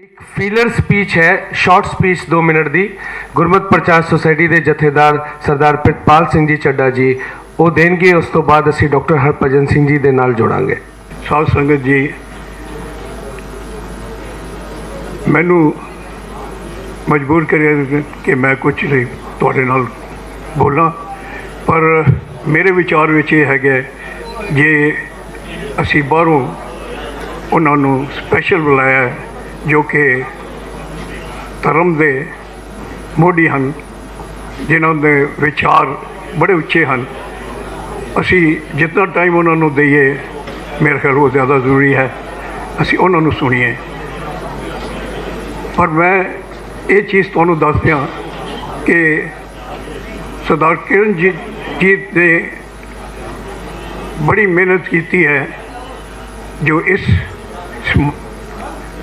एक feeler speech है, short speech 2 minute की गुरमत प्रचार सोसाइटी के जथेदार सरदार प्रितपाल सिंह जी चड्डा जी वो देंगे। उस तो बाद असी डॉक्टर हरभजन सिंह जी के नाल जोड़ांगे। साध संगत जी, मैनू मजबूर करिए कि मैं कुछ नहीं तुहाडे नाल बोला, पर मेरे विचार विच ये है जे असी बाहरों उन्होंने स्पैशल बुलाया है जो कि धर्म के मोढ़ी हैं, जिन्हों के विचार बड़े उच्चे हैं। असी जितना टाइम उन्होंने दईए मेरे ख्याल वो ज़्यादा जरूरी है, असी उन्होंने सुनिए। पर मैं ये चीज़ तुहानू दस दियां कि सरदार किरण जी ने बड़ी मेहनत की है जो इस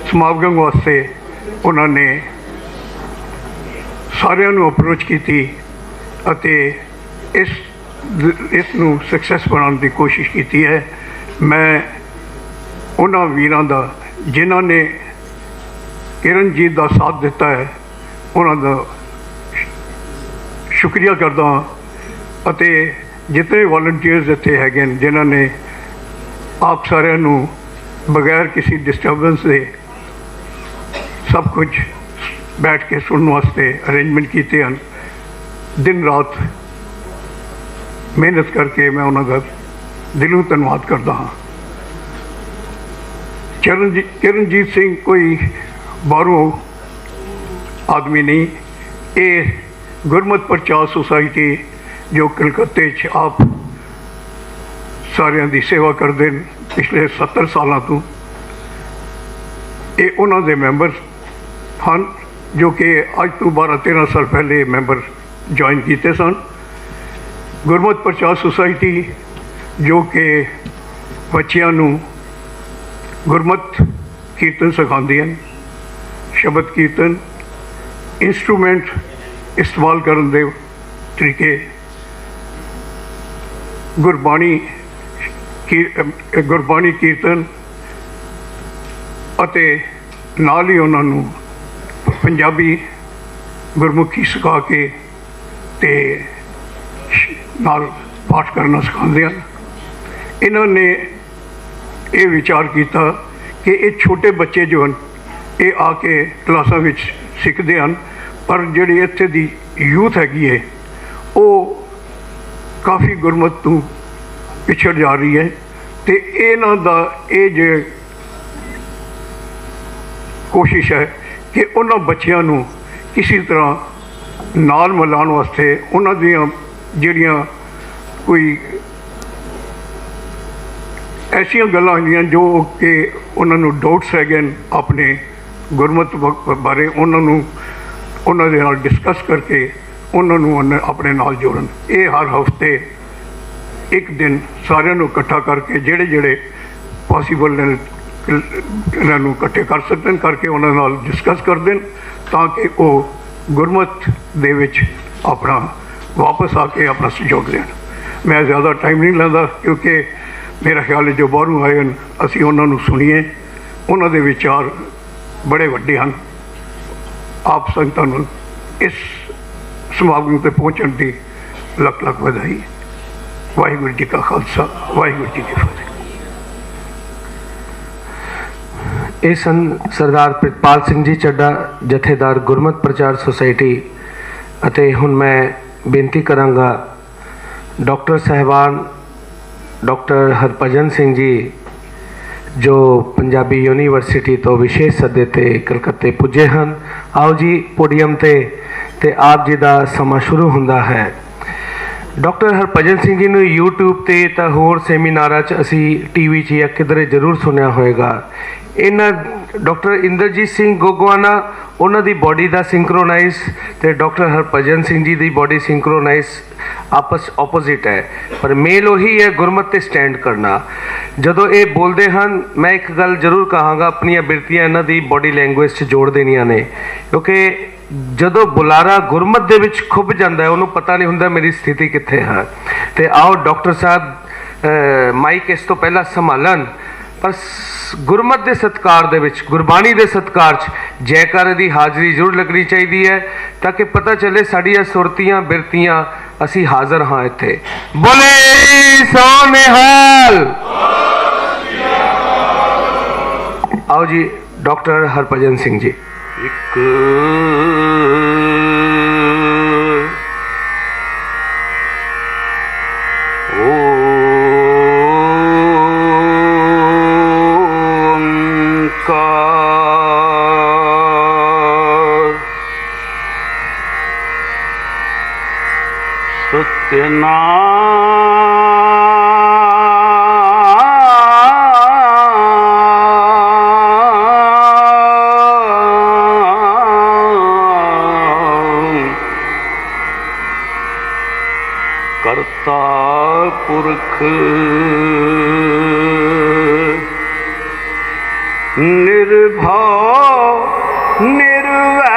समागम वास्ते उन्होंने सारिਆਂ ਨੂੰ अप्रोच की इस सक्सैस बनाने की कोशिश की है। मैं उन्होंने वीरों का जिन्होंने किरण जी का साथ दिता है उन्होंने शुक्रिया करदा हाँ। जितने वॉलंटियर्स इत्थे है जिन्होंने आप सारिਆਂ बगैर किसी डिस्टर्बेंस के सब कुछ बैठ के सुनने वास्ते अरेंजमेंट किए हैं। दिन रात मेहनत करके मैं उन्होंने दिलों धन्यवाद करता हाँ। किरणजीत सिंह कोई बाहरों आदमी नहीं, ये गुरमत प्रचार सोसाइटी जो कलकत्ते आप सारिਆਂ की सेवा करते हैं पिछले 70 सालों तो, ये उन्होंने मैंबर हैं जो कि अज तो 12-13 साल पहले मैंबर ज्वाइन किए सन। गुरमत प्रचार सोसाइटी जो कि बच्चों गुरमत कीर्तन सिखाती हैं, शब्द कीर्तन, इंस्ट्रूमेंट इस्तेमाल करने के तरीके, गुरबाणी कीर्तन अते नाल ही उन्होंने पंजाबी गुरमुखी सिखा के ते नाल पाठ करना सिखाते हैं। इन्होंने ये विचार किया कि ये छोटे बच्चे जो हैं ये आके क्लासा में सीखते हैं, पर जिहड़ी इत्थे दी यूथ हैगी है वो काफ़ी गुरमत तो पिछड़ जा रही है। तो इन्हां दा ये जो कोशिश है कि उन्होंने बच्चों को किसी तरह नाल मिलाने वास्ते उन्होंने जिहड़ियां कोई ऐसिया गल्लां होंदियां जो कि उन्होंने डाउट्स है अपने गुरमत बारे उन्होंने नाल डिस्कस करके उन्होंने अपने नाल जोड़न। ये हर हफ्ते एक दिन सारिਆਂ इकट्ठा करके जेड़े जेड़े पॉसीबल इन्हों इकट्ठे कर सकते हैं करके उन्होंने डिस्कस कर दें ताकि वो गुरमत दे विच अपना वापस आके अपना सहयोग दें। मैं ज़्यादा टाइम नहीं लेंदा क्योंकि मेरा ख्याल है जो बाहरों आए हैं असी उन्होंने सुनीए, उन्होंने विचार बड़े वड्डे हैं। आप संगतां इस समागम पर पहुँचने की लख लख बधाई। वाहिगुरू जी का खालसा, वाहिगुरू जी की फतेह। ये सन सरदार प्रितपाल सिंह जी चड्डा जथेदार गुरमत प्रचार सोसाइटी। अते हुण मैं बेनती करांगा डॉक्टर साहिबान डॉक्टर हरभजन सिंह जी जो पंजाबी यूनीवर्सिटी तो विशेष सदे ते कलकत्ते पुजे हैं। आओ जी पोडियम ते आप जी का समा शुरू हुंदा है। डॉक्टर हरभजन सिंह जी ने यूट्यूब ते तां होर सैमीनारां च असी टीवी च या किधरे जरूर सुनिया होएगा। इन्हां डॉक्टर इंद्रजीत सिंह गोगवाना उन्हां दी बॉडी का सिंक्रोनाइज ते डॉक्टर हरभजन सिंह जी की बॉडी सिंक्रोनाइज आपस ऑपोजिट है, पर मेल वही है गुरमत ते स्टैंड करना। जदों ये बोलते हैं मैं एक गल जरूर कहांगा, अपनी बिरतियां इन्हां दी बॉडी लैंगुएज से जोड़ देनियां ने, क्योंकि जदों बुलारा गुरमत दे विच खुभ जाता है उन्होंने पता नहीं हुंदा मेरी स्थिति कित्थे है। तो आओ डॉक्टर साहब माइक इस तो पहला संभालन, पर ਗੁਰਮਤਿ ਦੇ ਸਤਿਕਾਰ ਦੇ ਵਿੱਚ, ਗੁਰਬਾਣੀ ਦੇ ਸਤਿਕਾਰ 'ਚ ਜੈਕਾਰੇ ਦੀ ਹਾਜ਼ਰੀ ਜ਼ਰੂਰ ਲੱਗਣੀ ਚਾਹੀਦੀ ਹੈ ਤਾਂ ਕਿ ਪਤਾ ਚੱਲੇ ਸਾਡੀਆਂ ਸੁਰਤੀਆਂ ਬਿਰਤੀਆਂ ਅਸੀਂ ਹਾਜ਼ਰ ਹਾਂ ਇੱਥੇ। ਬੋਲੇ ਸੋ ਨਿਹਾਲ। आओ जी डॉक्टर हरभजन सिंह जी। एक ओंकार करता पुरख निर्भव निर्वैर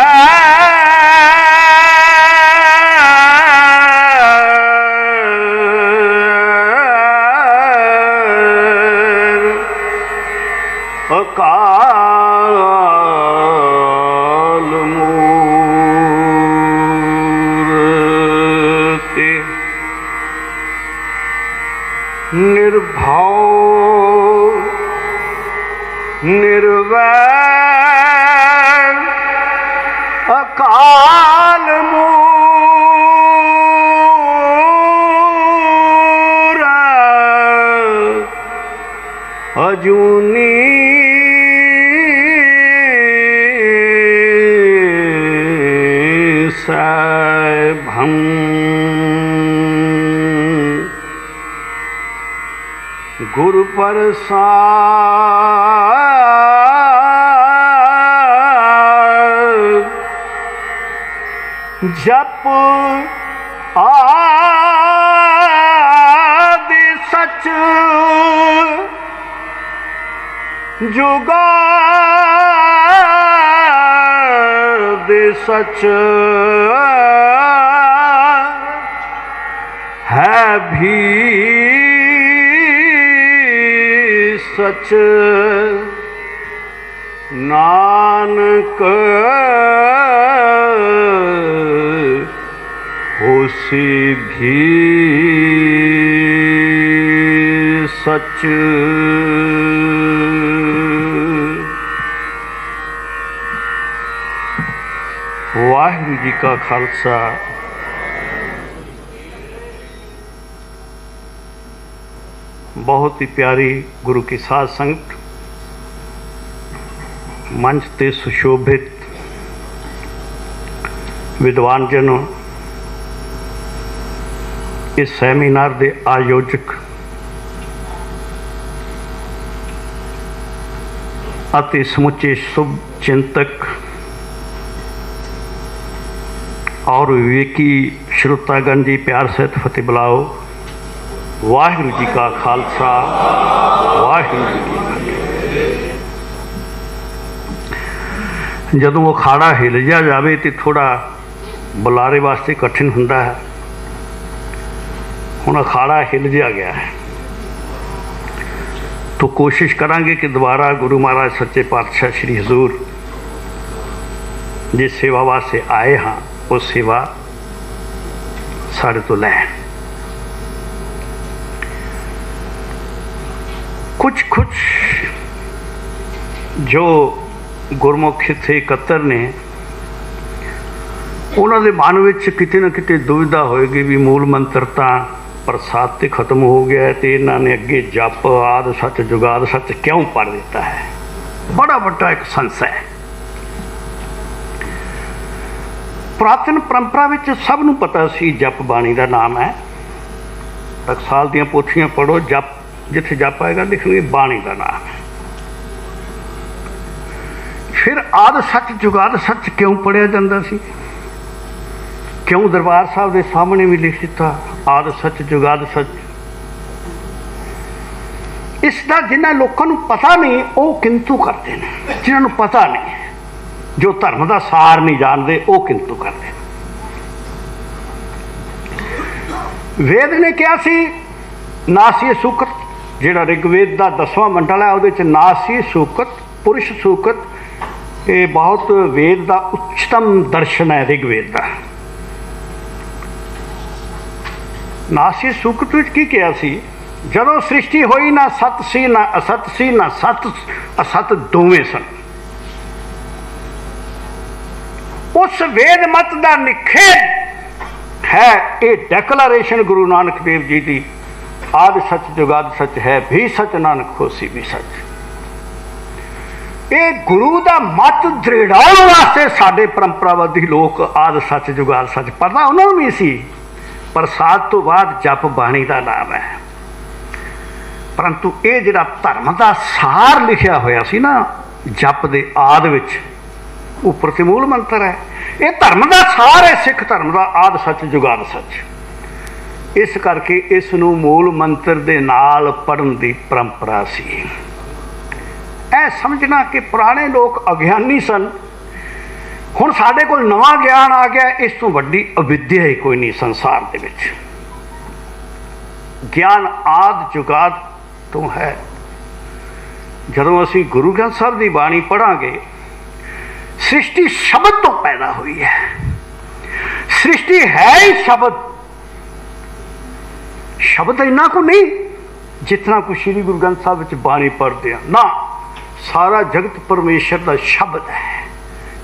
अकाल मूर्ति निर्भव निर्वैर अकाल मूरत अजूनी सैभं गुरु प्रसाद जप आदि सच जुगादि सच है भी सच नानक होसी भी सच। वाहिगुरु जी का खालसा बहुत ही प्यारी गुरु की साध संगत, मंच ते सुशोभित विद्वान जनों, इस सैमीनार के आयोजक अति समुचे शुभ चिंतक और विवेकी श्रोतागण जी, प्यार सहित फतेह बुलाओ। वाहिगुरु जी का खालसा, वाहिगुरु जी की फतेह। जदों अखाड़ा हिल जाए तो थोड़ा बुलारे वास्ते कठिन हुंदा है। हुण अखाड़ा हिल गया है तो कोशिश करांगे कि दोबारा गुरु महाराज सच्चे पातशाह श्री हजूर जिस सेवा वास्ते आए हाँ वो सेवा साढ़े तो लैन। कुछ जो गुरमुख इत्थे इकत्तर ने उन्होंने मन में किते ना किते दुविधा होएगी भी मूल मंत्र तो प्रसाद तो खत्म हो गया है तो इन्होंने अगे जप आद सच जुगाद सच क्यों पढ़ देता है। बड़ा बड़ा एक संशय है। पुरातन परंपरा में सबनों पता सी जप बाणी का नाम है। टकसाल दियां पोथियां पढ़ो, जप जिथे जप आएगा लिखेंगे बाणी का नाम है। फिर आद सच जुगाद सच क्यों पढ़िया जाता सी, क्यों दरबार साहब के सामने भी लिख दिता आद सच जुगाद सच। इसका जिन्होंने लोगों को पता नहीं वो किंतु करते हैं, जिन्होंने पता नहीं जो धर्म का सार नहीं जानते वो किंतु करते हैं। वेद ने कहा सी नासिए सुकृत ਜਿਹੜਾ ਰਿਗਵੇਦ ਦਾ 10ਵਾਂ ਮੰਡਲ ਹੈ ਉਹਦੇ 'ਚ ਨਾਸੀ ਸੂਕਤ, ਪੁरुष सूकत, ये बहुत वेद का उच्चतम दर्शन है ऋग्वेद का। नासी सूकत विच की कहा सी, जदों सृष्टि होई ना सत सी ना असत सी, ना सत असत दोवें सन। उस वेद मत का निखेध है ये डेक्लारेशन गुरु नानक देव जी की, आदि सच जुगाद सच है, भी सच नानक होसी भी सच। ये गुरु का मत दृढ़ाउण वास्ते साडे परंपरावादी लोग आदि सच जुगाद सच पता उन्होंने भी सी, प्रसाद तो बाद जप बाणी का नाम है। परंतु ये जिहड़ा धर्म का सार लिखिया होया सी ना जप दे आद विच, उपर ते मूल मंत्र है, ये धर्म का सार है सिख धर्म का, आदि सच जुगाद सच। इस करके इस नूं मूल मंत्र दे नाल पढ़न की परंपरा सी। ऐ समझना कि पुराने लोग अज्ञानी सन, हुण साडे कोल नवां ज्ञान आ गया, इस तो वड्डी अविद्या ही कोई नहीं संसार दे विच। ज्ञान आद जुगाद तो है। जदों असीं गुरु ग्रंथ साहिब की बाणी पढ़ांगे, सृष्टि शब्द तो पैदा हुई है, सृष्टि है ही शब्द। शब्द इन्ना को नहीं जितना को श्री गुरु ग्रंथ साहिब विच बाणी पढ़ते हैं ना, सारा जगत परमेश्वर का शब्द है।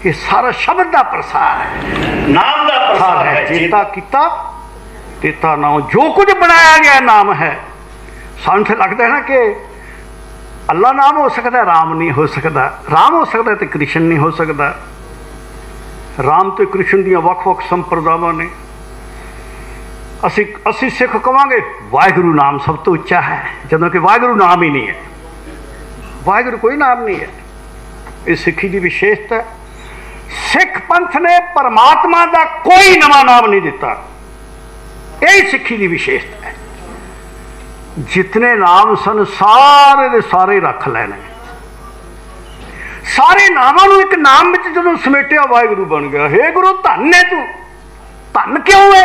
ये सारा शब्द का प्रसार है, नाम का प्रसार है। चेता किता तेता नाम, जो कुछ बनाया गया नाम है। सानू तो लगता है ना कि अल्लाह नाम हो सकता है, राम नहीं हो सकता, राम हो सकता है तो कृष्ण नहीं हो सकता। राम तो कृष्ण दियां वख-वख संप्रदावां ने। असी सिख कहांगे वाहिगुरु नाम सब तो उच्चा है, जदों कि वाहिगुरु नाम ही नहीं है, वाहिगुरु कोई नाम नहीं है। ये सिखी की विशेषता। सिख पंथ ने परमात्मा का कोई नवा नाम नहीं दिता, यही सिखी की विशेषता है। जितने नाम सन सारे दे सारे रख लेने, सारे नामां नूं एक नाम में जो समेटिया वाहिगुरु बन गया। हे गुरु धन है तू, धन क्यों है?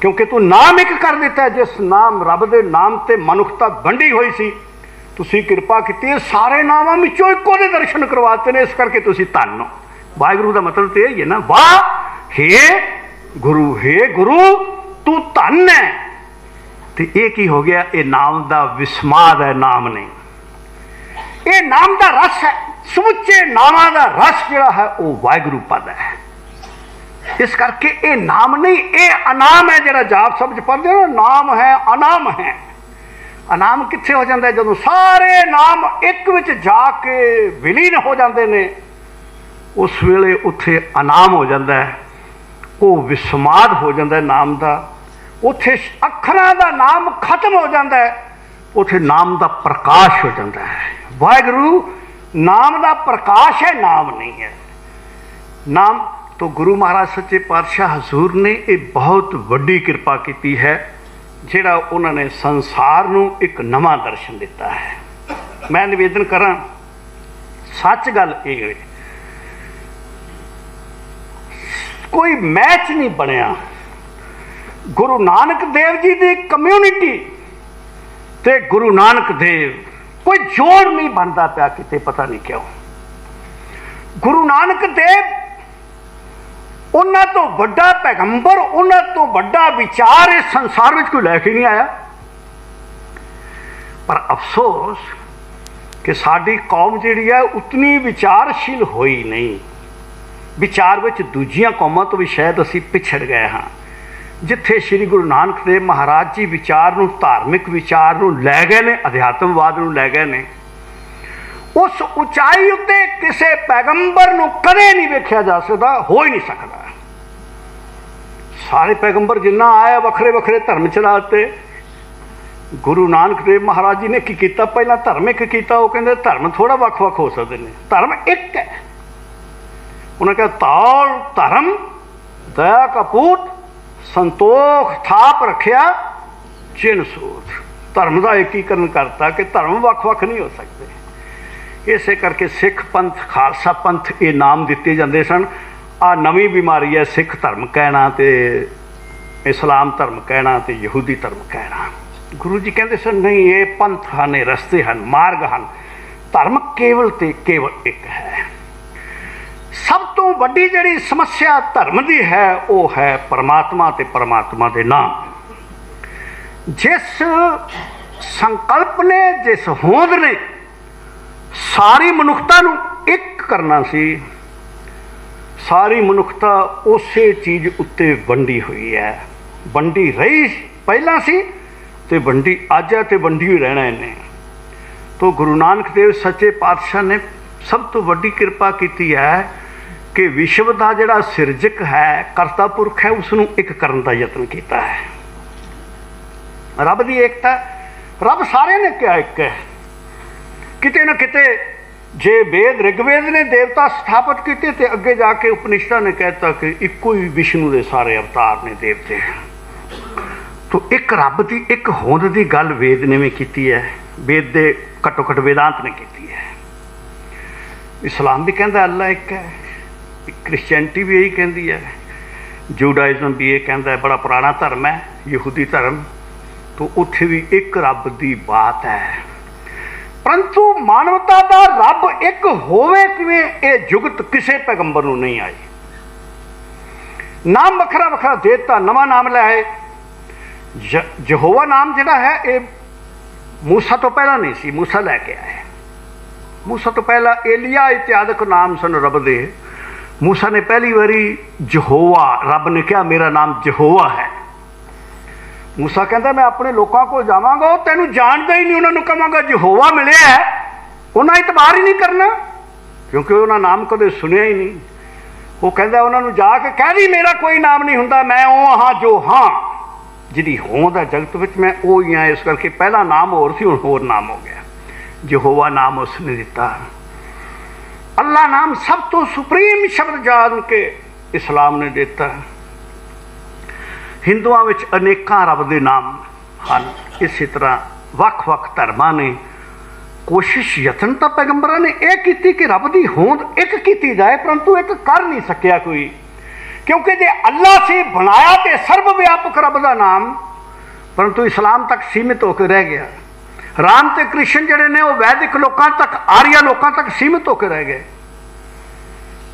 क्योंकि तू नाम एक कर दिता है। जिस नाम रब दे नाम ते मनुखता बंडी हुई सी, तुसी कृपा की, सारे नामां विचों इक्को दे दर्शन करवाते ने, इस करके तुसी धन हो। वाहिगुरु का मतलब तो यही है ना, वाह हे गुरु तू धन है। तो ये की हो गया? ये नाम का विस्माद है, नाम नहीं, ये नाम का रस है। समुचे नामां का रस जिहड़ा है वो वाहिगुरु पद है। इस करके ये नाम नहीं, ये अनाम है। जिहड़ा जाप शब्द पढ़ते हो, नाम है अनाम है। अनाम कित्थे हो जाता है? जदों सारे नाम एक विच जाके विलीन हो जाते हैं, उस वेले उत्थे अनाम हो जाता है, वो विस्माद हो जाता है नाम का। उत्थे अखरां दा नाम खत्म हो जाता है, उत्थे नाम का प्रकाश हो जाता है। वाहिगुरु नाम का प्रकाश है, नाम नहीं है। नाम तो गुरु महाराज सच्चे पातशाह हजूर ने एक बहुत वड्डी कृपा की है, जिहड़ा उन्होंने संसार नूं एक नवा दर्शन दिता है। मैं निवेदन करा, सच गल ये, कोई मैच नहीं बनया गुरु नानक देव जी की कम्यूनिटी ते गुरु नानक देव, कोई जोड़ नहीं बनता पाया किते, पता नहीं क्यों। गुरु नानक देव उन्हां तो वड्डा पैगंबर, उन्हां तो वड्डा विचार इस संसार में कोई लैके नहीं आया। पर अफसोस कि साडी कौम जिहड़ी है उतनी विचारशील होई नहीं। विचार में दूजियां कौमां तो भी शायद असी पिछड़ गए हाँ। जिथे श्री गुरु नानक देव महाराज जी विचार नूं, धार्मिक विचार नूं लै गए ने, अध्यात्मवाद नूं लै गए ने, उस उचाई उत्ते किसी पैगंबर नूं कदे नहीं वेख्या जा सकता, हो ही नहीं सकता। सारे पैगंबर जिन्ना आए वखरे वखरे धर्म चलाते। गुरु नानक देव महाराज जी ने की किया? पहला धर्म एक किया, वो कहते धर्म थोड़ा वख वख हो सकते हैं, धर्म एक है। उन्हें कहा तौल धर्म दया कपूत संतोख थाप रखिया चिन्ह सूत। धर्म का एकीकरण करता कि धर्म वख वख नहीं हो सकते। इसे करके सिख पंथ, खालसा पंथ ये नाम दिते जाते सन। आ नवी बीमारी है, सिख धर्म कहना ते इस्लाम धर्म कहना ते यहूदी धर्म कहना। गुरु जी कहते सन नहीं, ये पंथ हैं, ये रस्ते हैं, मार्ग हैं। धर्म केवल ते केवल एक है। सब तो वड्डी जिहड़ी समस्या धर्म की है वो है परमात्मा ते परमात्मा के नाम। जिस संकल्प ने, जिस होंद ने सारी मनुखता नूं एक करना सी, सारी मनुखता उसे चीज़ उत्ते वंडी हुई है। वंडी रही पहला सी ते वंडी अज है ते वंडी ही रहना इन्हें। तो गुरु नानक देव सच्चे पातशाह ने सब तो वड्डी कृपा की है कि विश्व का जिहड़ा सिरजक है, करता पुरख है, उसनूं एक करन दा यतन किया है। रब की एकता, रब सारे ने क्या एक है। किते ना किते जे वेद ऋग्वेद ने देवता स्थापित किए तो अगे जाके उपनिषदां ने कहता कि इको ही विष्णु के सारे अवतार ने देवते हैं। तो एक रब की एक होंद की गल वेद ने भी की है, वेद के घट्टो घट्ट वेदांत ने की है। इस्लाम भी कहता अल्लाह एक है, क्रिश्चियनिटी भी यही कहती है, जूडाइज़म भी ये कहता है, बड़ा पुराना धर्म है यहूदी धर्म। तो उत्थे भी एक रब की बात है। परंतु मानवता का रब एक होवे किवें, ये जुगत किसी पैगंबर नूं नहीं आई। नाम वखरा वखरा देता, नवा नाम लाए। यहोवा नाम जिहड़ा है ये मूसा तो पहला नहीं सी, मूसा लैके आए। मूसा तो पहला एलिया इत्यादि नाम सन रब दे। मूसा ने पहली बारी यहोवा, रब ने कहा मेरा नाम यहोवा है। मूसा कहता मैं अपने लोगों को जावांगा, वो तेनू जानता ही नहीं, उन्होंने कहांगा यहोवा मिले है, उन्हें इतबार ही नहीं करना क्योंकि उन्होंने नाम कदे सुनिया ही नहीं। वो कहता उन्होंने जाके कह दी मेरा कोई नाम नहीं हुंदा, मैं वो हाँ जो हाँ, जिहदी होंद है जगत विच मैं वो ही हाँ। इस करके पहला नाम होर सी, हुण होर नाम हो गया। यहोवा नाम उसने दिता। अल्लाह नाम सब तो सुप्रीम शब्द जान के इस्लाम ने दिता। हिंदुओं में अनेक रब के नाम हैं। इस तरह वक् वक् धर्मां ने कोशिश यतन तो पैगंबरां ने यह की कि रब की होंद एक की जाए, परंतु एक कर नहीं सकिया कोई। क्योंकि जे अल्लाह से बनाया तो सर्वव्यापक रब का नाम, परंतु इस्लाम तक सीमित होकर रह गया। राम ते कृष्ण जिहड़े ने वो वैदिक लोगों तक, आर्य लोगों तक सीमित होकर रह गए।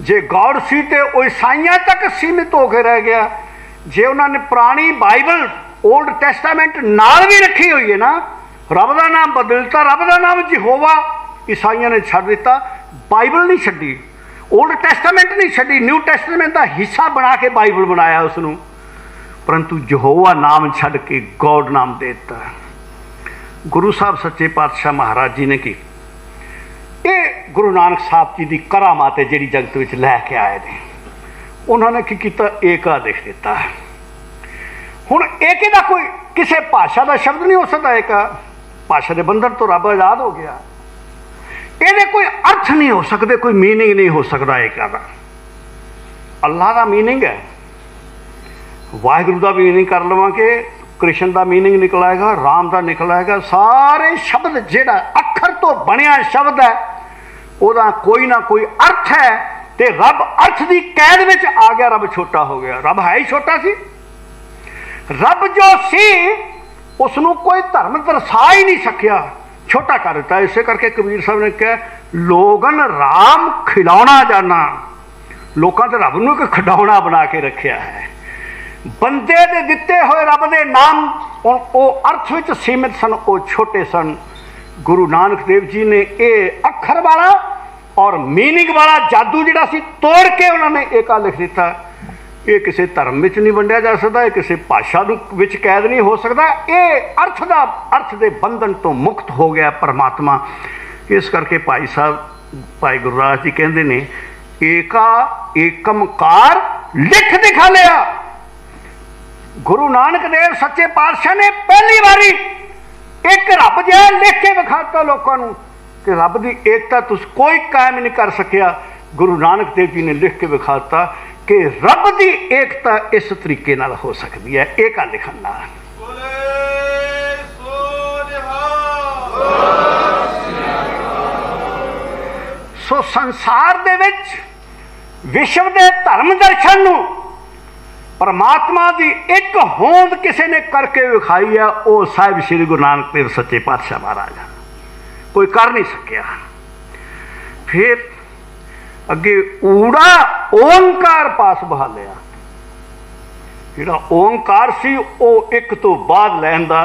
जे गॉड सी ते वो ईसाइयां तक सीमित होकर रह गया। जे उन्होंने पुरानी बाइबल ओल्ड टेस्टामेंट नाल भी रखी हुई है ना, रब का नाम बदलता, रब का नाम यहोवा ईसाइयों ने छड्ड दिता, बाइबल नहीं छड्डी, ओल्ड टेस्टामेंट नहीं छड्डी, न्यू टेस्टामेंट का हिस्सा बना के बाइबल बनाया उसनूं, परंतु यहोवा नाम छड्ड के गॉड नाम दे दिता। गुरु साहब सच्चे पातशाह महाराज जी ने की ये गुरु नानक साहब जी की करामात है जिहड़ी जगत विच लैके आए ने। उन्होंने की किया, एका लिख दिता। हुण एके दा कोई किसी भाषा का शब्द नहीं हो सकता। एक भाषा के बंधन तो रब आजाद हो गया, ये कोई अर्थ नहीं हो सकते, कोई मीनिंग नहीं हो सकता। एक अल्लाह का मीनिंग है, वाहिगुरू का मीनिंग कर लवांगे, कृष्ण का मीनिंग निकल आएगा, राम का निकल आएगा। सारे शब्द जिहड़ा अखर तो बनया शब्द है वह कोई ना कोई अर्थ है। ते रब अर्थ की कैद में आ गया, रब छोटा हो गया। रब है ही छोटा सी। रब जो सी उसनों कोई धर्म दर्शा ही नहीं सकिया, छोटा कर दिता। इसे करके कबीर साहब ने कहा लोगन राम खिलौना जाना, लोगों ने रब नूं एक खिडौना बना के रखा है। बंदे दे दिते हुए रब दे नाम वो अर्थ विच सीमित सन, वो छोटे सन। गुरु नानक देव जी ने ये अखर वाला और मीनिंग वाला जादू जिहड़ा सी तोड़ के उन्होंने एका लिख दिता। ये किसी धर्म में नहीं वंडिया जा सकता, ये किसी भाषा विच कैद नहीं हो सकता। ये अर्थ के बंधन तो मुक्त हो गया परमात्मा। इस करके भाई साहब भाई गुरदास जी कहते ने एका एकमकार लिख दिखा लिया। गुरु नानक देव सच्चे पातशाह ने पहली बारी एक रब जिहा लिख के विखाता लोगों को कि रब की एकता तुस कोई कायम नहीं कर सकिया। गुरु नानक देव जी ने लिख के विखाता कि रब की एकता इस तरीके नाल हो सकती है, एका लिखन नाल। सो संसार दे विच विश्व के धर्म दर्शन नूं परमात्मा की एक होंद किसी ने करके विखाई है, वो साहिब श्री गुरु नानक देव सच्चे पातशाह महाराज। कोई कर नहीं सकिया। फिर अगे ऊड़ा ओंकार पास बहा लिया। जिहड़ा ओंकार सी वो एक तो बाद लैन दा,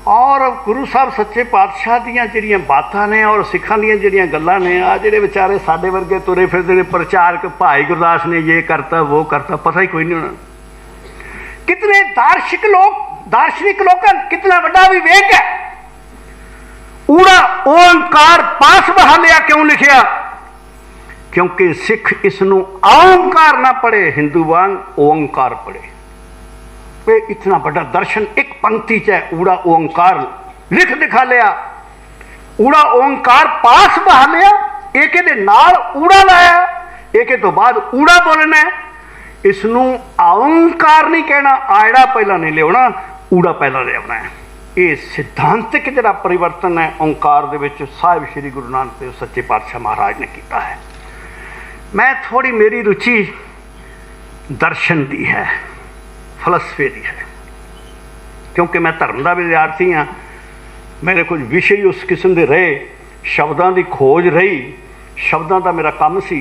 और गुरु साहब सच्चे पातशाह दीयां जिहड़ियां बातां ने और सिखां दीयां जिहड़ियां गल्लां ने, आ जिहड़े बेचारे साडे वर्गे तुरे फिरदे ने प्रचारक भाई गुरदास ने ये करता वो करता, पता ही कोई नहीं उन्होंने। कितने दार्शनिक लोग कितना बड़ा विवेक है। ऊड़ा ओंकार पास बहा लिया क्यों लिखिया? क्योंकि सिख इसनू ओंकार ना पढ़े, हिंदू वांग ओंकार पढ़े। वे इतना बड़ा दर्शन एक पंक्ति च है, ऊड़ा ओंकार लिख दिखा लिया। ऊड़ा ओंकार पास बहा लिया, एक दे नाल ऊड़ा लाया, एक तो बाद ऊड़ा बोलना है। इसनू ओंकार नहीं कहना, आड़ा पहला नहीं लिया, ऊड़ा पहला लिया है। ये सिद्धांतिक जिहड़ा परिवर्तन है ओंकार दे विच साहिब श्री गुरु नानक देव सच्चे पातशाह महाराज ने किया है। मैं थोड़ी मेरी रुचि दर्शन दी है, फलसफे की है, क्योंकि मैं धर्म का विद्यार्थी हाँ। मेरे कुछ विषय उस किस्म के रहे, शब्दों की खोज रही, शब्दों का मेरा काम सी।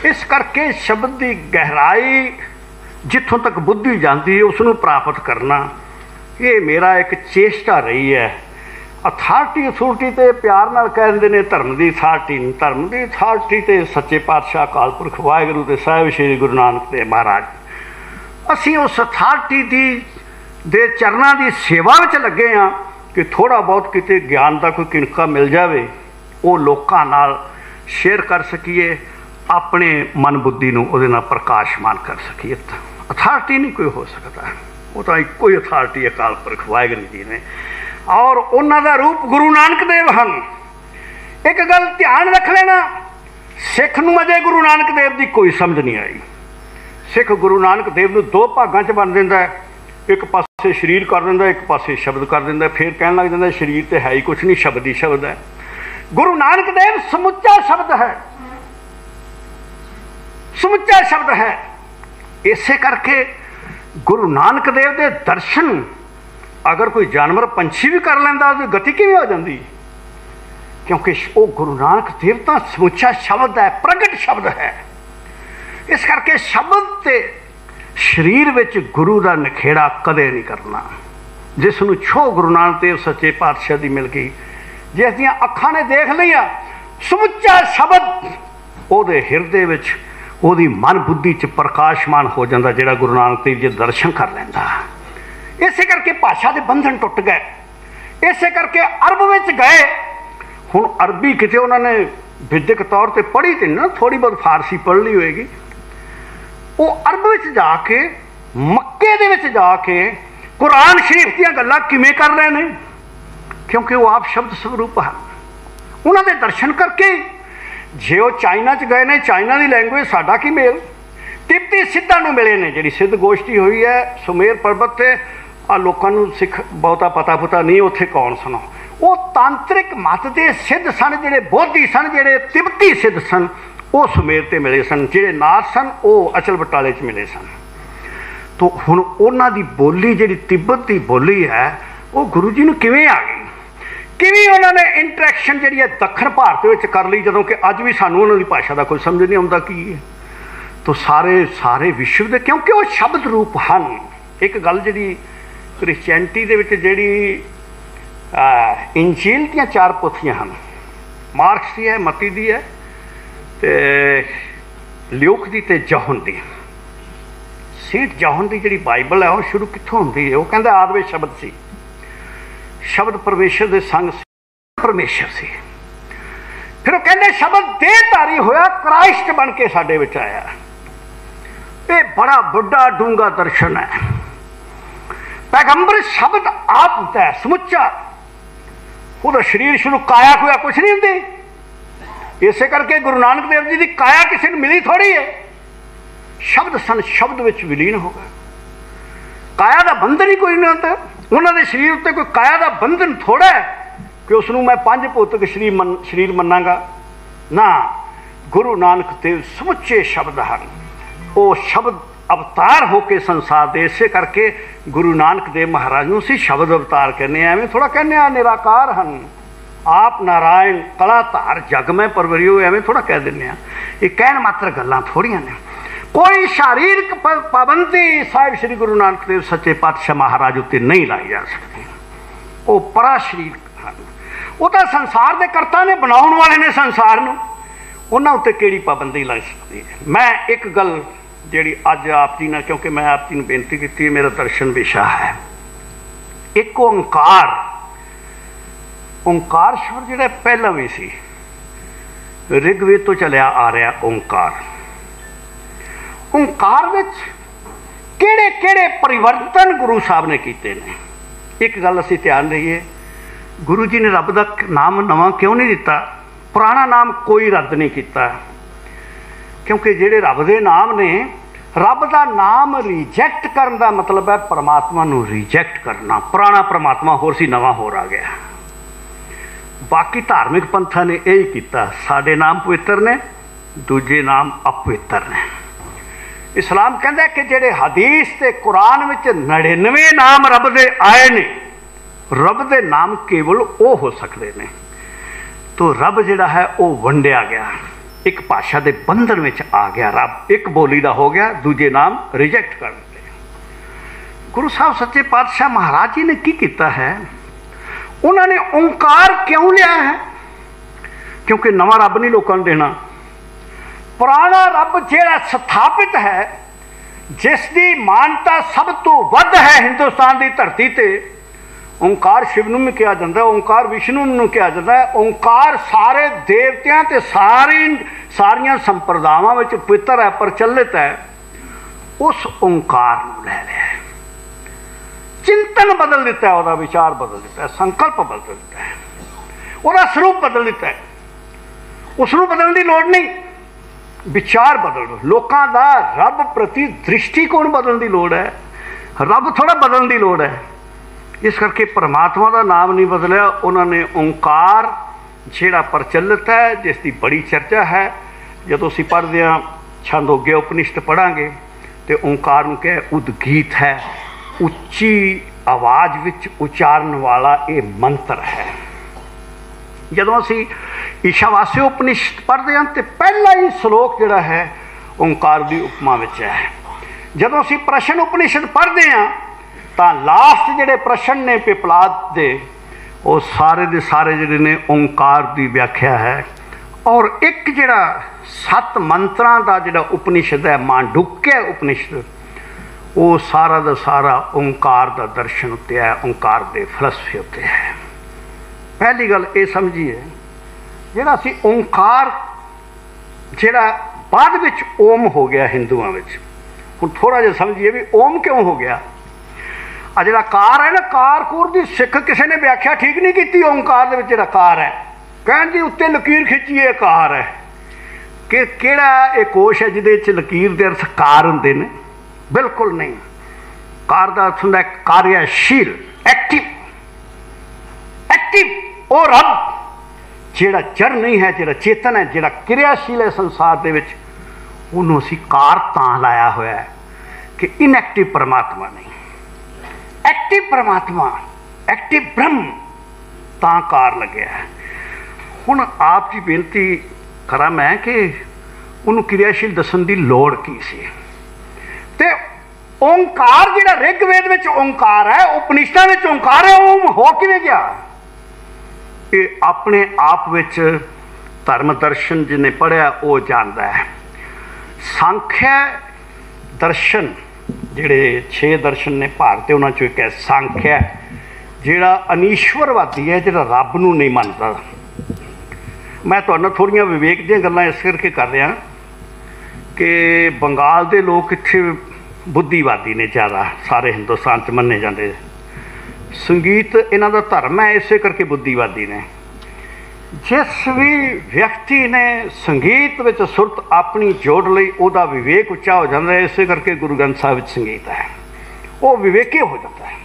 इस करके शब्द की गहराई जिथों तक बुद्धि जाती है उसनों प्राप्त करना, ये मेरा एक चेष्टा रही है। अथॉरिटी तो प्यार नाल कह दिंदे ने धर्म की अथॉरिटी, धर्म की अथॉरिटी तो सच्चे पातशाह अकाल पुरख वाहिगुरू ते साहिब श्री गुरु नानक देव महाराज। असीं उस अथॉरिटी दे चरणों की सेवा में लगे हाँ कि थोड़ा बहुत किते ज्ञान का कोई किणका मिल जाए, वो लोकां नाल शेयर कर सकीए, अपने मन बुद्धि नूं उहदे नाल प्रकाशमान कर सकीए। अथॉरिटी नहीं कोई हो सकता, वो तो इक्को ही अथॉरिटी अकाल पुरख वाहिगुरू जी ने, और उन्हां दा रूप गुरु नानक देव हन। एक गल ध्यान रख लेना, सिख नूं अजे गुरु नानक देव की कोई समझ नहीं आई। सिख गुरु नानक देव नूं दो भागां च बन दिंदा है, एक पासे शरीर कर दिंदा, एक पासे शब्द कर दिंदा, फिर कहण लग जांदा शरीर तो है ही कुछ नहीं, शब्द ही शब्द है। गुरु नानक देव समुच्चा शब्द है, समुच्चा शब्द है। इसे करके गुरु नानक देव के दर्शन अगर कोई जानवर पंछी भी कर लेंदा तो गति किवें हो जाती, क्योंकि वो गुरु नानक देव तो समुच्चा शब्द है, प्रगट शब्द है। इस करके शब्द ते शरीर विच गुरु का नखेड़ा कदे नहीं करना। जिसनों छो गुरु नानक देव सच्चे पातशाह की मिल गई, जिस दियां अखां ने देख लिया, समुच्चा शब्द उहदे हिरदे विच उहदी मन बुद्धि च प्रकाशमान हो जाता, जिहड़ा गुरु नानक देव जी दर्शन कर लैंदा। इसे करके भाषा के बंधन टुट गए, इसे करके अरब विच गए। हुण अरबी किते उन्होंने विद्यक तौर पर पढ़ी तो नहीं ना, थोड़ी बहुत फारसी पढ़ ली होएगी। वो अरब विच जाके मक्के दे विच जाके कुरान शरीफ दीयां गल्लां किवें कर रहे हैं, क्योंकि वो आप शब्द स्वरूप हैं। उन्होंने दर्शन करके जे वो चाइना च गए ने, चाइना की लैंगुएज साडा की मेल, तिब्बती सिद्धां नूं मिले ने। जिहड़ी सिद्ध गोष्ठी हुई है सुमेर पर्वत ते, आ लोकां नूं सिख बहुता पता पुता नहीं उत्थे कौन सुनो। वो तांत्रिक मत के सिद्ध सन, जिहड़े बोधी सन, जिहड़े तिब्बती सिद्ध सन, वो सुमेर ते मिले सन। जिहड़े नाथ सन वो अचल बटाले च मिले सन। तो हुण उन्हां दी बोली जिहड़ी तिब्बत की बोली है, वो गुरु जी नूं किवें आ गई, किवें उन्होंने इंटरैक्शन जिहड़ी है दक्षिण भारत विच कर ली, जदों कि अज भी सानूं उन्हां दी भाषा का कोई समझ नहीं आउंदा की है। तो सारे विश्व दे, क्योंकि वो शब्द रूप हैं। एक गल जिहड़ी क्रिश्चियनिटी दे विच जिहड़ी इंजील दीयां 4 पोथियां हैं, मार्क्स दी है, मती दी है, ते ल्यूक दी ते जौहन दी। सेंट जौहन दी जिहड़ी बाइबल है वो शुरू कित्थों हुंदी है? वो कहंदा आदि विच शब्द सी, शब्द परमेश्वर दे संग परमेश्वर सी। फिर वो कहंदे शब्द देहधारी होया, क्राइस्ट बन के साडे विच आया। ये बड़ा बड़ा डूंगा दर्शन है। पैगंबर शब्द आप होता है समुच्चा, वो शरीर शुरू काया कोया कुछ नहीं होंगी। इसे करके गुरु नानक देव जी की काया किसी ने मिली थोड़ी है, शब्द सन, शब्द विच विलीन हो गए। काया का बंधन ही कोई नहीं होता, उन्होंने शरीर उत्ते कोई काया का बंधन थोड़ा है कि उसनों मैं 5 भौतिक शरीर मनांगा ना। गुरु नानक देव समुचे शब्द हैं, वो शब्द अवतार होके संसार दे। इसे करके गुरु नानक देव महाराज नूं असीं शब्द अवतार कहने, एवें थोड़ा कहने आ निराकार हन आप नारायण कला धार जग में परवरियो, एवें थोड़ा कह दिंदे आ। ये कहण मात्र गल्लां थोड़ियां ने। कोई शारीरिक पाबंदी साहिब श्री गुरु नानक देव सच्चे पातशाह महाराज उत्ते नहीं लाई जा सकती। वो परा शरीर वो तो संसार के करता ने, बनाने वाले ने संसार नूं, उन्हां उत्ते किहड़ी पाबंदी लाई सकती है। मैं एक गल जिहड़ी अज आप जी ने, क्योंकि मैं आप जी नूं बेनती की, मेरा दर्शन विशा है एक ओंकार। ओंकार शब्द जिहड़ा पहला भी सी, ऋग्वेद तो चलिया आ रहा ओंकार। ओंकार विच किहड़े किहड़े परिवर्तन गुरु साहब ने कीते ने। एक गल असीं ध्यान रहीए, गुरु जी ने रब का नाम नवा क्यों नहीं दिता, पुराना नाम कोई रद्द नहीं किया, क्योंकि जिहड़े रब दे नाम ने, रब का नाम रिजैक्ट करने का मतलब है परमात्मा नूं रिजैक्ट करना। पुराना परमात्मा होर सी, नवा होर आ गया। बाकी धार्मिक पंथां ने यही किया, साडे नाम पवित्र ने, दूजे नाम अपवित्र ने। इस्लाम कहता है कि जिहड़े हदीस ते कुरान विच 99 नाम रब दे आए ने, रब दे नाम केवल वो हो सकते हैं। तो रब जिहड़ा है वो वंडिया गया, एक भाषा के बंधन में आ गया। रब एक बोली का हो गया, दूजे नाम रिजैक्ट कर दिते। गुरु साहब सच्चे पातशाह महाराज जी ने की किया है, उन्होंने ओंकार क्यों लिया है? क्योंकि नवा रब नहीं लोगों को देना। पुराना रब जिहड़ा स्थापित है, जिसकी मानता सब तो वध है हिंदुस्तान की धरती ते, ओंकार शिव नूं भी कहा जाता है, ओंकार विष्णु नूं कहा जाता है। ओंकार सारे देवतियां ते सारियां संप्रदावां विच पवित्र है, प्रचलित है। उस ओंकार नूं ले लिया, चिंतन बदल दिता है, वह विचार बदल दिता है, संकल्प बदल दिता है, वह स्वरूप बदल दिता है। उसनूं बदलने की लोड़ नहीं, विचार बदल दो। लोगों का रब प्रति दृष्टिकोण बदलने की लोड़ है, रब थोड़ा बदलने की लोड़ है। इस करके परमात्मा का नाम नहीं बदलिया, उन्होंने ओंकार जिहड़ा प्रचलित है, जिसकी बड़ी चर्चा है। जदों असीं पढ़दे हां छंदोग्य उपनिषद पढ़ांगे तो ओंकार नूं कहे उद्गीत है, उच्ची आवाज़ विच उच्चारण वाला ये मंत्र है। जदों असीं ईशावास्य उपनिषद पढ़ते हैं तो पहला ही श्लोक जिहड़ा है ओंकार की उपमा विच है। जदों असीं प्रश्न उपनिषद पढ़ते हैं तो लास्ट जिहड़े प्रश्न ने पिपलाद दे, वो सारे दे सारे जिहड़े ने ओंकार की व्याख्या है। और एक जिहड़ा 7 मंत्रां दा जिहड़ा उपनिषद है, मांडुक्य उपनिषद, वो सारा दा सारा ओंकार का दर्शन उत्ते है, ओंकार के फलसफे उत्ते है। पहली गल ये समझिए, जिहड़ा असीं ओंकार जिहड़ा बाद विच ओम हो गया हिंदुआं विच, हुण थोड़ा जिहा समझिए भी ओम क्यों हो गया। आ जिहड़ा कार है ना, कार कूर की सिख किसी ने व्याख्या ठीक नहीं की। ओंकार दे विच जिहड़ा कार है, कहण दी उत्ते लकीर खिंचीए कार है, कि किहड़ा ये कोश है जिहदे च लकीर दे अर्थ कार हुंदे ने? बिल्कुल नहीं। कार का अर्थ हुंदा कार्यशील, एक्टिव। एक्टिव वो रब जिहड़ा जड़ नहीं है, जिहड़ा चेतन है, जिहड़ा क्रियाशील है संसार दे विच, उन्होंने असीं कार तां लाया होया है कि इनएक्टिव परमात्मा नहीं, एक्टिव परमात्मा, एक्टिव ब्रह्म, तां कार लग्या है। हुण आप जी बेनती करा मैं कि उन्होंने क्रियाशील दसन की लोड़ की सी। ते ओंकार जिहड़ा ऋग्वेद विच ओंकार है, उपनिषदां विच ओंकार है, ओम हो किवें गया? ये अपने आप विच धर्म दर्शन जिन्हें पढ़िया वो जानता है। सांख्य दर्शन जिहड़े 6 दर्शन ने भारत, उन्हां चों एक है सांख्य, जिहड़ा अनीश्वरवादी है, जिहड़ा रब नूं नहीं मनदा। मैं तुहाडे नाल थोड़ियां विवेक दीयां गल्लां इस करके कर रहा कि बंगाल के लोग इत्थे बुद्धिवादी ने ज़्यादा, सारे हिंदुस्तान च मन्ने जाते। संगीत इन्हां दा धर्म है, इसे करके बुद्धिवादी ने। जिस भी व्यक्ति ने संगीत विच सुरत अपनी जोड़ लई, उहदा विवेक उच्चा हो जाता है। इसे करके गुरु ग्रंथ साहिब विच संगीत है, वो विवेकी हो जाता है।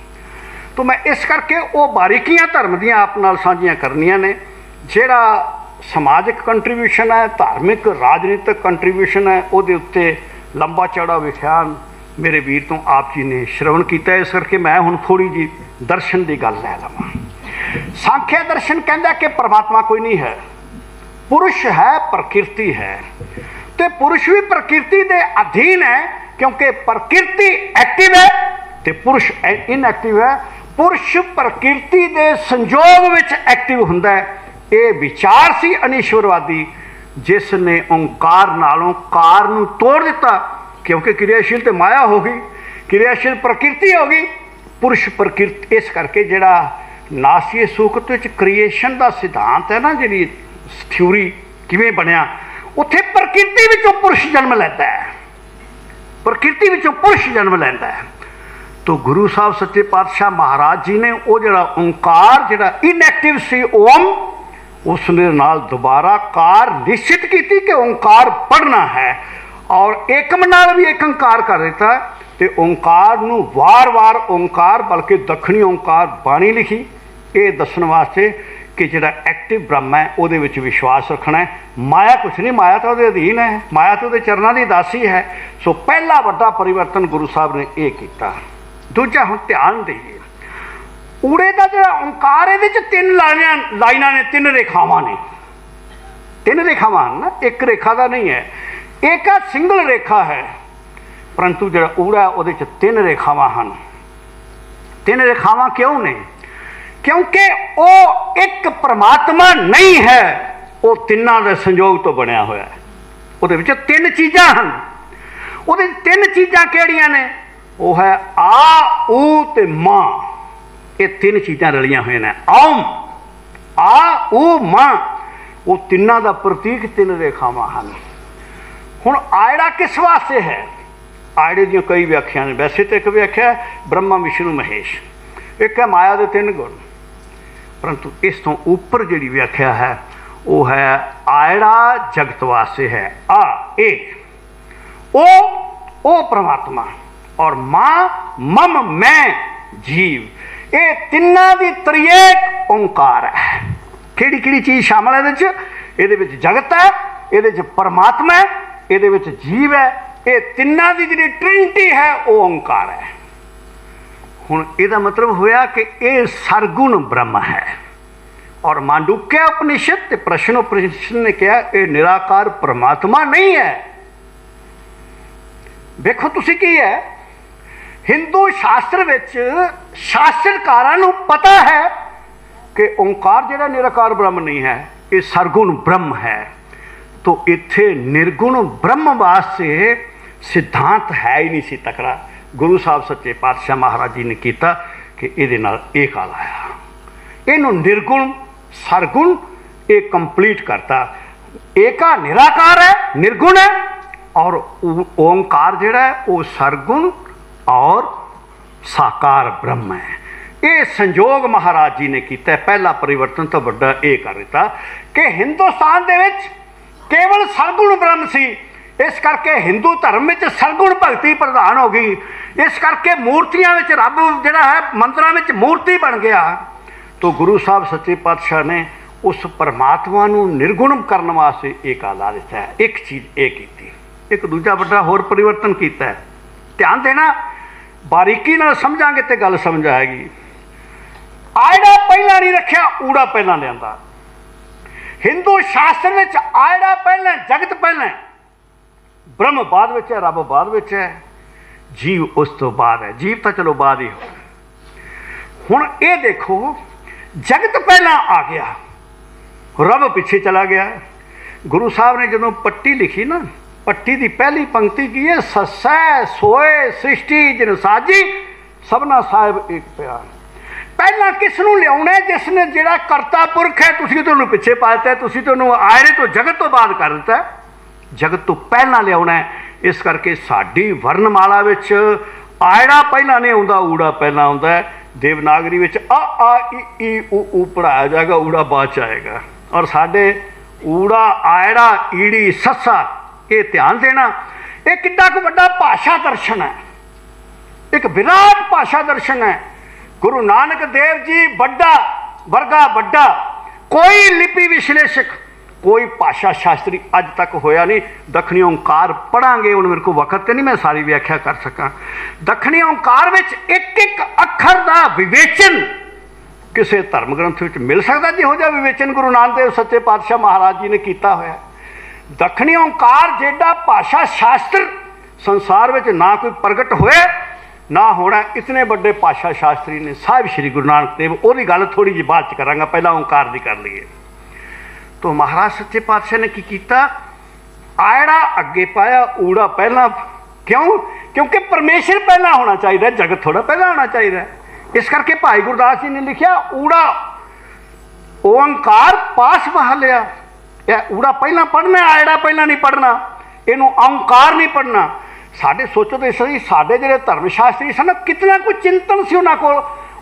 तो मैं इस करके वो बारीकियां धर्म दियां आप नाल साझियां करनियां ने। जिहड़ा समाजिक कंट्रीब्यूशन है, धार्मिक राजनीतिक कंट्रीब्यूशन है, उहदे उत्ते लंबा चौड़ा विख्यान मेरे वीर तो आप जी ने श्रवण किया, इस करके मैं हुण थोड़ी जी दर्शन की गल लै लवां। सांख्या दर्शन कहता कि परमात्मा कोई नहीं है, पुरुष है, प्रकृति है, तो पुरुष भी प्रकृति के अधीन है, क्योंकि प्रकृति एक्टिव है तो पुरुष इनएक्टिव है। पुरुष प्रकृति के संजोग विच एक्टिव हुंदा है। ये विचार सी अनीश्वरवादी जिसने ओंकार नालों कार नूं तोड़ दिता, क्योंकि क्रियाशील तो माया हो गई, क्रियाशील प्रकृति हो गई, पुरुष प्रकृति। इस करके जिहड़ा नासिए सूखत विच क्रिएशन का सिद्धांत है ना, जी थ्योरी किवें बनिया, उत्थे प्रकृति विचों पुरुष जन्म लैंदा है, प्रकृति विचों पुरुष जन्म लैंदा है। तो गुरु साहब सच्चे पातशाह महाराज जी ने वो जड़ा ओंकार जड़ा इनएक्टिव सी ओम, उसने नाल दोबारा कार निश्चित की कि ओंकार पढ़ना है, और एकम नाल भी एक ओंकार कर देता। तो ओंकार नूं वार वार ओंकार, बल्कि दक्षिणी ओंकार बाणी लिखी, ये दसन वास्ते कि जिहड़ा एक्टिव ब्रह्म है उहदे विच विश्वास रखना है। माया कुछ नहीं, माया तो उहदे अधीन है, माया तो उहदे चरनां दी दासी है। सो पहला वड्डा परिवर्तन गुरु साहब ने यह किया। दूजा हुण ध्यान देइए, ऊड़े का जो ओंकार ये तीन लाइनां ने, तीन रेखावां ने, तीन रेखावां ना, एक रेखा का नहीं है, एक सिंगल रेखा है, परंतु जो ऊड़ा वो तीन रेखावां हैं। तीन रेखावां क्यों ने? क्योंकि वो एक परमात्मा नहीं है, वो तिन्हां दे संयोग तो बनया होया है। उहदे विच तीन चीज़ां हैं, उहदे तीन चीज़ां किहड़ियां ने? वो है आ, ऊ ते मां। ये तीन चीज़ां रलियां हुई ने, ओम, आ, ऊ, मां। वो तिन्हां दा प्रतीक तीन रेखावां हैं। हुण आयड़ा किस वास्ते है? आयड़े दी कई व्याख्या ने, वैसे तो एक व्याख्या है ब्रह्मा विष्णु महेश, एक है माया के तीन गुण, परंतु इस तो ऊपर जी व्याख्या है वो है आयड़ा जगत वास्ते है, आ एक, ओ परमात्मा, और मां मम मैं जीव। ये तिन्ना दी त्रिएक ओंकार है। किहड़ी किहड़ी चीज़ शामिल है इहदे विच? जगत है, इहदे च परमात्मा है, इहदे विच जीव है। ये तिन्ना दी जिहड़ी ट्रिनिटी है वो ओंकार है। हुण इहदा मतलब होया कि ये सरगुण ब्रह्म है। और मांडूक्य उपनिषद ते प्रश्न उपनिषद ने कहा ये निराकार परमात्मा नहीं है। देखो तुसी की है, हिंदू शास्त्र विच शास्त्रकारां नूं पता है कि ओंकार जिहड़ा निराकार ब्रह्म नहीं है, ये सरगुण ब्रह्म है। तो इत्थे निर्गुण ब्रह्म वास्ते सिद्धांत है ही नहीं सी तकड़ा। गुरु साहब सच्चे पातशाह महाराज जी ने किया कि ये एक आ लाया, इनू निर्गुण सरगुण एक कंप्लीट करता। एका निराकार है, निर्गुण है, और ओंकार जिहड़ा है वो सरगुण और साकार ब्रह्म है। ये संजोग महाराज जी ने किया। पहला परिवर्तन तो बड़ा ये कर दिता कि हिंदुस्तान दे विच केवल सरगुण ब्रह्म सी, इस करके हिंदू धर्म में सरगुण भगती प्रधान हो गई। इस करके मूर्तियां में रब जिहड़ा है मंदिरां में मूर्ति बन गया। तो गुरु साहब सच्चे पातशाह ने उस परमात्मा नूं निर्गुण करने वास्ते एक ला दिता है। एक चीज़ ये की, एक दूजा बड़ा होर परिवर्तन किया है। ध्यान देना, बारीकी नाल समझांगे तो गल समझ आएगी। आयड़ा पहला नहीं रखा, ऊड़ा पहला लिया। हिंदू शास्त्र में आयड़ा पहले, जगत पहले, ब्रह्म बाद में है, रब बाद में है, जीव उस तो बाद है। जीव तो चलो बाद ही हो। हुण ये देखो, जगत पहला आ गया, रब पीछे चला गया। गुरु साहब ने जो पट्टी लिखी ना, पट्टी की पहली पंक्ति की है, ससै सोए सृष्टि जिन साजी सबना साहिब एक प्यार। पहला किसनों लिया, जिसने जिहड़ा करता पुरख है, तुसीं तो पिछे पा दिता है, तुसीं तो आयरे तो जगत तो बाद कर दिता है, जगत तो पहला लिया है। इस करके साडी वर्णमाला विच आयड़ा पहला नहीं आउंदा, ऊड़ा पहला आउंदा है। देवनागरी विच आ ई ऊ पढ़ाया जाएगा, ऊड़ा बाद आएगा। और साडे ऊड़ा आयड़ा ईड़ी सस्सा, ये ध्यान देना। ये कितना को बड़ा भाषा दर्शन है, एक विराट भाषा दर्शन है। गुरु नानक देव जी बड़ा वर्गा बड़ा, कोई लिपि विश्लेषक, कोई भाषा शास्त्री अज तक होया नहीं। दक्षिणी ओंकार पढ़ांगे, हुण मेरे को वक्त तो नहीं मैं सारी व्याख्या कर सकां। दक्षिणी ओंकार विच एक एक अखर दा विवेचन किसी धर्म ग्रंथ विच मिल सकता जिहो जिहा विवेचन गुरु नानक देव सच्चे पातशाह महाराज जी ने किया होया। दक्षिणी ओंकार जेड़ा भाषा शास्त्र संसार विच ना कोई प्रगट होए ना होना, इतने बड़े भाषा शास्त्री ने साहिब श्री गुरु नानक देव। ओहदी गल थोड़ी जी बाद च करांगा, पहला ओंकार दी कर लईए। तो महाराज सच्चे पातशाह ने की कीता, आयड़ा अगे पाया, ऊड़ा पहला। क्यों? क्योंकि परमेश्वर पहला होना चाहिए, जगत थोड़ा पहला होना चाहिए। इस करके भाई गुरदास जी ने लिखा ऊड़ा ओंकार पास बहा लिया। ऊड़ा पहला पढ़ना, आयड़ा पहला नहीं पढ़ना, इनू ओंकार नहीं पढ़ना। साढ़े सोचो तो इसलिए साढ़े जिहड़े धर्म शास्त्री सन कितना कुछ चिंतन सी उन्हां कोल।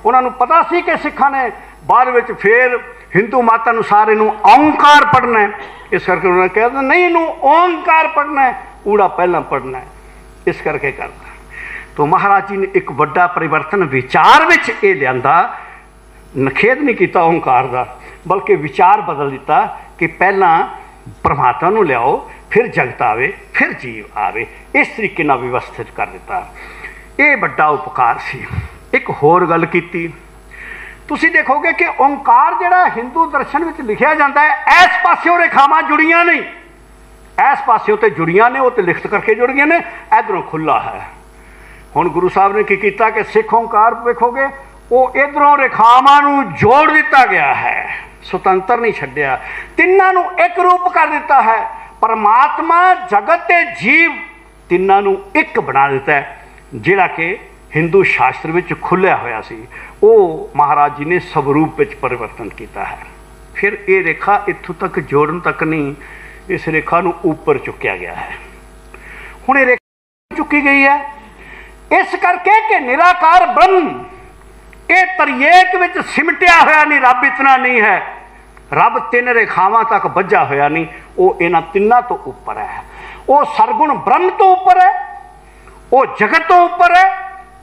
उन्होंने पता सी कि सिखां ने बाद विच फिर हिंदू मत अनुसार इनू ओंकार पढ़ना है। इस करके उन्होंने कहा था नहीं, इनू ओंकार पढ़ना है, ऊड़ा पहला पढ़ना है। इस करके करता। तो महाराज जी ने एक बड़ा परिवर्तन विचार विच ये लियांदा। नखेद नहीं किया ओंकार का, बल्कि विचार बदल दिता कि पहला परमात्मा नूं लियाओ, फिर जगत आवे, फिर जीव आवे। इस तरीके नाल व्यवस्थित कर दिता। ये बड़ा उपकार सी। एक होर गल कीती, तुसीं देखोगे कि ओंकार जिहड़ा हिंदू दर्शन विच लिखिया जाता है, इस पास्यों रेखावां जुड़ियां नहीं, इस पास्यों ते जुड़ियां ने, वो तो लिखत करके जुड़ गई ने, इधरों खुला है। हुण गुरु साहब ने की कीता कि सिख ओंकार देखोगे वो इधरों रेखावां नूं जोड़ दिता गया है, स्वतंत्र नहीं छड्डिया, तिन्नां नूं एक रूप कर दिता है। परमात्मा जगत ते जीव तिन्नां नूं एक बना दिता है, जिहड़ा कि हिंदू शास्त्र विच खुलिया होया सी, वो महाराज जी ने स्वरूप विच परिवर्तन किया है। फिर ये रेखा इत्थों तक जोड़न तक नहीं, इस रेखा नूं ऊपर चुक्या गया है। हुण ये रेखा चुकी गई है इस करके कि निराकार ब्रह्म ये तरिएक विच सिमटिया होया नहीं, रब इतना नहीं है। रब तीन रेखावां तक बझा होया नहीं, वो इन्हां तिन्नां तो ऊपर है। वो सरगुण ब्रह्म तो ऊपर है, वो जगत तो ऊपर है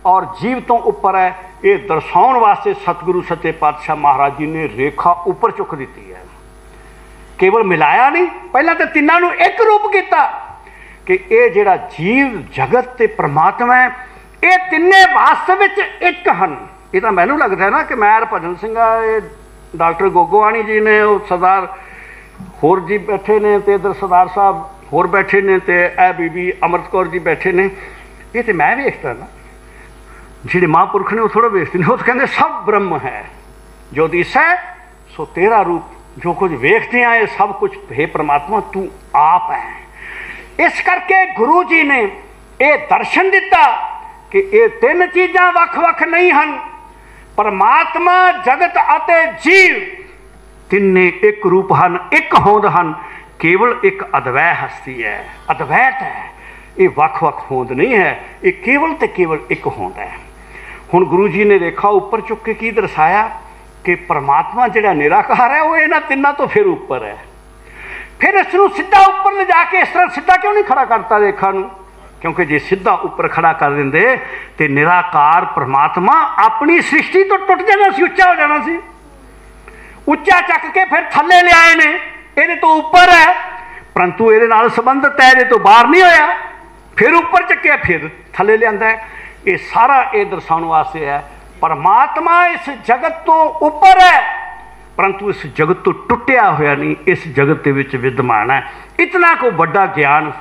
और जीव तो ऊपर है। ये दर्शाउण वास्ते सतगुरु सच्चे पातशाह महाराज जी ने रेखा ऊपर चुक दी है। केवल मिलाया नहीं, पहला तो तिन्नां नूं एक रूप किया कि ये जिहड़ा जीव जगत ते परमात्मा है, ये तिन्ने वास्तव विच एक हन। ये तो मैनूं लगता है ना कि मैं हरभजन सिंह डॉक्टर गोगोवाणी जी ने, सरदार होर जी बैठे ने, तो इधर सरदार साहब होर बैठे ने, तो यह बीबी अमृत कौर जी बैठे ने। ये तो मैं वेखता ना, जिहड़े महापुरख ने वो थोड़ा वेखते हैं, वो तो कहते सब ब्रह्म है, जो दिस है सो तेरा रूप, जो कुछ वेखते हैं ये सब कुछ हे परमात्मा तू आप है। इस करके गुरु जी ने ये दर्शन दिता कि ये तीन चीज़ां वख-वख नहीं हन, परमात्मा जगत अते जीव तिन्ने एक रूप हन, एक होंद हन, केवल एक अद्वै हस्ती है, अद्वैत है। ये वख-वख होंद नहीं है, ये केवल ते केवल एक होंद है। हुण गुरु जी ने रेखा ऊपर चुक के की दर्शाया कि परमात्मा जिहड़ा निराकार है वो इन्हां तिन्नां तो फिर ऊपर है। फिर इसनूं सीधा ऊपर ले जाके इस तरह सीधा क्यों नहीं खड़ा करता रेखा नूं? क्योंकि जे सीधा ऊपर खड़ा कर देंदे तो निराकार परमात्मा अपनी सृष्टि तो टुट जाना सी, उच्चा हो जाना सी। उच्चा चक के फिर थल्ले ले आए ने, ये तो ऊपर है परंतु ये नाल संबंधित है, ये तो बाहर नहीं होया, फिर ऊपर चक्या फिर थल्ले लियांदा है। ये सारा ये दर्शाउण वास्ते है परमात्मा इस जगत तो ऊपर है परंतु इस जगत तो टुटिया होया नहीं, इस जगत के विच विद्यमान है। इतना को बड़ा ज्ञान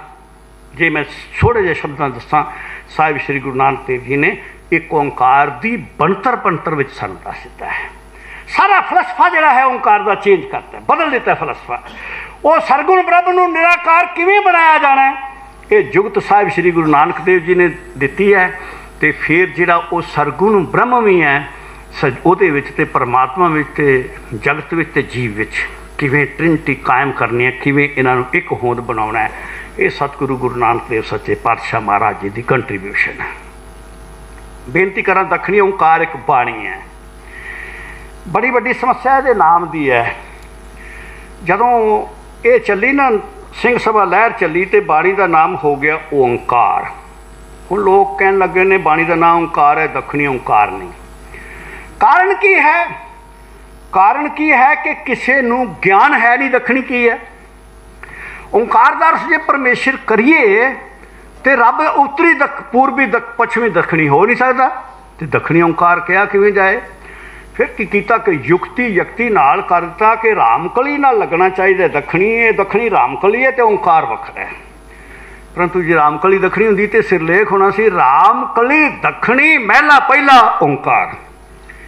जे मैं थोड़े जे शब्दां दसां, साहिब श्री गुरु नानक देव जी ने एक ओंकार की बनतर विच सानूं दस दिता है। सारा फलसफा जिहड़ा है ओंकार का चेंज करता है, बदल देता है फलसफा। वो सरगुण ब्रह्म नूं निराकार किवें बनाया जाना है, ये जुगत साहिब श्री गुरु नानक देव जी ने दिती है। तो फिर जिहड़ा वो सरगुण ब्रह्म भी है ਉਹਦੇ ਵਿੱਚ ਤੇ परमात्मा ਵਿੱਚ ਤੇ जगत ਵਿੱਚ ਤੇ जीव ਵਿੱਚ किवें ट्रिनिटी कायम करनी है, किवें इन्हां नूं एक होंद बनाउणा है, ये सतगुरु गुरु नानक देव सच्चे पातशाह महाराज जी की कंट्रीब्यूशन है। बेनती करा दक्षिणी ओंकार एक बाणी है, बड़ी वड्डी समस्या ये नाम की है। जदों ये चली ना सिंह सभा लहर चली तो बाणी का नाम हो गया ओंकार। हुण लोग कहन लगे ने बाणी का नाम ओंकार है, दक्षिणी ओंकार नहीं। कारण की है? कारण की है कि किसी नूं ज्ञान है नहीं दक्षिणी की है, ओंकार ਦਾ ਅਰਥ ਜੇ ਪਰਮੇਸ਼ਰ ਕਰੀਏ ਤੇ ਰੱਬ ਉੱਤਰੀ पूर्वी पश्चिमी दक्षिणी हो नहीं सकता। तो दक्षिणी ओंकार किया किवें जाए? फिर की कीता कि युक्ति यक्ति नाल कर दिता कि रामकली नाल लगना चाहिए। दक्षिणी रामकली है तो ओंकार वखरा है, परंतु जे रामकली दक्षिणी होंदी तो सिरलेख होना सी रामकली दक्षिणी महला पहला ओंकार।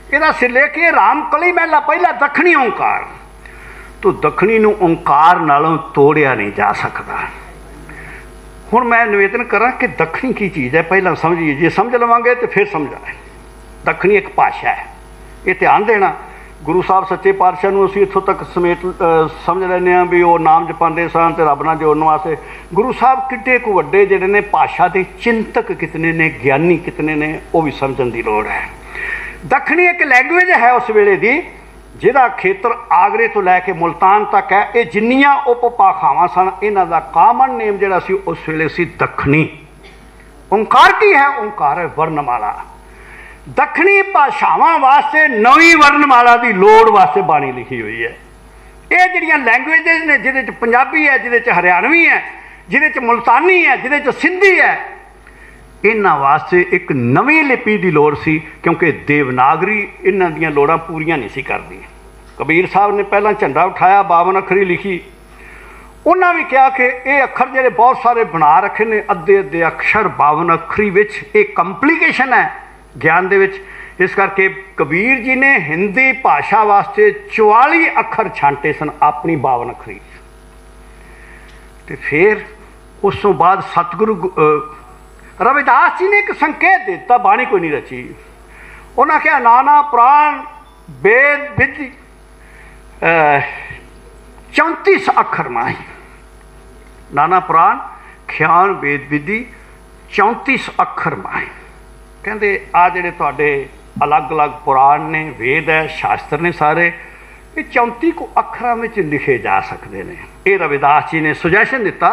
ਇਹਦਾ सिरलेख ये रामकली महला पहला दक्षिणी ओंकार। तो दक्षिणी नूं ओंकार नालों तोड़िया नहीं जा सकता। हुण मैं निवेदन करा कि दक्षिणी की चीज़ है, पहला समझिए, जे समझ लवांगे तो फिर समझ आए। दक्षिणी एक भाषा है, ये ध्यान देना। गुरु साहब सच्चे पातशाह नूं असीं इत्थों तक समेत समझ लैंदे हां भी वो नाम जपांदे सन ते रब नाल जोड़न वास्ते। गुरु साहब किड्डे कु वड्डे जिहड़े ने भाषा के चिंतक कितने ने, ज्ञानी कितने ने, वो भी समझण दी लोड़ है। दक्षिणी एक लैंगुएज है उस वेले दी, जिहदा खेतर आगरे तो लैके मुल्तान तक है। ये जिन्नियां उपभाषावां सन, इन्हां दा कामन नेम जिहड़ा सी उस वेले सी दक्षिणी। ओंकार की है? ओंकार है वर्णमाला। दक्षिणी भाषावां वास्ते नवीं वर्णमाला की लोड़ वास्ते बाणी लिखी हुई है। ये जिहड़ियां लैंगुएजेस ने, जिहदे च पंजाबी है, जिहदे च हरियाणवी है, जिहदे च मुल्तानी है, जिहदे च सिंधी है, इन्हां वास्ते एक नवीं लिपि की लोड़ सी, क्योंकि देवनागरी इन्हां दीयां लोड़ां पूरीआं नहीं सी करदी। कबीर साहब ने पहला झंडा उठाया, 52 अखरी लिखी। उन्हां भी कहा कि ये अखर जिहड़े बहुत सारे बना रखे ने, अद्धे अद्धे अक्षर 52 अखरी विच एक कंप्लीकेशन है ज्ञान दे विच। इस करके कबीर जी ने हिंदी भाषा वास्ते 44 अखर छांटे सन अपनी 52 अखरी। तो फिर उस तो बाद सतगुरु रविदास जी ने एक संकेत दिता, बाणी कोई नहीं रची। उन्हें कहा नाना प्राण वेद विधि 34 अखर माही। नाना प्राण ख्यान वेद विधि 34 अखर माही। कहते आ जिहड़े तुहाडे अलग अलग पुराण ने, वेद है, शास्त्र ने, सारे ये 34 को अखरां में लिखे जा सकते हैं। ये रविदास जी ने सुजैशन दिता,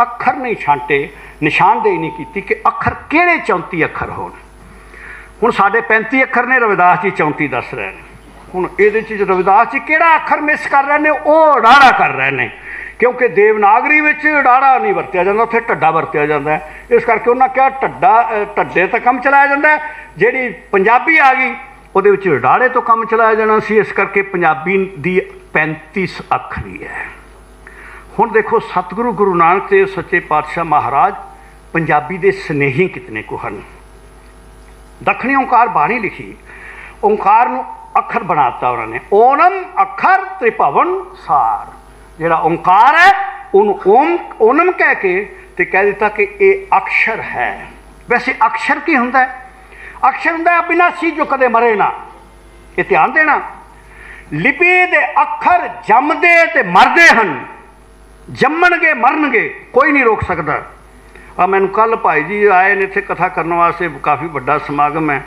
अखर नहीं छांटे, निशानदेही नहीं की कि अखर किहड़े 34 अखर होण। हुण साडे 35 अखर ने, रविदास जी 34 दस रहे हैं। हुण इहदे च रविदास जी किहड़ा अखर मिस कर रहे हैं? वो उड़ाड़ा कर रहे हैं, क्योंकि देवनागरी विच उड़ाड़ा नहीं वरतिया जाता, उत्थे ढड्डा वरतिया जाता है। इस करके उन्हें कहा ढड्डे तो काम चलाया जाता है, जिहड़ी पंजाबी आ गई उहदे विच उड़ाड़े तो काम चलाया जाना सी। इस करके पंजाबी दी 35 अखरी है। हुण देखो सतगुरु गुरु नानक देव सच्चे पातशाह महाराज पंजाबी दे स्नेही कितने को हैं। दक्षिणी ओंकार बाणी लिखी, ओंकार नूं अखर बनाता उन्होंने। ओनम अखर त्रिभवन सार। जिहड़ा ओंकार है उन्होंने ओनम कह के ते कह दिता कि ये अक्षर है। वैसे अक्षर की हुंदा है? अक्षर हुंदा है अविनाशी, जो कदे मरे ना। ये ध्यान देना, लिपि दे अखर जमदे ते मरदे हन, जम्मणगे मरनगे, कोई नहीं रोक सकता। मैनू कल भाई जी आए ने इत्थे कथा करने वास्ते, काफ़ी बड़ा समागम है।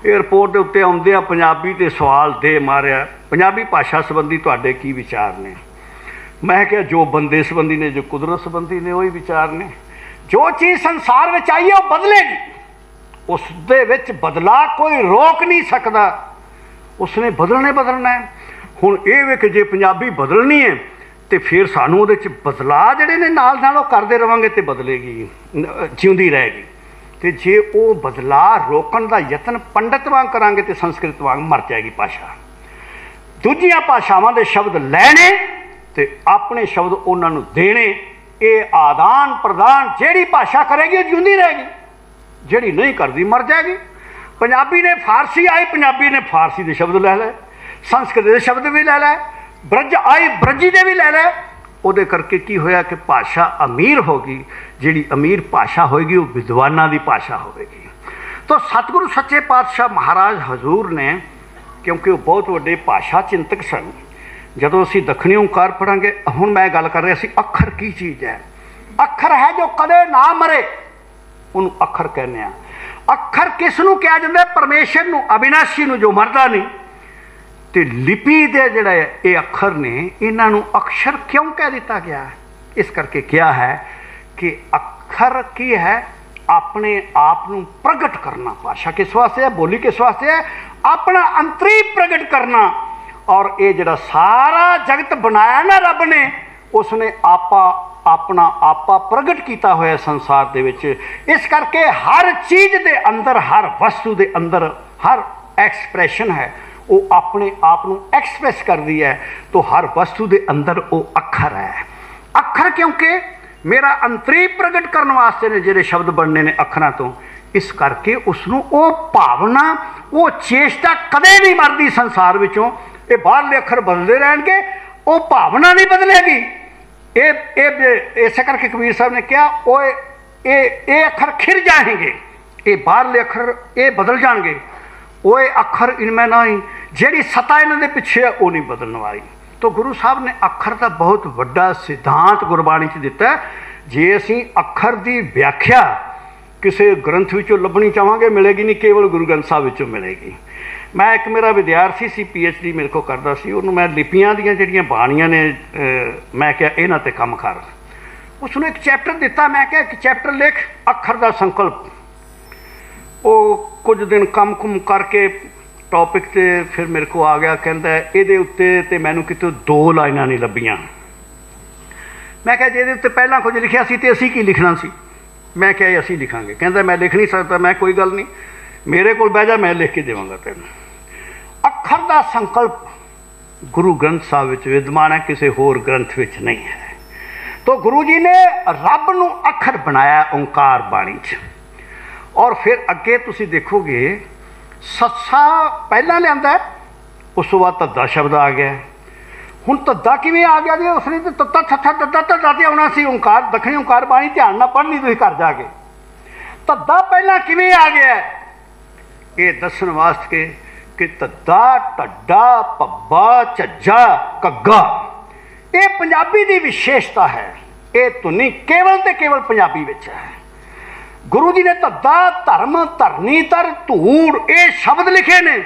एयरपोर्ट के उत्ते आउंदे आ पंजाबी ते सवाल दे मारिया, पंजाबी भाषा संबंधी तुहाडे की विचार ने? मैं क्या जो बंदे संबंधी ने, जो कुदरत संबंधी ने, वही विचार ने। जो चीज़ संसार में आई है वो बदलेगी, उस दे विच बदला कोई रोक नहीं सकता, उसने बदलना है। हुण ये वे कि जे पंजाबी बदलनी है तो फिर सानू उहदे च बदलाव जिहड़े ने नाल नाल ओह करदे रहांगे तो बदलेगी, जिउंदी रहेगी। तो जे वो बदलाव रोकण दा यतन पंडित वांग करांगे तो संस्कृत वांग मर जाएगी भाषा। दूजियां भाषावां दे शब्द लैणे ते अपने शब्द उन्हां नूं देणे, ये आदान प्रदान जिहड़ी भाषा करेगी वो जिउंदी रहेगी, जिहड़ी नहीं करदी मर जाएगी। पंजाबी ने फारसी आई, पंजाबी ने फारसी के शब्द लै लै, संस्कृत के शब्द भी लै लै, ब्रज आई ब्रजी दे भी लै लै। उहदे करके की होया कि भाषा अमीर होगी, जिहड़ी अमीर भाषा होएगी वो विद्वानां दी भाषा होगी। तो सतगुरु सच्चे पातशाह महाराज हजूर ने, क्योंकि वो बहुत वड्डे भाषा चिंतक सन, जदों असीं दक्षिणी ओंकार पढ़ांगे, हुण मैं गल कर रहा सी अखर की चीज़ है। अखर है जो कदे ना मरे, उन्होंने अखर कहने। अखर किसनूं कहा जाता है? परमेश्वर नूं, अविनाशी नूं, जो मरदा नहीं। तो लिपि दे जिहड़े ये अखर ने, इन्हां नूं अक्षर क्यों कह दिता गया है? इस करके क्या है कि अखर की है अपने आप नूं प्रगट करना। भाषा किस वास्ते है? बोली किस वास्ते है? अपना अंतरी प्रगट करना। और ये जिहड़ा सारा जगत बनाया ना रब ने, उसने आपा अपना आपा प्रगट किया होया संसार दे विच। इस करके हर चीज़ दे अंदर, हर वस्तु दे अंदर, हर एक्सप्रैशन है वो अपने आप को एक्सप्रैस करती है। तो हर वस्तु दे अंदर वो अखर है। अखर क्योंकि मेरा अंतरी प्रगट करने वास्ते ने जिहड़े शब्द बनने ने अखरां तो, इस करके उसनों वो भावना, वो चेष्टा कदे नहीं मरदी संसार विचों। ये बाहरले अखर बदलते रहेंगे, वो भावना नहीं बदलेगी। इस करके कबीर साहब ने कहा वो ये अखर खिर जाएंगे, ये बाहरले अखर ये बदल जाएंगे, वो अखर इनमें नहीं, जिहड़ी सता इन्हां दे पिछे है वो नहीं बदलने वाली। तो गुरु साहब ने अखर का बहुत वड्डा सिद्धांत गुरबाणी च दिता है। जे असीं अखर की व्याख्या किसी ग्रंथ विचों लभनी चाहांगे मिलेगी नहीं, केवल गुरु ग्रंथ साहब विचों मिलेगी। मैं एक मेरा विद्यार्थी सी PhD मेरे को करता सी, उन्होंने मैं लिपियां दियां जिहड़ियां बाणियां ने मैं क्या इन्हां ते काम कर, उसनों एक चैप्टर दिता। मैं क्या एक चैप्टर लिख अखर का संकल्प। वो कुछ दिन कम कुम करके टॉपिक ते फिर मेरे को आ गया, कहता ये उत्ते ते मैनू कितों 2 लाइनां नहीं लभियां। मैं क्या जे उत्ते पहला कुछ लिखिया सी ते असीं की लिखना सी। मैं क्या असीं लिखांगे, कहता मैं लिख नहीं सकता। मैं कोई गल नहीं, मेरे को बह जा, मैं लिख के देवांगा तेन। अखर का संकल्प गुरु ग्रंथ साहब विच विद्यमान है, किसी होर ग्रंथ विच नहीं है। तो गुरु जी ने रब नूं अखर बनाया ओंकार बाणी च। और फिर अगे तुसीं देखोगे सस्सा पहला लिआंदा, उस तो बाद धद्दा शब्द आ गया। हुण धद्दा किवें आ गया जी? उसने तो तत्ता ठट्ठा दद्दा धद्दा ते आउणा सी। ओंकार दखणी ओंकार बाणी ध्यान नाल पढ़नी तुसीं घर जाके। धद्दा पहला किवें आ गया ये दसन वास्ते कि धद्दा ढड्डा पब्बा झज्जा घग्गा ये पंजाबी की विशेषता है। ये धुनी केवल ते केवल पंजाबी विच है। गुरु जी ने धद्दा धर्म धरनी तर धूड़ ये शब्द लिखे ने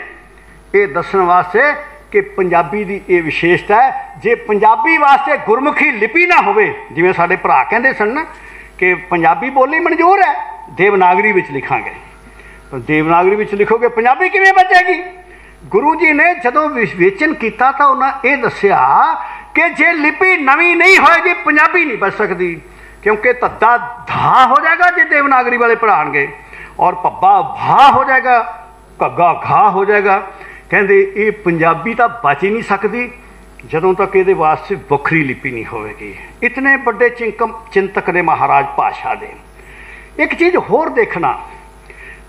ये दसन वास्ते कि पंजाबी की ये विशेषता है। जे पंजाबी वास्ते गुरमुखी लिपि ना होवे, जिवें साडे भरा कहंदे सन ना कि पंजाबी बोली मंजूर है, देवनागरी विच लिखांगे। तो देवनागरी विच लिखोगे पंजाबी किवें बचेगी? गुरु जी ने जदों विवेचन किया तो उन्होंने ये दसिया कि जे लिपि नवीं नहीं होएगी पंजाबी नहीं बच सकती, क्योंकि धद्दा धा हो जाएगा जे देवनागरी वाले पढ़ाएंगे, और पब्बा भा हो जाएगा, घग्गा घा हो जाएगा। कहते ये पंजाबी तो बच ही नहीं सकती जदों तक ये वास्ते वखरी लिपि नहीं होएगी। इतने बड़े चिंतक ने महाराज भाषा दे। एक चीज़ होर देखना,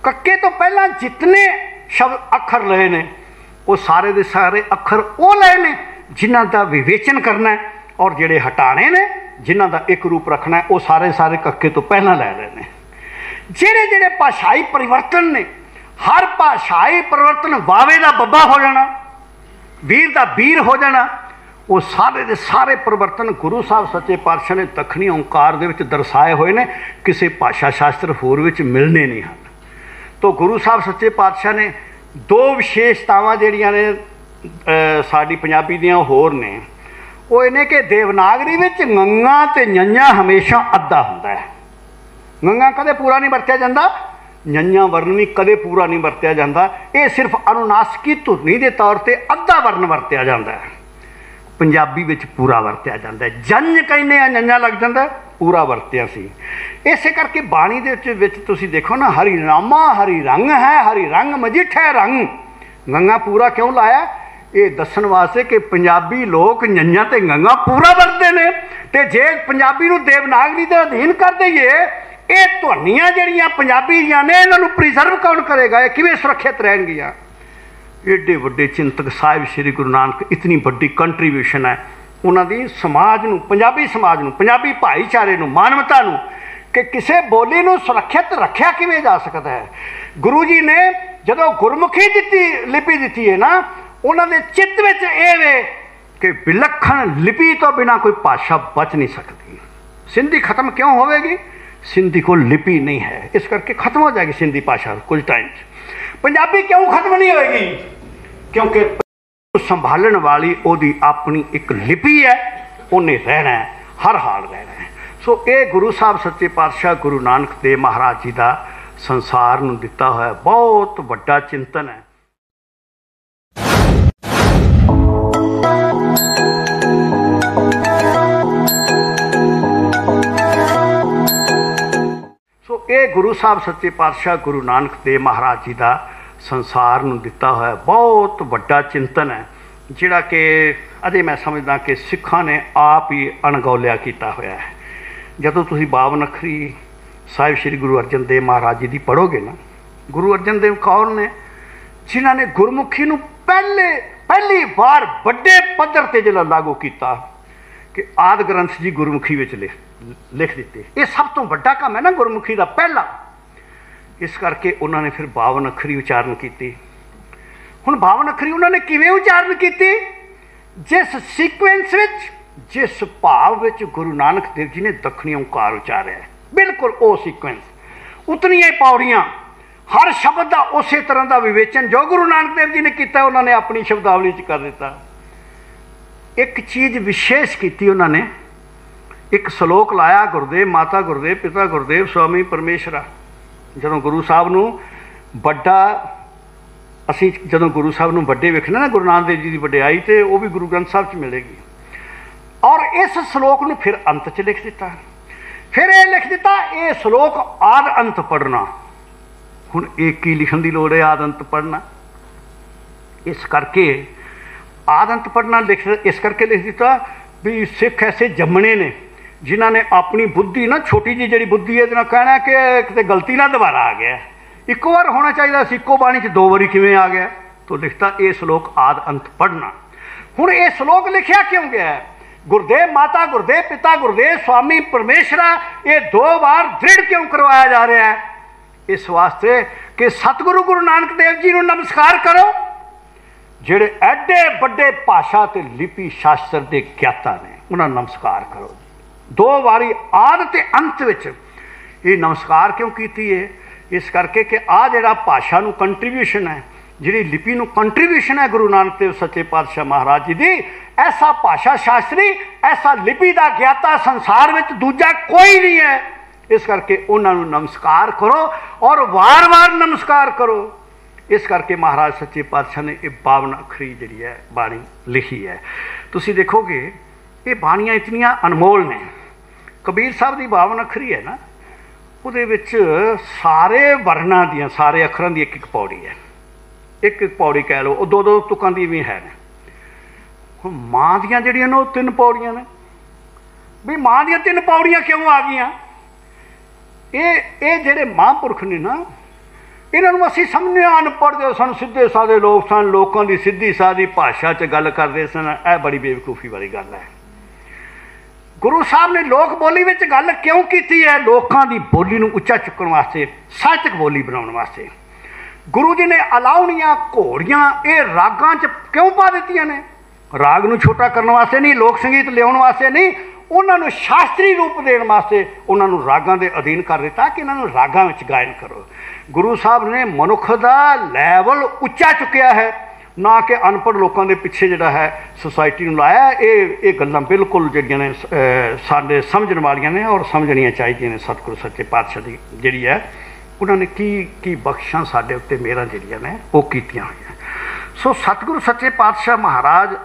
कक्के तो पहला जितने शब्द अखर लए ने वो सारे दे सारे अखर वो लए ने जिन्हां दा विवेचन करना है, और जिहड़े हटाने ने जिन्हां दा एक रूप रखना है वो सारे सारे कक्के तो पहला लै लए ने। जिहड़े जिहड़े भाषाई परिवर्तन ने, हर भाषाई परिवर्तन वावे दा बब्बा हो जाना, वीर दा वीर हो जाना, वो सारे दे सारे परिवर्तन गुरु साहब सच्चे पातशाह ने दखनी ओंकार दे विच दर्शाए हुए ने, किसी भाषा शास्त्र होर विच मिलने नहीं हैं। तो गुरु साहब सच्चे पातशाह ने 2 विशेषतावां जिहड़ियां ने साडी पंजाबी दियां होर ने, वो इन्हें कि देवनागरी विच गंगा ते ññਾ हमेशा अद्धा हुंदा है। गंगा कदे पूरा नहीं वरत्या जांदा, ññਾ वर्ण भी कदे पूरा नहीं वरत्या जांदा। ये सिर्फ अनुनासिकी धुनी के तौर पर अद्धा वर्ण वरत्या जांदा है। पंजाबी विच पूरा वरत्या जांदा है। जंज कहने आ ññਾ लग जांदा, पूरा वरत्या सी। इसे करके बाणी दे विच तुसीं देखो ना, हरी रामा हरी रंग है, हरी रंग मजिठ है रंग। गंगा पूरा क्यों लाया? ये दसन वास्ते कि पंजाबी लोग ññਾ ते गंगा पूरा वरतते ने। ते जे पंजाबी नूं देवनागरी दे अधीन कर दईए, ये ध्वनियां जिहड़ियां पंजाबी दियां ने इन्हां नूं प्रिजर्व कौन करेगा? ये किवें सुरक्षित रहणगियां? एडे वड्डे चिंतक साहिब श्री गुरु नानक, इतनी वड्डी कंट्रीब्यूशन है उन्हां दी समाज नूं, पंजाबी समाज नूं, पंजाबी भाईचारे नूं, मानवता नूं, कि किसी बोली नूं सुरक्षित रखिया किवें जा सकता है। गुरु जी ने जदों गुरमुखी दित्ती लिपि दित्ती है ना, उन्हां दे चित्त विच इह वे कि विलक्षण लिपि तो बिना कोई भाषा बच नहीं सकती। सिंधी खत्म क्यों होवेगी? सिंधी को लिपि नहीं है, इस करके खत्म हो जाएगी सिंधी भाषा कुछ टाइम। पंजाबी क्यों खत्म नहीं होएगी? क्योंकि संभालने वाली ओदी अपनी एक लिपि है, उन्हें रहना है, हर हाल रहना है। सो ये गुरु साहब सच्चे पातशाह गुरु नानक देव महाराज जी का संसार नूं दिता होया बहुत वड्डा चिंतन है। ये गुरु साहब सच्चे पातशाह गुरु नानक देव महाराज जी का संसार नूं दिता होया बहुत वड्डा चिंतन है, जिहड़ा कि अजे मैं समझदा कि सिखां ने आप ही अणगौलिया किया होया है। जदों तुसीं बावनखरी साहिब श्री गुरु अर्जन देव महाराज जी की पढ़ोगे ना, गुरु अर्जन देव कौन ने? जिन्हां ने गुरमुखी नूं पहली बार बड़े पद्धर ते जिहड़ा लागू किया कि आदि ग्रंथ जी गुरमुखी विच लिख दिते। ये सब तो वड्डा काम है ना गुरमुखी का पहला। इस करके उन्होंने फिर 52 अखरी उचारण की। हुण 52 अखरी उन्होंने किवें उचारण की? जिस सीक्वेंस विच, जिस भाव विच गुरु नानक देव जी ने दखनी ओंकार उचारिया है, बिल्कुल वो सीक्वेंस, उतनियां पौड़ियां, हर शब्द का उस तरह का विवेचन जो गुरु नानक देव जी ने किया उन्होंने अपनी शब्दावली च कर दिता। एक चीज़ विशेष की उन्होंने, एक सलोक लाया, गुरुदेव माता गुरुदेव पिता गुरुदेव स्वामी परमेश्वरा। जदों गुरु साहब नूं बड़ा, असीं जदों गुरु साहब नूं वड्डे वेखना ना, गुरु नानक देव जी की वड्डियाई तो वो भी गुरु ग्रंथ साहब च मिलेगी। और इस सलोक नूं फिर अंत च लिख दिता, फिर ये लिख दिता ये सलोक आद अंत पढ़ना। हुण एक ही लिखण की लोड़ है आद अंत पढ़ना, इस करके आद अंत पढ़ना इस करके लिख दिता भी सिख ऐसे जम्मने ने जिन्हों ने अपनी बुद्धि ना, छोटी जी जी बुद्धि है, कहना कि कितने गलती ना दोबारा आ गया, एक बार होना चाहिए, इको बाणी च 2 बारी किवें आ गया। तो लिखता ये श्लोक आद अंत पढ़ना। हुण ये श्लोक लिखिया क्यों गया है? गुरुदेव माता गुरुदेव पिता गुरुदेव स्वामी परमेश्वरा, ये 2 बार दृढ़ क्यों करवाया जा रहा है? इस वास्ते कि सतगुरु गुरु नानक देव जी को नमस्कार करो, जिहड़े एडे वड्डे भाषा ते लिपि शास्त्र के ज्ञाता ने, उन्होंने नमस्कार करो। 2 बारी आद ते अंत विच ये नमस्कार क्यों कीती है? इस करके कि आ जिहड़ा भाषा नूं कंट्रीब्यूशन है, जिहड़ी लिपि नूं कंट्रीब्यूशन है गुरु नानक देव सच्चे पातशाह महाराज जी दी, ऐसा भाषा शास्त्री, ऐसा लिपि का ज्ञाता संसार में दूजा कोई नहीं है। इस करके उन्होंने नमस्कार करो और वार वार नमस्कार करो। इस करके महाराज सच्चे पातशाह ने ये 52 अखरी जी है बाणी लिखी है। तुसी देखोगे ये बाणियां इतनियां अनमोल ने। कबीर साहब की 52 अखरी है ना, उहदे विच सारे वर्णां दियां, सारे अखरां की एक पौड़ी है, एक पौड़ी कह लो, 2-2 तुकां दी भी है। हुण मां दियां जिहड़ियां ने 3 पौड़ियां ने, भी मां दियां 3 पौड़ियां क्यों आ गईयां? ये जिहड़े महापुरख ने ना, इन्होंने असीं समझने अनपढ़ जो सन, सीधे साधे लोग सन, लोगों की सीधी सादी भाषा च गल करते सन। यह बड़ी बेवकूफ़ी वाली गल है। गुरु साहब ने लोक बोली में गल क्यों की है? लोगों की बोली को उच्चा चुकने वास्ते, साहित्यक बोली बनाने वास्ते। गुरु जी ने अलावणियां घोड़ियां ये रागां च क्यों पा दित्तियां ने? राग नूं छोटा करने वास्ते नहीं, लोक संगीत लियाउण वास्ते नहीं, उन्होंने शास्त्री रूप देने वास्ते उन्होंने रागां दे अधीन कर दिता कि इन्होंने रागां विच गायन करो। गुरु साहब ने मनुख का लैवल उच्चा चुकया है, ना कि अनपढ़ लोगों के पिछे जिहड़ा है सोसाइटी नूं लाया। ये गल्लां बिल्कुल जिहड़ियां ने साडे समझण वालियां ने और समझणियां चाहिदियां ने। सतगुरु सच्चे पातशाह दी जिहड़ी है, उन्होंने की बख्शां साडे उत्ते मेहरां जिहड़ियां ने वो कीतियां होईयां। सो सतगुरु सच्चे पातशाह महाराज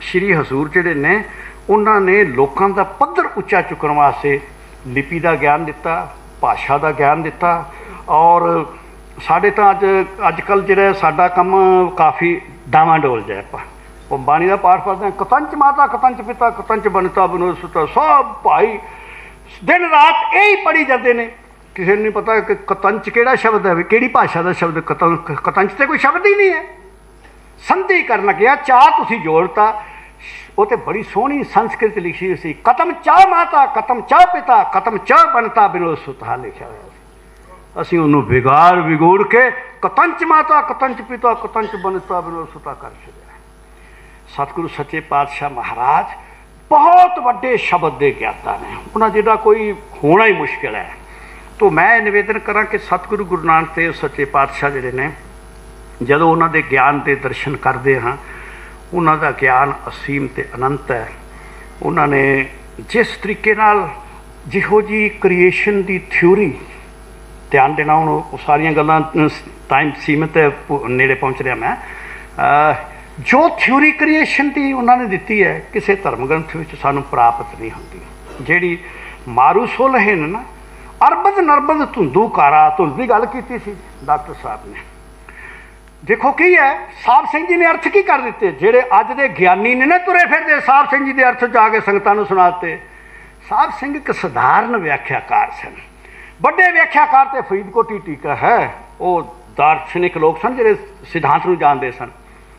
श्री हजूर जिहड़े ने, उन्होंने लोगों का पद्धर उच्चा चुकने वास्ते लिपि का ज्ञान दिता, भाषा का ज्ञान दिता। और साढ़े तो अजकल जो साडा काम काफ़ी डावाडोल जाए। वो बाणी का पाठ पढ़ते हैं, कतंच माता कतंच पिता कतंच बनता बनोद सुता, सब भाई दिन रात यही पढ़ी जाते हैं। किसी नहीं पता कि कतंच केड़ा शब्द है, कि भाषा का शब्द कतंच तो कोई शब्द ही नहीं है। संधि करना गया, चाह तुसी जोड़ता, वो तो बड़ी सोहनी संस्कृत लिखी हुई सी। कतम चाह माता कतम चाह पिता कतम चाह बनता बिनोद सुता लिखा हुआ। असीं उन्होंने बिगाड़ विगोड़ के कतंच माता कतंच पिता कतंच बनता बिनोद सुता कर छड़िया। सतगुरु सच्चे पातशाह महाराज बहुत वड्डे शब्द के ज्ञाता ने, उन्होंने जिहदा कोई होना ही मुश्किल है। तो मैं निवेदन करा कि सतगुरु गुरु नानक देव सच्चे पातशाह जिहड़े ने, जदों उन्होंने ज्ञान के दर्शन करते हाँ, उन्होंने ज्ञान असीम ते अनंत है। उन्होंने जिस तरीके नाल जिहो जी क्रिएशन की थ्योरी, ध्यान देना हूँ सारिया गल्लां टाइम सीमित है, नेड़े पहुँच रहा मैं, जो थ्योरी क्रिएशन की उन्होंने दिती है किसी धर्म ग्रंथ में सानू प्राप्त नहीं होती। जिहड़ी मारूसोल है ना, अरबद नरबद धुंधू कारा, धुंध की गल की सी डॉक्टर साहब ने। देखो की है, साहब सिंह जी ने अर्थ की कर दिते, जेड़े अज दे ज्ञानी ने ना तुरे फिरदे साहब सिंह जी के अर्थ जाके संगतां नूं सुणाते। साहब सिंह एक सधारण व्याख्याकार सन, बड़े व्याख्याकार ते फरीदकोटी टीका है, वो दार्शनिक लोग सन जेड़े सिद्धांत नूं जानदे सन।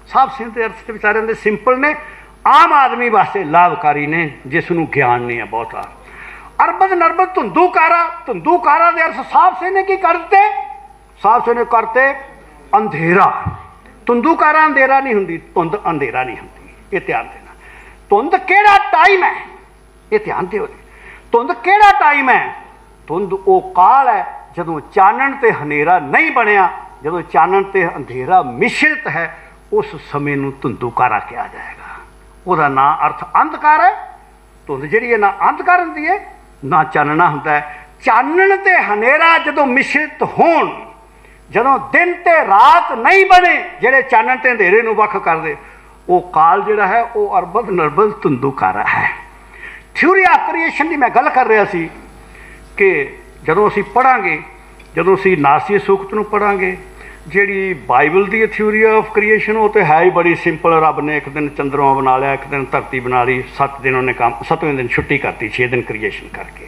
साहब सिंह के अर्थ विचारिਆਂ ਦੇ सिंपल ने, आम आदमी वास्ते लाभकारी ने जिसनूं ज्ञान नहीं है बहुता। अरबद नरबद धुंधू कारा दे अर्थ साहब सिंह ने की करते, साहब सिंह ने करते अंधेरा। धुंधूकारा अंधेरा नहीं हुंदी, धुंध अंधेरा नहीं हुंदी, ये ध्यान देना। धुंध केड़ा टाइम है, ये ध्यान दिओ। धुंध केड़ा टाइम है, धुंध वो काल है जदों चानण ते हनेरा नहीं बनिया, जदों चानण ते अंधेरा मिश्रित है, उस समय नूं धुंधूकारा कहा जाएगा। उसदा ना अर्थ अंधकार है। धुंध जिहड़ी है ना अंधकार हुंदी है ना चानना हुंदा है। चानण ते हनेरा जदों मिश्रित होण, जदों दिन ते रात नहीं बने, जेड़े चानण ते अंधेरे नूं वख कर दे, वो काल जिहड़ा है वो अरबद नरबद धुंधूकारा है। थ्योरी ऑफ क्रिएशन की मैं गल कर रहा सी कि जदों असीं पढ़ांगे, जदों असीं नासिया सूक्त नूं पढ़ांगे, जिहड़ी बाइबल की थ्योरी ऑफ क्रिएशन वो तो है ही बड़ी सिंपल। रब ने एक दिन चंद्रमा बना लिया, एक दिन धरती बना ली, 7 दिन उन्हें काम, 7वें दिन छुट्टी करती, 6 दिन क्रिएशन करके।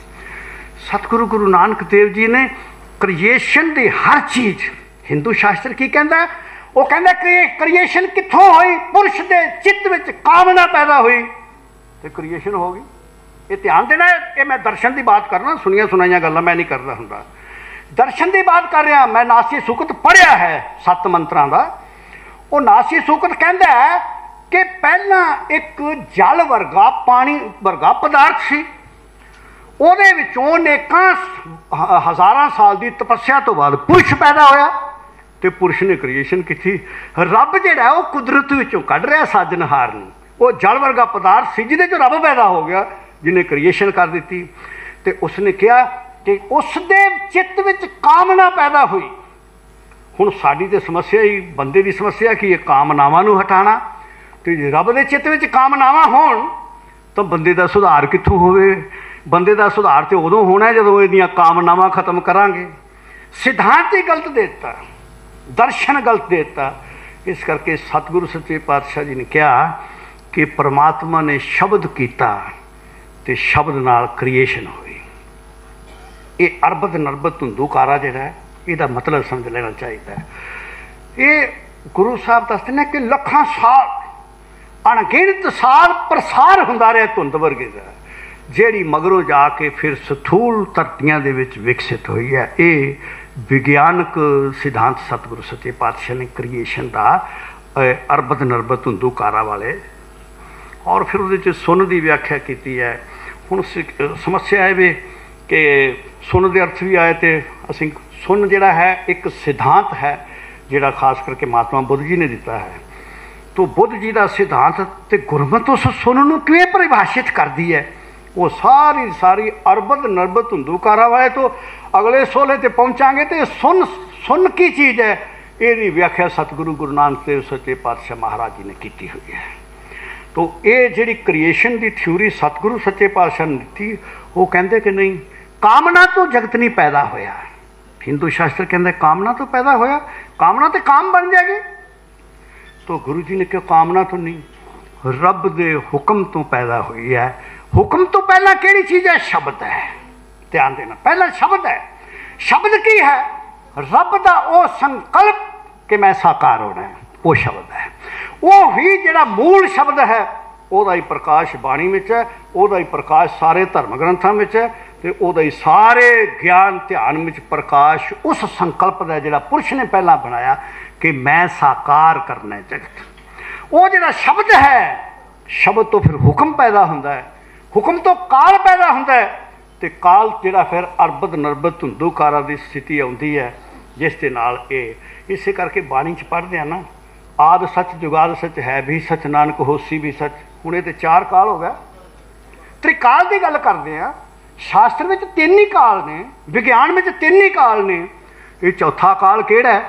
सतगुरु गुरु नानक देव जी ने क्रिएशन की हर चीज़, हिंदू शास्त्र की कहता है, वो कहता क्रिएशन कित्थों हुई, पुरुष के चित्त में कामना पैदा हुई तो क्रिएशन हो गई। ये ध्यान देना है, ये मैं दर्शन की बात करना, सुनिया सुनाइया गल्लां मैं नहीं करता हुंदा, दर्शन की बात कर रहा। मैं नासिया सूक्त पढ़िया है 7 मंत्रां दा। वो नासिया सूक्त कहता है कि पहला एक जल वर्गा पानी वर्गा पदार्थ सी, ਉਹਦੇ ਵਿੱਚੋਂ नेकां हज़ारां साल की तपस्या तो बाद पुरुष पैदा होया तो पुरुष ने क्रिएशन की। रब जिहड़ा वो कुदरत विचों कढ रहा साजनहार नूं, वो जल वर्गा पदार्थ सी जिहदे चों रब पैदा हो गया, जिन्हें क्रिएशन कर दी। तो उसने कहा कि उसदे चित्त विच कामना पैदा हुई। हुण साडी ते समस्या ही बंदे की समस्या की है कामनावां नूं हटाना, तो जे रब दे चित्त विच कामनावां होण तो बंदे दा सुधार कित्थों होवे। बंदे का सुधार तो उदों होना है जदों इहदियां कामनावां खत्म करांगे। सिद्धांत ही गलत देता, दर्शन गलत देता। इस करके सतगुरु सच्चे पातशाह जी ने कहा कि परमात्मा ने शब्द किया तो शब्द नाल क्रिएशन हुई। ये अरबद नरबद धुंधूकारा जिहड़ा है, इसदा मतलब समझ लेना चाहिए। ये गुरु साहब दसदे ने कि लखां साल अणगिणत साल प्रसार हुंदा रहा धुंध वर्गे दा, ਜਿਹੜੀ मगरों जाके फिर स्थूल धरतियां दे विच विकसित हुई है। ये विज्ञानक सिद्धांत सतगुरु सच्चे पातशाह ने क्रिएशन का अरबद नरबद धुंधूकारा वाले, और फिर वो सुन की व्याख्या की है। हुण समस्या है भी कि सुन के अर्थ भी आए तो असीं सुन जिहड़ा है एक सिद्धांत है जिहड़ा खास करके महात्मा बुद्ध जी ने दिता है। तो बुद्ध जी का सिद्धांत तो गुरमत उस सुन नूं किवें परिभाषित करती है, वो सारी सारी अरबद नरबद धुंधूकारा वाले। तो अगले सोले ते पहुँचांगे तो सुन की चीज़ है, ये व्याख्या सतगुरु गुरु नानक देव सच्चे पातशाह महाराज जी ने की हुई है। तो ये जी क्रिएशन की थ्योरी सतगुरु सच्चे पातशाह ने दी, वो कहते कि नहीं कामना तो जगत नहीं पैदा होया। हिंदू शास्त्र कहते कामना तो पैदा होया, कामना तो काम बन जाएगी। तो गुरु जी ने कहा कामना तो नहीं, रब दे हुक्म तो पैदा हुई है। हुक्म तो पहला केड़ी चीज़ है, शब्द है। ध्यान देना, पहला शब्द है। शब्द की है, रब दा वो संकल्प कि मैं साकार होना है, वो शब्द है। वो ही जिहड़ा मूल शब्द है, ਉਹਦਾ ही प्रकाश बाणी में है, ਉਹਦਾ ही प्रकाश सारे धर्म ग्रंथों में है, तो ਉਹਦਾ ही सारे ज्ञान ध्यान में प्रकाश उस संकल्प का जिहड़ा पुरुष ने पहला बनाया कि मैं साकार करना है जगत। वो जिहड़ा शब्द है, शब्द तो फिर हुक्म पैदा होता है, हुक्म तो काल पैदा होता है, तो काल जिहड़ा फिर अरबद नरबद धुंधूकारा की स्थिति आती है, जिस दे नाल इसे करके बाणी च पढ़ते हैं ना, आद सच जुगाद सच है भी सच नानक होसी भी सच। हुणे तो 4 काल हो गए, त्रिकाल की गल करते हैं। शास्त्र में 3 ही काल ने, विज्ञान में 3 ही काल ने। ये चौथा काल केड़ा है,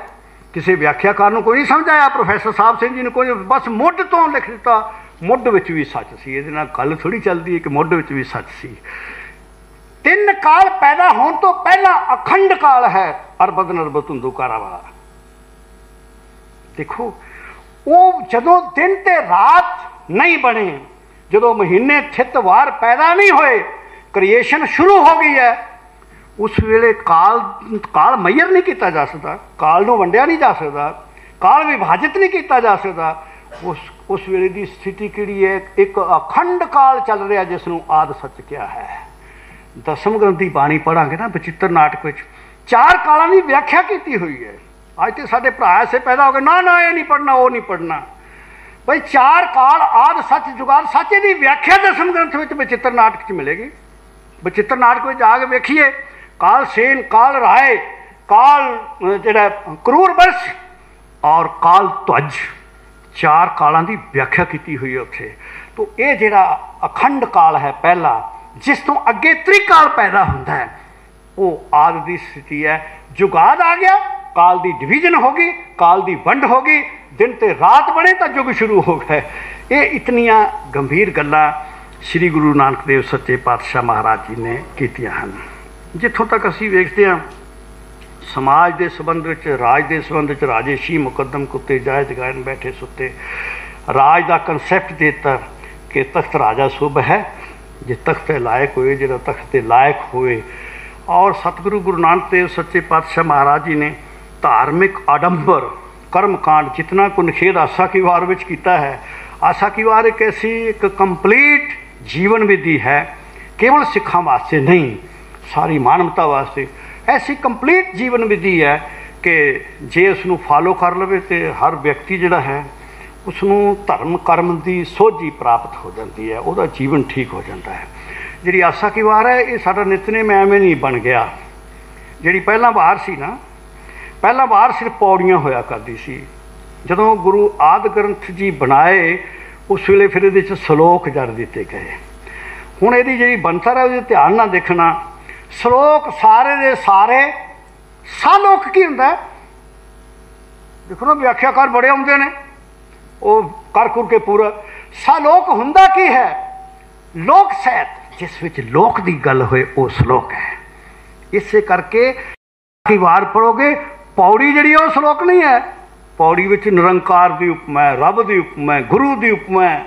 किसी व्याख्याकार को कोई नहीं समझ आया। प्रोफैसर साहब सिंह जी ने कोई बस मुੱਢ तो लिख दिता, मुੱਢ विच भी सच सी। ये गल थोड़ी चलती है कि मुੱਢ विच भी सच सी। ਤਿੰਨ ਕਾਲ ਪੈਦਾ ਹੋਣ ਤੋਂ ਪਹਿਲਾਂ ਅਖੰਡ ਕਾਲ ਹੈ, ਅਰਬਦ ਨਰਬਦ ਧੁੰਦੂ ਕਾਰਾਵਾਲਾ। ਦੇਖੋ ਉਹ ਜਦੋਂ ਦਿਨ ਤੇ ਰਾਤ ਨਹੀਂ ਬਣੇ, ਜਦੋਂ ਮਹੀਨੇ ਥਿਤ ਵਾਰ ਪੈਦਾ ਨਹੀਂ ਹੋਏ, ਕ੍ਰੀਏਸ਼ਨ ਸ਼ੁਰੂ ਹੋ ਗਈ ਹੈ, ਉਸ ਵੇਲੇ ਕਾਲ ਮਈਰ ਨਹੀਂ ਕੀਤਾ ਜਾ ਸਕਦਾ, ਕਾਲ ਨੂੰ ਵੰਡਿਆ ਨਹੀਂ ਜਾ ਸਕਦਾ, ਕਾਲ ਵਿਭਾਜਿਤ ਨਹੀਂ ਕੀਤਾ ਜਾ ਸਕਦਾ। ਉਸ ਵੇਲੇ ਦੀ ਸਥਿਤੀ ਕਿਹੜੀ ਹੈ? ਇੱਕ ਅਖੰਡ ਕਾਲ ਚੱਲ ਰਿਹਾ, ਜਿਸ ਨੂੰ ਆਦਿ ਸੱਚ ਕਿਹਾ ਹੈ। ਦਸਮ ਗ੍ਰੰਥ ਦੀ ਬਾਣੀ ਪੜ੍ਹਾਂਗੇ ਨਾ ਬਚਿੱਤਰ ਨਾਟਕ ਵਿੱਚ, 4 ਕਾਲਾਂ ਦੀ ਵਿਆਖਿਆ ਕੀਤੀ ਹੋਈ ਹੈ। ਅੱਜ ਤੇ ਸਾਡੇ ਭਰਾ ਐਸੇ ਪੈਦਾ ਹੋ ਗਏ, ਨਾ ਨਾ ਇਹ ਨਹੀਂ ਪੜ੍ਹਨਾ, ਉਹ ਨਹੀਂ ਪੜ੍ਹਨਾ। ਬਈ 4 ਕਾਲ ਆਦਿ ਸੱਚ ਜੁਗਾਦ ਸੱਚ ਦੀ ਵਿਆਖਿਆ ਦਸਮ ਗ੍ਰੰਥ ਵਿੱਚ ਬਚਿੱਤਰ ਨਾਟਕ 'ਚ ਮਿਲੇਗੀ। ਬਚਿੱਤਰ ਨਾਟਕ ਵਿੱਚ ਜਾ ਕੇ ਵੇਖੀਏ, ਕਾਲ ਸੇਨ, ਕਾਲ ਰਾਏ, ਕਾਲ ਜਿਹੜਾ ਕਰੂਰ ਬਰਸ ਔਰ ਕਾਲ ਧਵਜ, 4 ਕਾਲਾਂ ਦੀ ਵਿਆਖਿਆ ਕੀਤੀ ਹੋਈ ਹੈ ਉੱਥੇ। ਤੋ ਇਹ ਜਿਹੜਾ ਅਖੰਡ ਕਾਲ ਹੈ ਪਹਿਲਾ, ਜਿਸ ਤੋਂ ਅੱਗੇ ਤ੍ਰਿਕਾਲ ਪੈਦਾ ਹੁੰਦਾ ਹੈ, ਉਹ ਆਦਿ ਦੀ ਸਥਿਤੀ ਹੈ। ਜੁਗਾਦ ਆ ਗਿਆ, ਕਾਲ ਦੀ ਡਿਵੀਜ਼ਨ ਹੋ ਗਈ, ਕਾਲ ਦੀ ਵੰਡ ਹੋ ਗਈ, ਦਿਨ ਤੇ ਰਾਤ ਬਣੇ ਤਾਂ ਯੁੱਗ ਸ਼ੁਰੂ ਹੋ ਗਏ। ਇਹ ਇਤਨੀਆਂ ਗੰਭੀਰ ਗੱਲਾਂ ਸ੍ਰੀ ਗੁਰੂ ਨਾਨਕ ਦੇਵ ਸੱਚੇ ਪਾਤਸ਼ਾਹ ਮਹਾਰਾਜ ਜੀ ਨੇ ਕੀਤੀਆਂ ਹਨ। ਜਿੱਥੋਂ ਤੱਕ ਅਸੀਂ ਵੇਖਦੇ ਹਾਂ ਸਮਾਜ ਦੇ ਸੰਬੰਧ ਵਿੱਚ, ਰਾਜ ਦੇ ਸੰਬੰਧ ਵਿੱਚ, ਰਾਜੇ ਸ਼ੀ ਮੁਕੱਦਮ ਕੁੱਤੇ ਜਾਏ ਜਗਾਇਨ ਬੈਠੇ ਸੁੱਤੇ, ਰਾਜ ਦਾ ਕੰਸੈਪਟ ਦਿੱਤਾ ਕਿ ਤਖਤ ਰਾਜਾ ਸ਼ੁਭ ਹੈ, ਜੇ ਤਖਤ ਤੇ ਲਾਇਕ ਹੋਏ, ਜਿਹੜਾ ਤਖਤ ਤੇ ਲਾਇਕ ਹੋਏ। ਔਰ ਸਤਿਗੁਰੂ ਗੁਰੂ ਨਾਨਕ ਦੇਵ ਸੱਚੇ ਪਾਤਸ਼ਾਹ ਮਹਾਰਾਜ ਜੀ ਨੇ ਧਾਰਮਿਕ ਆਡੰਬਰ ਕਰਮ ਕਾਂਡ ਜਿਤਨਾ ਕੋ ਨਿਖੇਧ ਆਸਾ ਕੀ ਵਾਰ ਵਿੱਚ ਕੀਤਾ ਹੈ। ਆਸਾ ਕੀ ਵਾਰ ਇੱਕ ਐਸੀ ਇੱਕ ਕੰਪਲੀਟ ਜੀਵਨ ਵਿਧੀ ਹੈ, ਕੇਵਲ ਸਿੱਖਾਂ ਵਾਸਤੇ ਨਹੀਂ, ਸਾਰੀ ਮਾਨਵਤਾ ਵਾਸਤੇ ਐਸੀ ਕੰਪਲੀਟ ਜੀਵਨ ਵਿਧੀ ਹੈ ਕਿ ਜੇ ਉਸ ਨੂੰ ਫਾਲੋ ਕਰ ਲਵੇ ਤਾਂ ਹਰ ਵਿਅਕਤੀ ਜਿਹੜਾ ਹੈ ਉਸ ਨੂੰ ਧਰਮ ਕਰਮ ਦੀ ਸੋਝੀ ਪ੍ਰਾਪਤ ਹੋ ਜਾਂਦੀ ਹੈ, ਉਹਦਾ ਜੀਵਨ ਠੀਕ ਹੋ ਜਾਂਦਾ ਹੈ। ਜਿਹੜੀ ਆਸਾ ਕੀ ਵਾਰ ਹੈ, ਇਹ ਸਾਡਾ ਨਿਤਨੇਮ ਐਵੇਂ ਨਹੀਂ ਬਣ ਗਿਆ। ਜਿਹੜੀ ਪਹਿਲਾਂ ਵਾਰ ਸੀ ਨਾ, ਪਹਿਲਾਂ ਵਾਰ ਸਿਰਫ ਪੌੜੀਆਂ ਹੋਇਆ ਕਰਦੀ ਸੀ। ਜਦੋਂ ਗੁਰੂ ਆਦਿ ਗ੍ਰੰਥ ਜੀ ਬਣਾਏ ਉਸ ਵੇਲੇ ਫਿਰ ਇਹਦੇ 'ਚ ਸ਼ਲੋਕ ਜੜ ਦਿੱਤੇ ਗਏ। ਹੁਣ ਇਹਦੀ ਜਿਹੜੀ ਬਣਤਰ ਹੈ ਉਹਦੇ ਧਿਆਨ ਨਾਲ ਦੇਖਣਾ। ਸ਼ਲੋਕ ਸਾਰੇ ਦੇ ਸਾਰੇ, ਸਾਲੋਕ ਕੀ ਹੁੰਦਾ? ਦੇਖੋ ਨਾ, ਵਿਆਖਿਆਕਾਰ ਬੜੇ ਆਉਂਦੇ ਨੇ, ਉਹ ਕਰ ਕੁਰ ਕੇ ਪੂਰਾ। ਸਾਲੋਕ ਹੁੰਦਾ ਕੀ ਹੈ? ਲੋਕ ਸਾਹਿਤ, ਜਿਸ ਵਿੱਚ ਲੋਕ ਦੀ ਗੱਲ ਹੋਏ, ਉਹ ਸ਼ਲੋਕ ਹੈ। ਇਸੇ ਕਰਕੇ ਕਈ ਵਾਰ ਪੜ੍ਹੋਗੇ, ਪੌੜੀ ਜਿਹੜੀ ਉਹ ਸ਼ਲੋਕ ਨਹੀਂ ਹੈ। ਪੌੜੀ ਵਿੱਚ ਨਿਰੰਕਾਰ ਦੀ ਉਪਮਾ ਹੈ, ਰੱਬ ਦੀ ਉਪਮਾ ਹੈ, ਗੁਰੂ ਦੀ ਉਪਮਾ ਹੈ।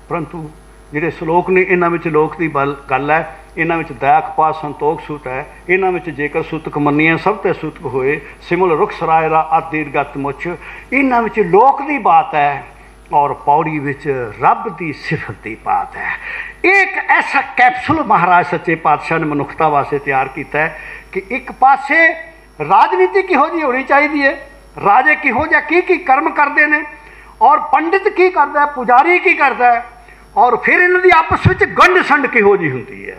ਪਰੰਤੂ ਜਿਹੜੇ ਸ਼ਲੋਕ ਨੇ, ਇਹਨਾਂ ਵਿੱਚ ਲੋਕ ਦੀ ਗੱਲ ਹੈ, ਇਹਨਾਂ ਵਿੱਚ ਦਇਆ ਕਪਾਹ ਸੰਤੋਖ ਸੂਤ ਹੈ, ਇਹਨਾਂ ਵਿੱਚ ਜੇਕਰ ਸੂਤਕ ਮੰਨੀਏ ਸਭ ਤੇ ਸੂਤਕ ਹੋਏ, ਸਿਮਲ ਰੁਖ ਸਰਾਏ ਰਾ ਆਦੀਰ ਗਤ ਮੁੱਛ, ਇਹਨਾਂ ਵਿੱਚ ਲੋਕ ਦੀ ਬਾਤ ਹੈ। ਔਰ ਪੌੜੀ ਵਿੱਚ ਰੱਬ ਦੀ ਸਿਫਤ ਦੀ ਬਾਤ ਹੈ। ਇਹ ਇੱਕ ਐਸਾ ਕੈਪਸੂਲ ਮਹਾਰਾਜ ਸੱਚੇ ਪਾਤਸ਼ਾਹ ਨੇ ਮਨੁੱਖਤਾ ਵਾਸਤੇ ਤਿਆਰ ਕੀਤਾ ਹੈ ਕਿ ਇੱਕ ਪਾਸੇ ਰਾਜਨੀਤੀ ਕਿਹੋ ਜਿਹੀ ਹੋਣੀ ਚਾਹੀਦੀ ਹੈ, ਰਾਜੇ ਕਿਹੋ ਜਿਹਾ ਕੀ ਕਰਮ ਕਰਦੇ ਨੇ, ਔਰ ਪੰਡਿਤ ਕੀ ਕਰਦਾ ਹੈ, ਪੁਜਾਰੀ ਕੀ ਕਰਦਾ ਹੈ, ਔਰ ਫਿਰ ਇਹਨਾਂ ਦੀ ਆਪਸ ਵਿੱਚ ਗੰਢ ਸੰਡ ਕਿਹੋ ਜਿਹੀ ਹੁੰਦੀ ਹੈ।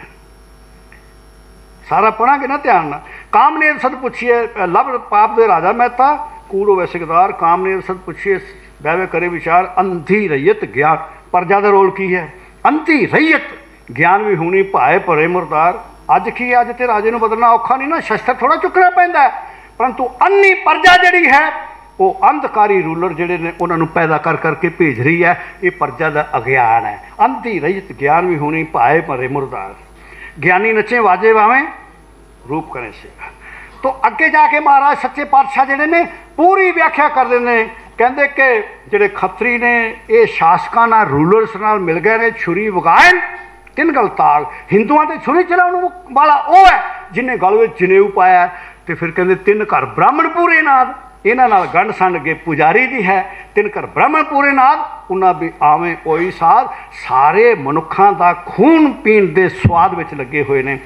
ਸਾਰਾ ਪੜਾਂਗੇ ਨਾ ਧਿਆਨ ਨਾਲ। ਕਾਮਨੇਰ ਸਦ ਪੁੱਛੀਏ ਲਵ ਪਾਪ ਦੇ ਰਾਜਾ ਮਹਿਤਾ, ਕੂੜੋ ਵੈਸੇ ਗਦਾਰ, ਕਾਮਨੇਰ ਸਦ ਪੁੱਛੀਏ ਬਹਿਵੇ ਕਰੇ ਵਿਚਾਰ, ਅੰਧੀ ਰਈਅਤ ਗਿਆਨ। ਪ੍ਰਜਾ ਦਾ ਰੋਲ ਕੀ ਹੈ? ਅੰਧੀ ਰਈਅਤ, ਗਿਆਨ ਵੀ ਹੋਣੀ ਭਾਏ ਭਰੇ ਮੁਰਦਾਰ। ਅੱਜ ਕੀ ਹੈ? ਅੱਜ ਤੇ ਰਾਜੇ ਨੂੰ ਬਦਲਣਾ ਔਖਾ ਨਹੀਂ ਨਾ, ਸ਼ਸਤਰ ਥੋੜ੍ਹਾ ਚੁੱਕਣਾ ਪੈਂਦਾ ਹੈ। ਪਰੰਤੂ ਅੰਨੀ ਪ੍ਰਜਾ ਜਿਹੜੀ ਹੈ, ਉਹ ਅੰਧਕਾਰੀ ਰੂਲਰ ਜਿਹੜੇ ਨੇ ਉਹਨਾਂ ਨੂੰ ਪੈਦਾ ਕਰ ਕਰਕੇ ਭੇਜ ਰਹੀ ਹੈ। ਇਹ ਪ੍ਰਜਾ ਦਾ ਅਗਿਆਨ ਹੈ। ਅੰਧੀ ਰਈਅਤ ਗਿਆਨ ਵੀ ਹੋਣੀ ਭਾਏ ਭਰੇ ਮੁਰਦਾਰ, ਗਿਆਨੀ ਨੱਚੇ ਵਾਜੇ ਵਾਵੇਂ ਰੂਪ ਕਰੇ ਸੇਵਾ। ਤੋਂ ਅੱਗੇ ਜਾ ਕੇ ਮਹਾਰਾਜ ਸੱਚੇ ਪਾਤਸ਼ਾਹ ਜਿਹੜੇ ਨੇ ਪੂਰੀ ਵਿਆਖਿਆ ਕਰਦੇ ਨੇ। ਕਹਿੰਦੇ ਕਿ ਜਿਹੜੇ ਖੱਤਰੀ ਨੇ ਇਹ ਸ਼ਾਸਕਾਂ ਨਾਲ, ਰੂਲਰਸ ਨਾਲ ਮਿਲ ਗਏ ਨੇ, ਛੁਰੀ ਵਗਾਇਨ ਤਿੰਨ ਗਲ ਤਾਗ। ਹਿੰਦੂਆਂ ਤੇ ਛੁਰੀ ਚਲਾਉਣ ਵਾਲਾ ਉਹ ਹੈ ਜਿਹਨੇ ਗਲ ਵਿੱਚ ਜਨੇਊ ਪਾਇਆ। ਤੇ ਫਿਰ ਕਹਿੰਦੇ 3 ਘਰ ਬ੍ਰਾਹਮਣ ਪੂਰੇ ਨਾਦ, ਇਹਨਾਂ ਨਾਲ ਗੰਢ ਸੰਡ ਕੇ ਪੁਜਾਰੀ ਦੀ ਹੈ। 3 ਘਰ ਬ੍ਰਾਹਮਣ ਪੂਰੇ ਨਾਦ, ਉਹਨਾਂ ਵੀ ਆਵੇਂ ਕੋਈ ਸਾਧ। ਸਾਰੇ ਮਨੁੱਖਾਂ ਦਾ ਖੂਨ ਪੀਣ ਦੇ ਸਵਾਦ ਵਿੱਚ ਲੱਗੇ ਹੋਏ ਨੇ।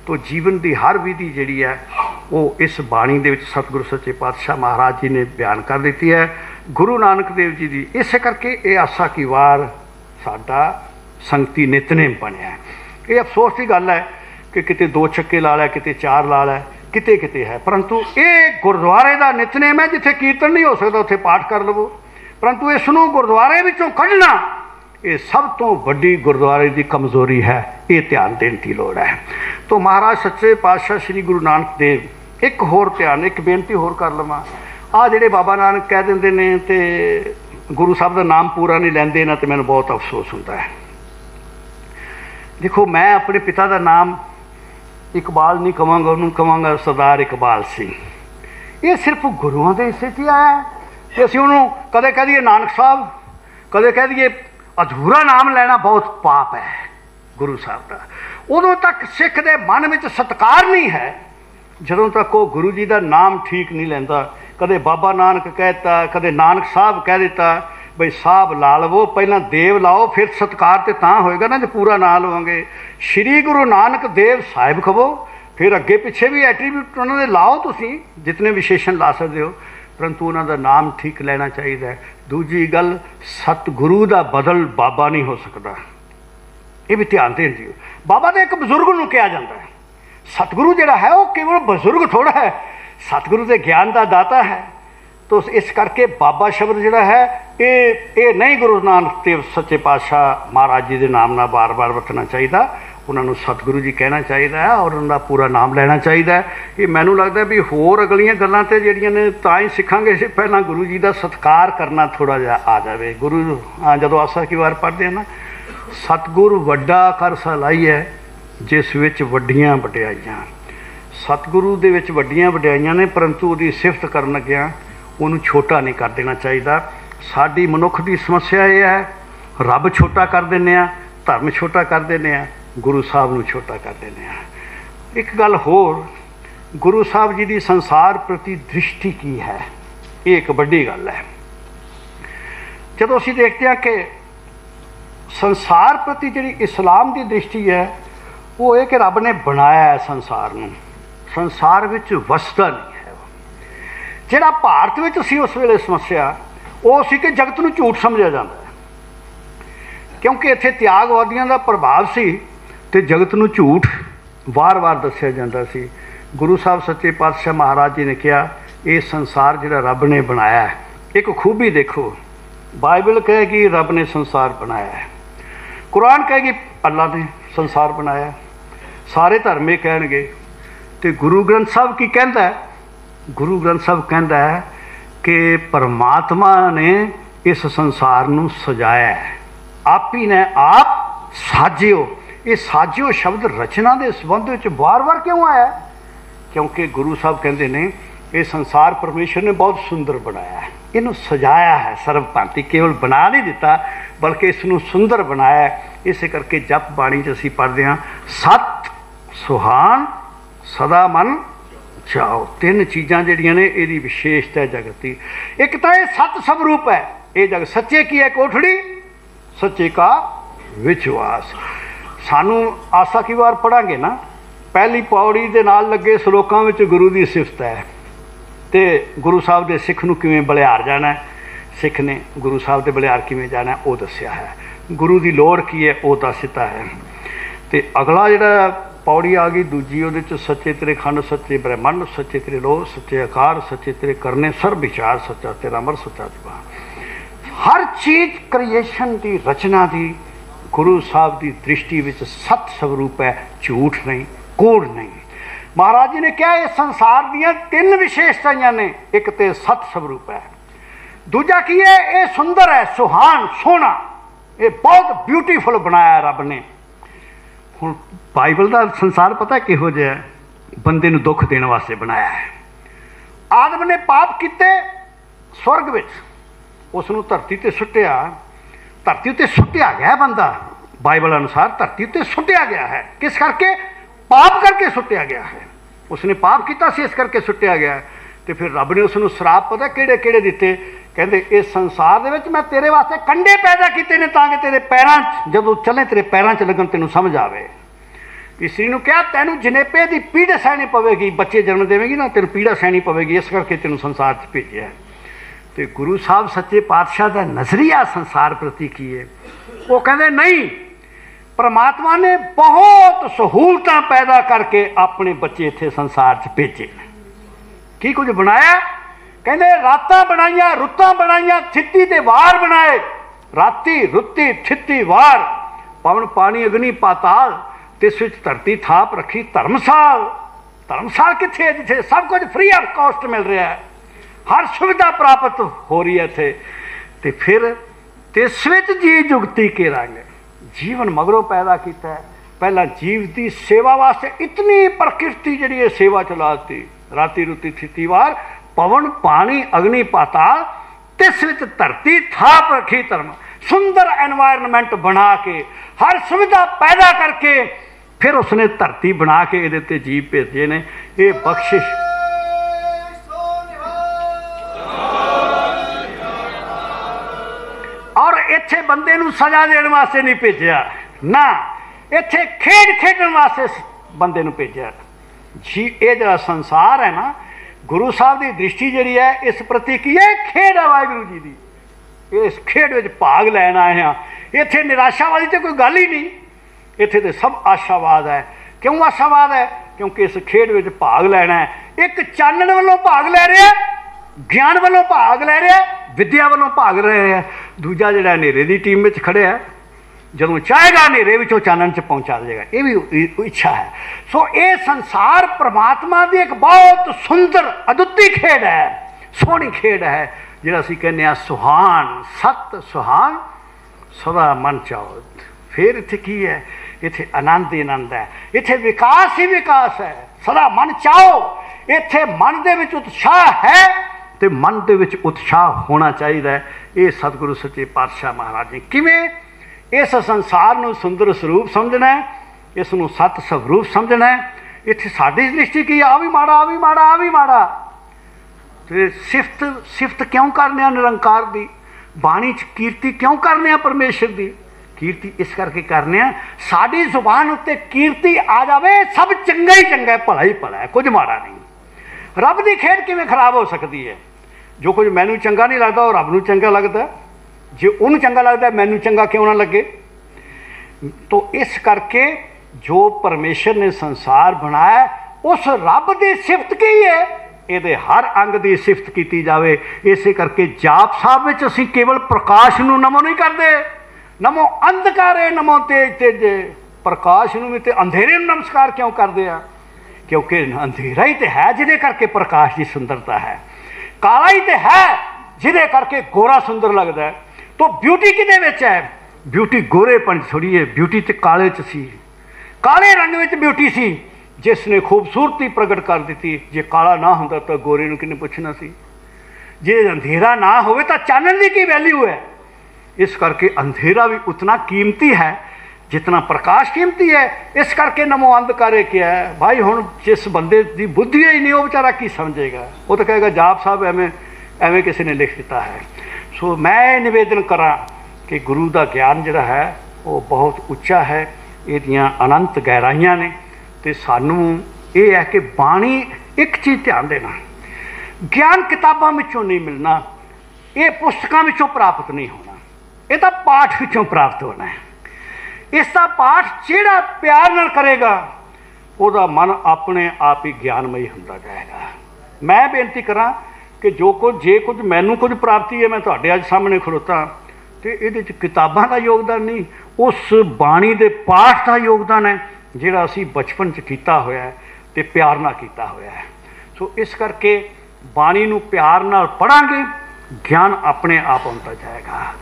ਤੋ ਜੀਵਨ ਦੀ ਹਰ ਵਿਧੀ ਜਿਹੜੀ ਹੈ ਉਹ ਇਸ ਬਾਣੀ ਦੇ ਵਿੱਚ ਸਤਿਗੁਰੂ ਸੱਚੇ ਪਾਤਸ਼ਾਹ ਮਹਾਰਾਜ ਜੀ ਨੇ ਬਿਆਨ ਕਰ ਦਿੱਤੀ ਹੈ, ਗੁਰੂ ਨਾਨਕ ਦੇਵ ਜੀ ਦੀ। ਇਸੇ ਕਰਕੇ ਇਹ ਆਸਾ ਕੀ ਵਾਰ ਸਾਡਾ ਸੰਗਤੀ ਨਿਤਨੇਮ ਬਣਿਆ। ਇਹ ਅਫਸੋਸ ਦੀ ਗੱਲ ਹੈ ਕਿ ਕਿਤੇ 2 ਛੱਕੇ ਲਾ ਲਿਆ, ਕਿਤੇ 4 ਲਾ ਲਿਆ, ਕਿਤੇ ਕਿਤੇ ਹੈ। ਪਰੰਤੂ ਇਹ ਗੁਰਦੁਆਰੇ ਦਾ ਨਿਤਨੇਮ ਹੈ। ਜਿੱਥੇ ਕੀਰਤਨ ਨਹੀਂ ਹੋ ਸਕਦਾ ਉੱਥੇ ਪਾਠ ਕਰ ਲਵੋ, ਪਰੰਤੂ ਇਸ ਨੂੰ ਗੁਰਦੁਆਰੇ ਵਿੱਚੋਂ ਕੱਢਣਾ ਇਹ ਸਭ ਤੋਂ ਵੱਡੀ ਗੁਰਦੁਆਰੇ ਦੀ ਕਮਜ਼ੋਰੀ ਹੈ। ਇਹ ਧਿਆਨ ਦੇਣ ਦੀ ਲੋੜ ਹੈ। ਤੋ ਮਹਾਰਾਜ ਸੱਚੇ ਪਾਤਸ਼ਾਹ ਸ੍ਰੀ ਗੁਰੂ ਨਾਨਕ ਦੇਵ, ਇੱਕ ਹੋਰ ਧਿਆਨ, ਇੱਕ ਬੇਨਤੀ ਹੋਰ ਕਰ ਲਵਾਂ। ਆਹ ਜਿਹੜੇ ਬਾਬਾ ਨਾਨਕ ਕਹਿ ਦਿੰਦੇ ਨੇ ਤੇ ਗੁਰੂ ਸਾਹਿਬ ਦਾ ਨਾਮ ਪੂਰਾ ਨਹੀਂ ਲੈਂਦੇ ਨਾ, ਤੇ ਮੈਨੂੰ ਬਹੁਤ ਅਫਸੋਸ ਹੁੰਦਾ ਹੈ। ਦੇਖੋ, ਮੈਂ ਆਪਣੇ ਪਿਤਾ ਦਾ ਨਾਮ इकबाल नहीं कहांगा, उन्होंने कहांगा सरदार इकबाल सिंह। ये सिर्फ गुरुओं के हिस्से 'च ही आया है कि असीं उन्होंने कदे कह दईए नानक साहब, कदे कह दईए अधूरा नाम लेना बहुत पाप है गुरु साहब का। उदों तक सिख के मन में सत्कार नहीं है जदों तक वो गुरु जी का नाम ठीक नहीं लेंदा। कदे बाबा नानक कहता, कदे नानक साहब कह दिता, बई साहब ला लवो, पहला देव लाओ फिर सत्कार तो तां होएगा ना जो पूरा ना लवोगे। श्री गुरु नानक देव साहिब कहो, फिर अगे पिछे भी एट्रीब्यूट उन्होंने लाओ, तुसी जितने विशेषण ला सकते हो, परंतु उन्होंने नाम ठीक लेना चाहिए। दूजी गल, सतगुरु का बदल बाबा नहीं हो सकता, ये भी ध्यान दें दियो। बाबा तो एक बजुर्ग नूं कहा जाता है, सतगुरु जिहड़ा है वो केवल बजुर्ग थोड़ा है, सतगुरु के ज्ञान का दाता है। तो इस करके बाबा शब्द जिहड़ा है ये नहीं गुरु नानक देव सच्चे पातशाह महाराज जी के नाम ना बार बार वरतना चाहिए, उन्होंने सतगुरु जी कहना चाहिए है और उनका पूरा नाम लेना चाहिए। ये मैनू लगता भी होर अगलियां गल्लां ते जिहड़ियां ने तां ही सिखांगे, पहला गुरु जी का सत्कार करना थोड़ा जिहा आ जाए। गुरु जदों आसा की वार पढ़ते हैं ना, सतगुर वड्डा कर सलाई है जिस विच वड्डियां वड्याइयां। सतगुरु दे विच वड्डियां वड्याइयां ने, परंतु उहदी सिफत करन लग्गियां उहनूं छोटा नहीं कर देना चाहिए। साडी मनुख की समस्या ये है, रब छोटा कर देने आ, धर्म छोटा कर देने आ, गुरु साहब नूं छोटा कर देने आ। एक गल होर, गुरु साहब जी की संसार प्रति दृष्टि की है, ये एक बड़ी गल है। जदों असीं देखते हैं कि संसार प्रति जी इस्लाम की दृष्टि है, वो ये कि रब ने बनाया है संसार नूं, संसार विच वसदा नहीं है। जिहड़ा भारत विच सी उस वेले समस्या वो सी कि जगत नूं झूठ समझिया जाता है, क्योंकि इत्थे त्यागवादियों का प्रभाव सी ते जगत नूं झूठ वार वार दस्सिया जाता सी। गुरु साहब सच्चे पातशाह महाराज जी ने कहा, ये संसार जिहड़ा रब ने बनाया है। एक खूबी देखो, बाइबल कहेगी रब ने संसार बनाया है, कुरान कहेगी अल्लाह ने संसार बनाया, सारे धर्म ये कहेंगे। तो गुरु ग्रंथ साहब की कहता है, गुरु ग्रंथ साहब कहता है कि परमात्मा ने इस संसार नूं सजाया है, आप ही ने आप साजियो। ये साजियो शब्द रचना के संबंध में बार बार क्यों आया? क्योंकि गुरु साहब कहते हैं ये संसार परमेश्वर ने बहुत सुंदर बनाया है, इनू सजाया है सर्वभांति, केवल बना नहीं दिता बल्कि इसनू सुंदर बनाया है। इस करके जप बाणी च असीं पढ़दे हां, सत सुहान सदा मन चाओ। तीन चीज़ां जिहड़ियां ने इहदी विशेषता है जगत की। एक तो ये सत स्वरूप है, ये जग सच्चे की है कोठड़ी, सच्चे का विश्वास। सानू आसा की वार पढ़ांगे ना, पहली पौड़ी दे नाल लगे श्लोकां विच गुरु की सिफत है, तो गुरु साहब के सिख नूं किवें बलिहार जाना है, सिख ने गुरु साहब के बलिहार किवें जाना है वो दस्सिया है, गुरु की लोड़ की है वो दस दिता है। तो अगला जिहड़ा पौड़ी आ गई दूजी, उहदे च सच्चे तेरे खंड सच्चे ब्रह्मंड, सच्चे तेरे लोह सच्चे आकार, सच्चे तेरे करने सर्व विचार, सच्चा तेरा अमर सच्चा जुबान। हर चीज़ क्रिएशन की रचना की गुरु साहब की दृष्टि में सत स्वरूप है, झूठ नहीं, कूड़ नहीं। महाराज जी ने कहा इस संसार दियां तीन विशेषताएं ने, एक तो सत स्वरूप है, दूजा की है ये सुंदर है, सुहान सोहना, ये बहुत ब्यूटीफुल बनाया रब ने। हुण बाइबल का संसार पता किहो जिहा है, बंदे नूं दुख देने वास्ते बनाया है। आदम ने पाप किते स्वर्ग विच, उसनूं धरती ते सुट्टिया, धरती उत्ते सुट्टिया गया बंदा, बाइबल अनुसार धरती उत्ते सुट्टिया गया है। किस करके? पाप करके सुट्टिया गया है, उसने पाप किया सी इस करके सुट्टिया गया। तो फिर रब ने उसनूं श्राप पता किहड़े किहड़े दिते, कहते इस संसार दे विच मैं तेरे वास्ते कंडे पैदा किए ने ताकि तेरे पैरां जदों चले तेरे पैरां च लगन तेनों समझ आवे। तीसरी नूं कहा तैनूं जनेपे की पीड़ सहनी पवेगी, बच्चे जन्म देवेगी ना तेनों पीड़ा सहनी पवेगी, इस करके तेनों संसार च भेजिया है। तो गुरु साहब सच्चे पातशाह का नज़रिया संसार प्रति की है, वो कहते नहीं, परमात्मा ने बहुत सहूलतां पैदा करके अपने बच्चे इत्थे संसार च भेजे। की कुछ बनाया? कहते रातां बनाइया, रुत्तां बनाइया, थित्ती ते वार बनाए, राती रुत्ती थित्ती वार, पवन पानी अग्नि पाताल, तिस विच धरती थाप रखी धर्मसाल। धर्मसाल कित्थे है जिथे सब कुछ फ्री ऑफ कॉस्ट मिल रहा है, हर सुविधा प्राप्त हो रही है इत्थे। ते फिर तिस विच जी जुगती के रंग, जीवन मगरों पैदा किया है, पहला जीव की सेवा वास्ते इतनी प्रकृति जी सेवा चलाती, राती रुती थितीवार पवन पानी अग्नि पाताल तिस विच धरती थाप रखी धर्म। सुंदर एनवायरनमेंट बना के हर सुविधा पैदा करके फिर उसने धरती बना के ये जीव भेजे ने। ये बख्शिश और इत्थे बंदे नूं सजा देने वास्ते नहीं भेजा ना, इत्थे खेड खेडण वास्ते बंदे नूं भेजा जी। ये जरा संसार है ना, गुरु साहब की दृष्टि जी है इस प्रति की है खेड है वाहिगुरू जी की। इस खेड में भाग लैन आए हैं। इत्थे निराशा वाली तो कोई गल ही नहीं, इत्थे तो सब आशावाद है। क्यों आशावाद है? क्योंकि इस खेड में भाग लेना है। एक चानण वालों भाग लै रहा, ज्ञान वालों भाग लै रहा, विद्या वालों भाग रहे हैं। दूजा जिहड़ा हनेरे की टीम में खड़े है, जदों चाहेगा हनेरे विचों चानण च पहुँचा देगा। ये भी इच्छा है। सो ये संसार परमात्मा की एक बहुत सुंदर अदुੱਤੀ खेड है, सोहनी खेड है, जिहड़ा असीं कहने आ सुहान, सत सुहान सदा मन चाओ। फिर इत्थे की है? इत्थे आनंद ही आनंद है, इत्थे विकास ही विकास है, सदा मन चाओ। इत्थे मन दे विच उत्साह है तो मन दे विच उत्साह होना चाहिए। ये सतगुरु सच्चे पातशाह महाराज जी किवें इस संसार नूं सुंदर स्वरूप समझना है, इसनूं सत स्वरूप समझना है। इत्थे साडी दृष्टि की आ भी माड़ा, आ भी माड़ा, आ भी माड़ा। ते सिफत सिफत क्यों करने आ निरंकार दी? बाणी च कीर्ति क्यों करने आ परमेश्वर दी? कीर्ति इस करके करने आ साडी जुबान उत्ते कीर्ति आ जाए, सब चंगा ही चंगा है, भला ही भला है, कुछ माड़ा नहीं। रब की खेड किवें खराब हो सकती है? जो कुछ मैनू चंगा नहीं लगता वो रब नूं चंगा लगता, जो उन्होंने चंगा लगता मैनू चंगा क्यों ना लगे? तो इस करके जो परमेश्वर ने संसार बनाया उस रब की सिफत की है, ये हर अंग की सिफत की जाए। इस करके जाप साहब में असीं केवल प्रकाश नूं नमो नहीं करते, नमो अंधकारे नमो तेज तेजे। प्रकाश नूं भी तो अंधेरे नूं नमस्कार क्यों करते हैं? क्योंकि अंधेरा ही तो है जिहदे करके प्रकाश की सुंदरता है, काला ही तो है जिहदे करके गोरा सुंदर लगता है। तो ब्यूटी किहदे विच है? ब्यूटी गोरेपन थोड़ी है, ब्यूटी तो काले च सी, काले रंग में ब्यूटी सी जिसने खूबसूरती प्रगट कर दी। जे काला ना होंदा तो गोरे नूं किन्ने पुछना सी? जे अंधेरा ना होवे तो चानण की वैल्यू है? इस करके अंधेरा भी उतना कीमती है जितना प्रकाश कीमती है। इस करके नमो अंधकारे क्या है भाई? हुण जिस बंदे की बुद्धि ही नहीं वो बेचारा की समझेगा? वो तो कहेगा जाप साहब एवें एवें किसी ने लिख दिता है। सो मैं निवेदन करा कि गुरु का ज्ञान जिहड़ा है वो बहुत उच्चा है, इहदियां अनंत गहराइयां ने। तो सानू ये है कि बाणी एक चीज़ ध्यान देना, ज्ञान किताबां विचों नहीं मिलना, ये पुस्तकां विचों प्राप्त नहीं होना, ये तो पाठ विचों प्राप्त होना है। इसका पाठ जिहड़ा प्यार नाल करेगा उसका मन अपने आप ही ज्ञानमयी होंदा जाएगा। मैं बेनती करा कि जो कुछ जे कुछ मैनू कुछ प्राप्ति है, मैं तुहाडे अज सामने खड़ोता तो ये किताबां का योगदान नहीं, उस बाणी के पाठ का योगदान है जिहड़ा असीं बचपन च कीता होया है ते प्यार नाल कीता होया है। सो इस करके बाणी नूं प्यार नाल पढ़ांगे, ज्ञान अपने आप आउंदा जाएगा।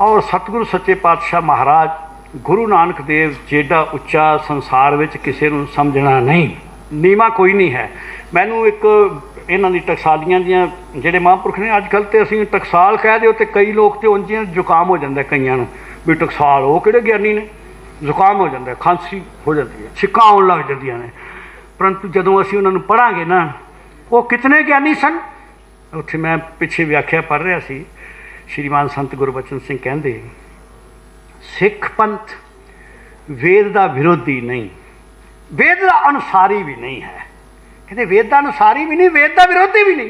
और सतगुरु सच्चे पातशाह महाराज गुरु नानक देव जेडा उच्चा संसार में किसी को समझना नहीं, नीवा कोई नहीं है। मैनू एक इन्हां दी टकसालियां दियां जिहड़े महापुरख ने अजकल तो असीं टकसाल कह दिओ तो कई लोग तो उंजियां जुकाम हो जाता है कईयां नूं भी टकसाल वो किहड़े ज्ञानी ने, जुकाम हो जाता है, खांसी हो जाती है, छिक्कां आउण लग जांदियां ने। परंतु जदों असीं उन्हां नूं पढ़ांगे ना वो कितने ज्ञानी सन। उत्थे मैं पिछे व्याख्या पढ़ रहा सी, श्रीमान संत गुरबचन सिंह कहंदे सिख पंथ वेद का विरोधी नहीं, वेद का अनुसारी भी नहीं है। कहते वेद का अनुसारी भी नहीं, वेद का विरोधी भी नहीं।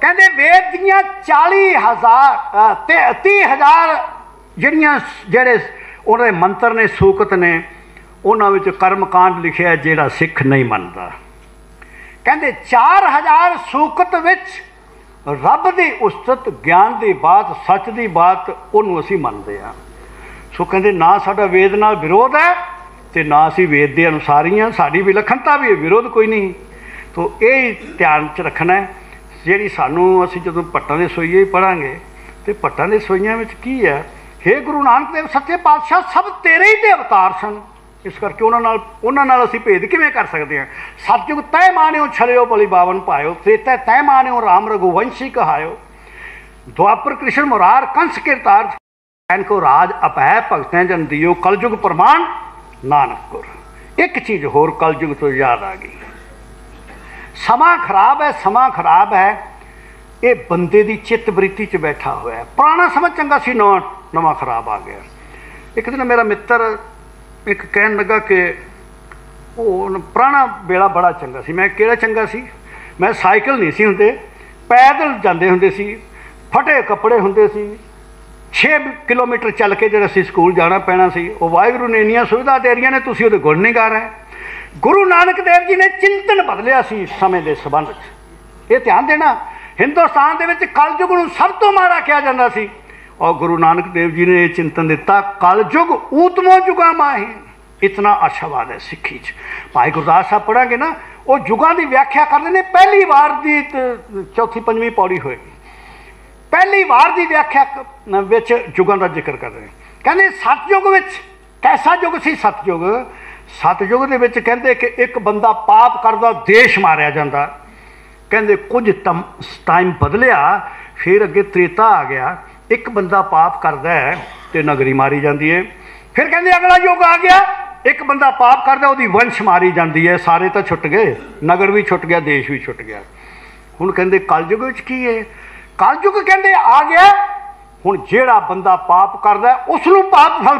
कहते वेद दियां 40,000 30,000 जिहड़ियां जेहड़े उहदे मंत्र ने सूकत ने उन्हां विच कर्मकांड लिखिया जिहड़ा सिख नहीं मनदा। कहते 4,000 सूकत विच रब की उस्तत ज्ञान की बात सच की बात उन्होंने असीं मनदे आ। सो कहते ना साडा वेद नाल विरोध है तो ना असीं वेद के अनुसारी हाँ, साडी विलखणता भी है, विरोध कोई नहीं। तो ये ध्यान च रखना है। जिहड़ी सानू असीं जदों भट्टां दे सोईए पढ़ांगे तो भट्टां दे सोईयां विच की है, हे गुरु नानक देव सच्चे पातशाह सब तेरे ही ते अवतार सन, इस करके उन्होंने नाल असीं भेद किवें कर सकते हैं। सतयुग तय मानियो छलियो बलि बावन पायो, त्रेता तय मानियो राम रघुवंशी कहायो, द्वापर कृष्ण मुरार कंस किरतार, को राज अपै भगतें जन दियो, कलयुग प्रमाण नानक गुर। एक चीज़ होर कलयुग तो याद आ गई, समा खराब है, समा खराब है, ये बंदे की चित्त वृत्ति च बैठा हुआ है। पुराना समय चंगा सी, नवा खराब आ गया। एक दिन मेरा मित्र एक कहन लगा कि वो पुराना वेला बड़ा चंगा सी। मैं किहड़ा चंगा सी? मैं साइकिल नहीं सी हुंदे, पैदल जांदे हुंदे सी, फटे कपड़े हुंदे सी, 6 किलोमीटर चल के जरा सी स्कूल जाना पैना सी। वो वाहिगुरू ने इन्नियां सुविधा दे रही ने, तुसीं उहदे गुण नहीं गा रहे। गुरु नानक देव जी ने चिंतन बदलिया सी समय के संबंध च। ये ध्यान देना, हिंदुस्तान दे विच कलयुग नूं सब तो माड़ा कहा जाता सी, और गुरु नानक देव जी ने यह चिंतन दिता, कलयुग ऊतमो जुगा माही। इतना आशावाद है सिੱਖੀ च। भाई गुरदास साहब पढ़ांगे ना, वो जुगां की व्याख्या करते हैं। पहली बार की चौथी पंजवीं पौड़ी होएगी, पहली बार की व्याख्या विच जुगां का जिक्र कर रहे हैं। कहते सतयुग विच कैसा युग सी? सतयुग, सतयुग दे विच कहते कि एक बंदा पाप करदा देश मारिया जाता। कहते कुछ टाइम बदलिया, फिर अगे त्रेता आ गया, एक बंदा पाप करता है तो नगरी मारी जाती है। फिर कहते अगला युग आ गया, एक बंदा पाप करता उसकी वंश मारी जाती है। सारे तो छुट गए, नगर भी छुट गया, देश भी छुट गया। हुण कहते कलयुग विच की है? कलयुग कहते आ गया, हुण जिहड़ा बंदा पाप करता उसनूं पाप फल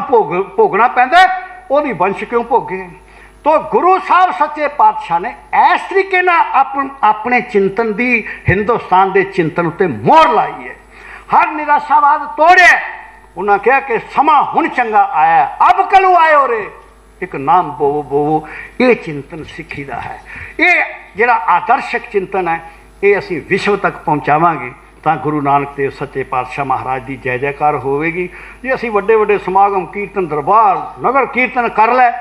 भोगना पैंदा, उसदी वंश क्यों भोगे? तो गुरु साहब सच्चे पातशाह ने इस तरीके अपने चिंतन की हिंदुस्तान के चिंतन उत्ते मोहर लाई है। हर निराशावाद तोड़िया। उन्हें कहा कि समा हुण चंगा आया, अब कलू आयो रे, एक नाम बोवो बोवो। ये चिंतन सिੱਖੀ का है। ये जिहड़ा आदर्शक चिंतन है, ये असीं विश्व तक पहुँचावांगे तो गुरु नानक देव सच्चे पातशाह महाराज की जय जयकार होवेगी। जे असीं वड्डे वड्डे समागम कीर्तन दरबार नगर कीर्तन कर लै,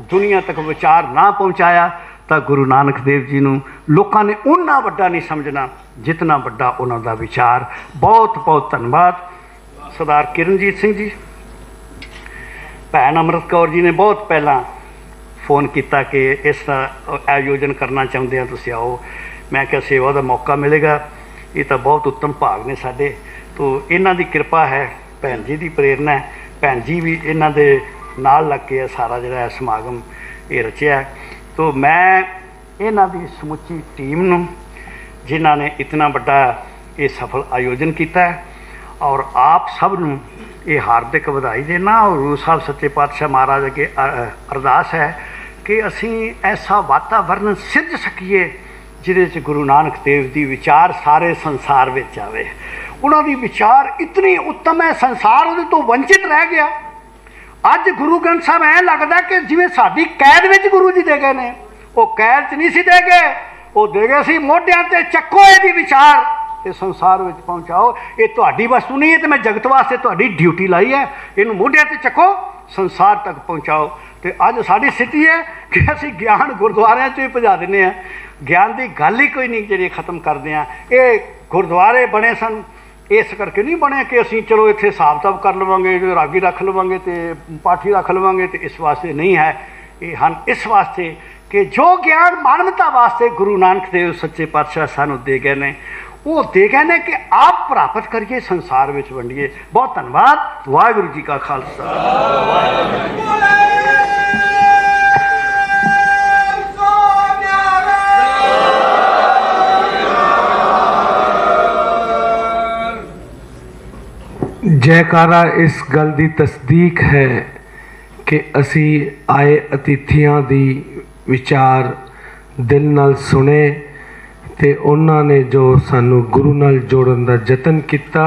दुनिया तक विचार ना पहुँचाया, तो गुरु नानक देव जी नूं लोकां ने उन्ना वड्डा नहीं समझना जितना वड्डा उन्हां दा विचार। बहुत बहुत धन्यवाद। सरदार किरणजीत सिंह जी, भैन अमृत कौर जी ने बहुत पहला फोन किया कि इस आयोजन करना चाहते हैं, तुसीं आओ। मैं क्या सेवा का मौका मिलेगा, ये तो बहुत उत्तम भाग ने साडे। तो इन्हां दी कृपा है, भैन जी की प्रेरणा है, भैन जी भी इन्हां दे नाल लग के सारा जिहड़ा समागम ये रचिया। तो मैं इन्हां दी समुची टीम नूं जिन्हां ने इतना बड़ा ये सफल आयोजन किया है, और आप सब नूं ये हार्दिक बधाई देना। और गुरु साहब सच्चे पातशाह महाराज अगे अरदास है कि असीं ऐसा वातावरण सिरज सकीए जिहदे च गुरु नानक देव दी विचार सारे संसार विच आवे। उन्हां दी विचार इतनी उत्तम है, संसार उहदे तो वंचित रह गया। अज गुरु ग्रंथ साहब ऐ लगदा कि जिवें साडी कैद विच गुरु जी दे गए ने। वो कैद च नहीं सी दे गए, वो दे गए सी मोढियां ते चक्को इहदी विचार ते संसार विच पहुँचाओ। ये तुहाडी वस्तु नहीं है, तो मैं जगत वास्ते तुहाडी ड्यूटी लाई है, इहनूं मोढियां ते चक्को, संसार तक पहुँचाओ। तो अज साडी स्थिति है कि असीं ज्ञान गुरुद्वारिਆਂ 'ਚ ही पहुँचा दिंदे हैं, ज्ञान की गल ही कोई नहीं जी खत्म करते हैं। ये गुरुद्वारे बने सन इस करके नहीं बने कि असीं चलो इत्थे हिसाब किताब कर लवांगे, रागी रख लवांगे तो पाठी रख लवांगे, तो इस वास्ते नहीं है। ये हन इस वास्ते कि जो ज्ञान मानवता वास्ते गुरु नानक देव सच्चे पातशाह सानू दे गए ने, वो दे गए ने कि आप प्राप्त करिए, संसार में वंडिए। बहुत धन्यवाद। वाहिगुरू जी का खालसा। जयकारा इस गल की तस्दीक है कि असी आए अतिथियां दी विचार दिल नाल सुने, ते उन्हां ने जो सानू गुरु नाल जोड़न दा जतन किया,